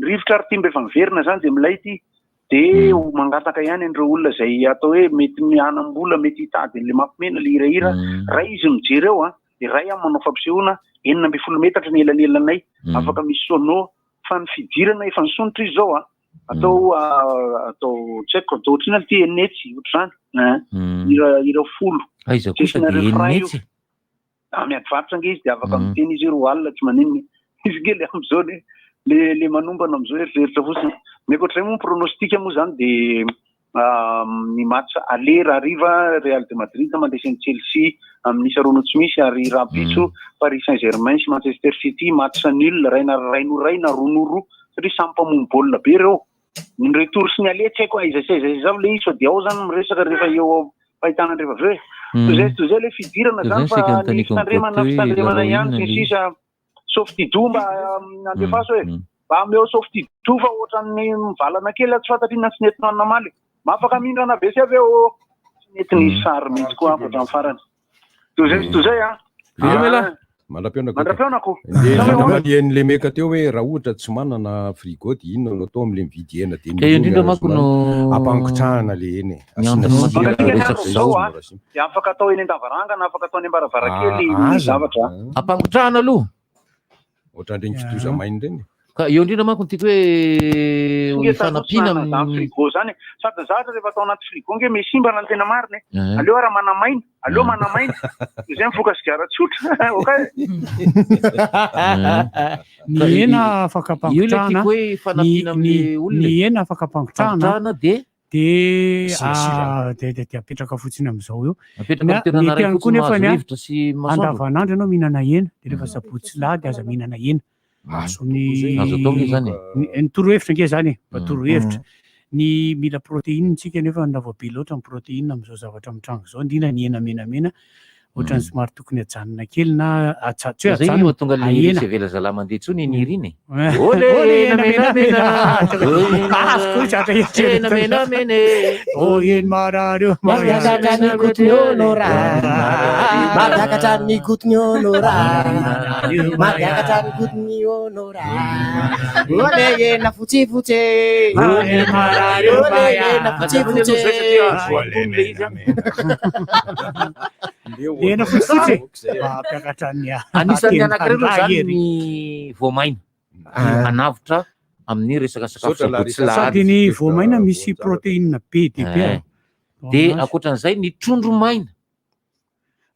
Rivotra ary timba efa miverina zany de milaity de mangataka ihany an'ireo olona zay atao hoe mety mianam-bola mety hitady an'le mampimena le hirahira. Ray izy mijery eo de ray manao fampisehoana 9 metatra ny elanelanay afaka misy sono fa ny fidirana efa nisonitra izy zao atao tsy haiko atao ohatrina ty enetsy ohatr'izany hira folo. Aiza kosa de enetsy? miadivarotra nge izy de afaka miteny izy roa alina tsy maninona izy nge le am'izao le manombana am'izao eritreritra fotsiny miakoatr'izay moa pronostika moa zany de ny match aller hariva Real de Madrid mandresy ny Chelsea amin'ny isa roa tsy misy ary rapitso Paris Saint-Germain sy Manchester City match nul raina roa satria samy mpamono baolina be reo ny retour sy ny aller tsy haiko aiza le izy fa de ao zany miresaka rehefa eo fahitana rehefa avy eo tozay le fidirana zany fa ny fitandremana ihany sy sisa softy do mba andefaso hoe mba ameo softy do fa ohatran'ny mivalana kely tsy fantatrina tsy nentina anamaly mafaka mindrana be sy avy eo tsy nentiny sary mihitsy koa akotra amin'ny farany tozay mandrapeonako manalian'le meka teo hoe raha ohatra tsy manana frigo de inona no atao am'le mividy hena de indrindra mako no ampangotrahana le eny de afaka atao eny an-davarangana afaka atao any am-baravarakely zavatra ampangotrahana aloha ohatran'ireny kitoza mainy reny ka eo indrindra mako nytiako hoe fanampiana amin'ny frigo zany sady zatra rehefa atao anaty frigo nge mesimba na ny tena mariny aleo raha manamaina aleo manamaina izay mifoka sigara tsotra okay ny hena afaka ampangotrahana ny hena afaka ampangotrahana de apetraka fotsiny am'izao eo mety ihany koa nefany andavanandro ianao mihinana hena de rehefa sabotsy lahady aza mihinana hena ny torohevitra nge zany mba torohevitra ny mila protéine tsika nefa navoabe loatra ny protéine am'izao zavatra mitranga zao indrindra ny hena menamena ohatrany somary tokony ajanona kely na tsy hoe ajanona tonga le irisy avela zala mandeha tsony niriny eny marareo mampiakatra ny gotiny olora mampiakatra ny gotiny olora mampiakatra ny gotiny olora ole hena fotsifotsy ole hena fotsifotsy hena fotsifotsy mampiakatra ny anisan'ny anankiray aloha zany ny voamaina anavotra amin'ny resaka sakafo sady ny voamaina misy protéine be de be de akoatran'izay ny trondro maina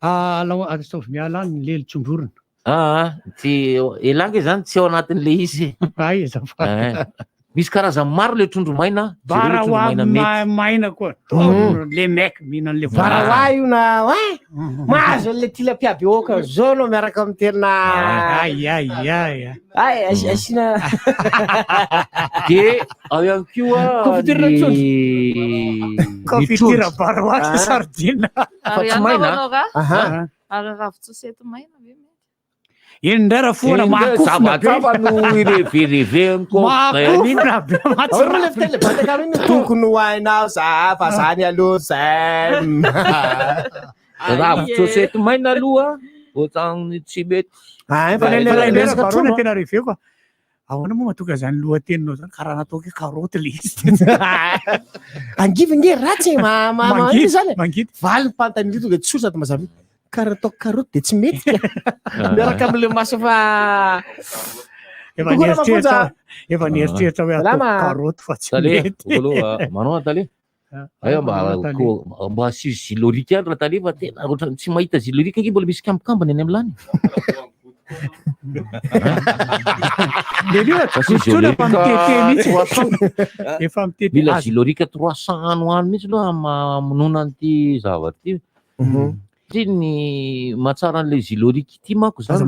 ataovy miala ny lely tsondrorona ty elange zany tsy ao anatin'le izy misy karazany maro le trondro maina barahoa maina koa le mec mihinan'le barahoa io na mahazo an'le tilapia be oka zao no miaraka amin'ny tena asina de ao ihany koa confitira barahoa sardine fa tsy maina ary ravitsosety maina eny ndray raha foana makofona no irevereveny makofona be matsirolefitele bataka iny tokony hoainao za fa zany aloha zay ravitsosety maina aloha ohatrany tsy mety barona tena reveko ahoana moa matoka zany lohateninao zany karaha natao ke karoty le izy angivy nge ratsy mangidy zany valy pantany tonga tsosa ty mazava karaha ataoko karoty de tsy mety miaraka am'le maso fa efa nieritreritra hoe ataoko karoty fa tsy mety manao tale mba asio zilorika any raha tale fa tena ohatrany tsy mahita zilorika nge mbola misy kambokambany any am'lany mila zilorika 300 ano any mihitsy aloha mamonona an'ity zavatra ty ty ny mahatsara an'le zilorika ity mako zany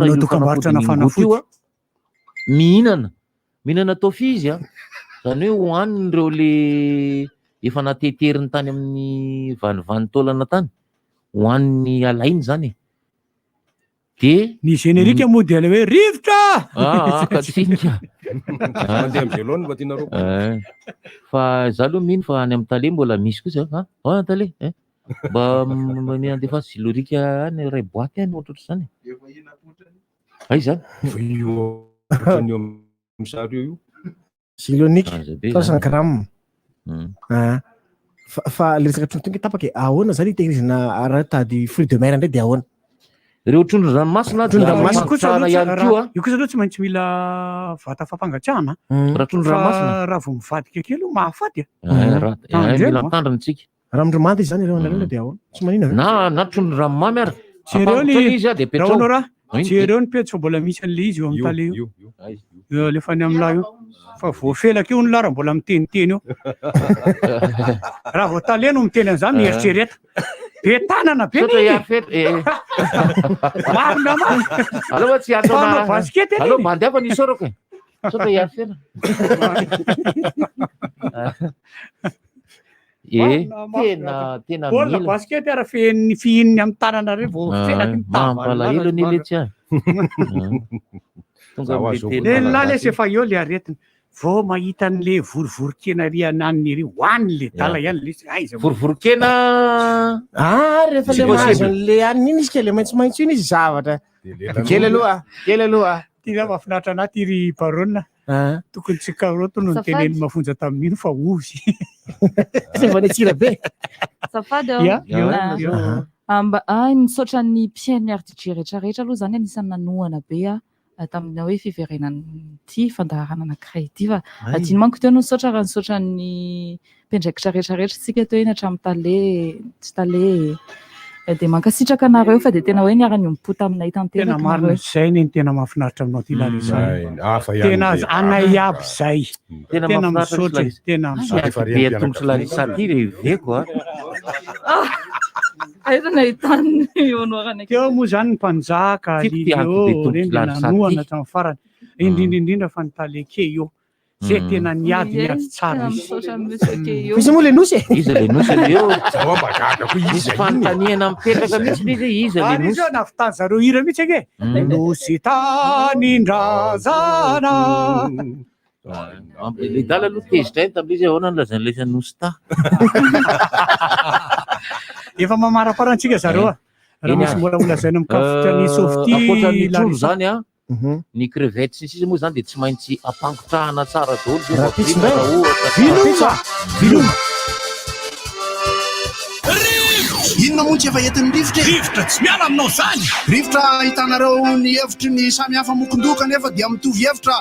mihinana tofi izy zany hoe hoanin'ireo le efa nateteriny tany amin'ny vanivany taolana tany hoaniny alainy zany de ny générique moa de le hoe rivotra katsinika fa za aloha mino fa any amin'ny tale mbola misy kosa tale mba miandefa zilorika any ray boaty any ohatratra zany ay zany misary io zilonika 300 grammes fa le resaka trondro tonga tapaka ahoana zany itehirizina raha tady fruit de mer ndray de ahoana reo trondro ranomasina io kosa aloha tsy maintsy mila vata fampangatsiahana raha trondro ranomasina raha vao mivadika kely mahafaty mila tandriny tsika raha mindromanta izy zany reo de ahoana tsy manina na trondro ranomamy ary jereo izy de petrao rahanao raha jereo ny petro mbola misy an'le izy eo amin'ny tale io lefa any amin'ny lahy io fa voafelaka io ny lara mbola miteniteny io raha vao tale no miteny an'izany mieritsereta be tanana be marina aloha tsy fanao baskety aloha mandefa ny sorako sota iarifera tena baolina baskety ara fihininy amin'ny tanana reo vao felaky mampalahelo ny le tsy le lahy lesy efa eo le aretina vao mahita an'le vorovorokena riananiny ry hoany le dala ihany le aiza vorovorokena rehefa le mahazo an'le aniny iny izy ke le maitsomaitso iny izy zavatra kely aloha ty za mahafinaritra anaty ry barona tokony tsy karoto no nyteneny mafonja tamin'ino fa ozy fa ny tsira be safady misaotra ny mpiainy artitry rehetrarehetra aloha zany anisan'ny nanohana be tamin'ny hoe fiverenan'ity fandaharana anankiray ity fa adiny manko teo no misaotra raha nisaotra ny mpiandraikitra rehetrarehetra tsika teo eny hatramin'ny tale tsy tale de mankasitraka anareo fa de tena hoe niara-ny mipota aminay tanteraka tena marina zay ny tena mahafinaritra aminao ty lalizay tena anay aby zay tena misaotra tena misaotra tongotra larisa ty veko aiza nahitany honorana teo moa zany ny mpanjaka lio reny nanohana hatramin'ny farany indrindrindrindra fa nitaleke io zay tena niady tsara izy moa le nosy izy le nosy eo misy fanontaniana mipetraka mihitsy izy izy le nosy navitany zareo hira mihitsy ake nosy tanindrazana le dala aloha tezitra tamin'izy ahoana ny lazany lesa nosy ta efa mamaraparantsika zareo raha misy mbola olazaina mikafotra ny SOFTY trondro zany ny crevette sy sisa moa zany de tsy maintsy ampangotrahana tsara daholo viloma inona moa tsy efa entin'ny rivotra tsy miala aminao zany rivotra hitanareo ny hevitry ny samy hafa mokondoka nefa dia mitovy hevitra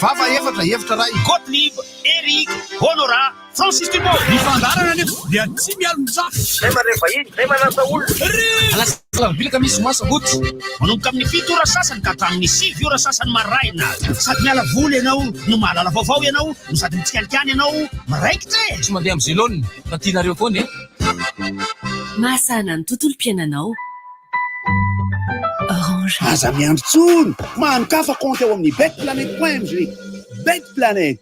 vava hevitra ray Gottlieb, Eric, Honora, Francis Dumont ny fandarana nefa dia tsy miala mizaha zay marevahiny zay manasa olona bilaka misy masaboty manomboka amin'ny 7 ora sasany ka hatramin'ny 7 ora sasany maraina sady miala voly ianao no mahalala vaovao ianao no sady mitsikanikany ianao maraikitra tsy mandeha amin'ny zelone fa tianareo foany mahasana ny tontolo mpiainanao Orange aza miandro tsony mahanokafa compte eo amin'ny Bet Planet.mg Bet Planet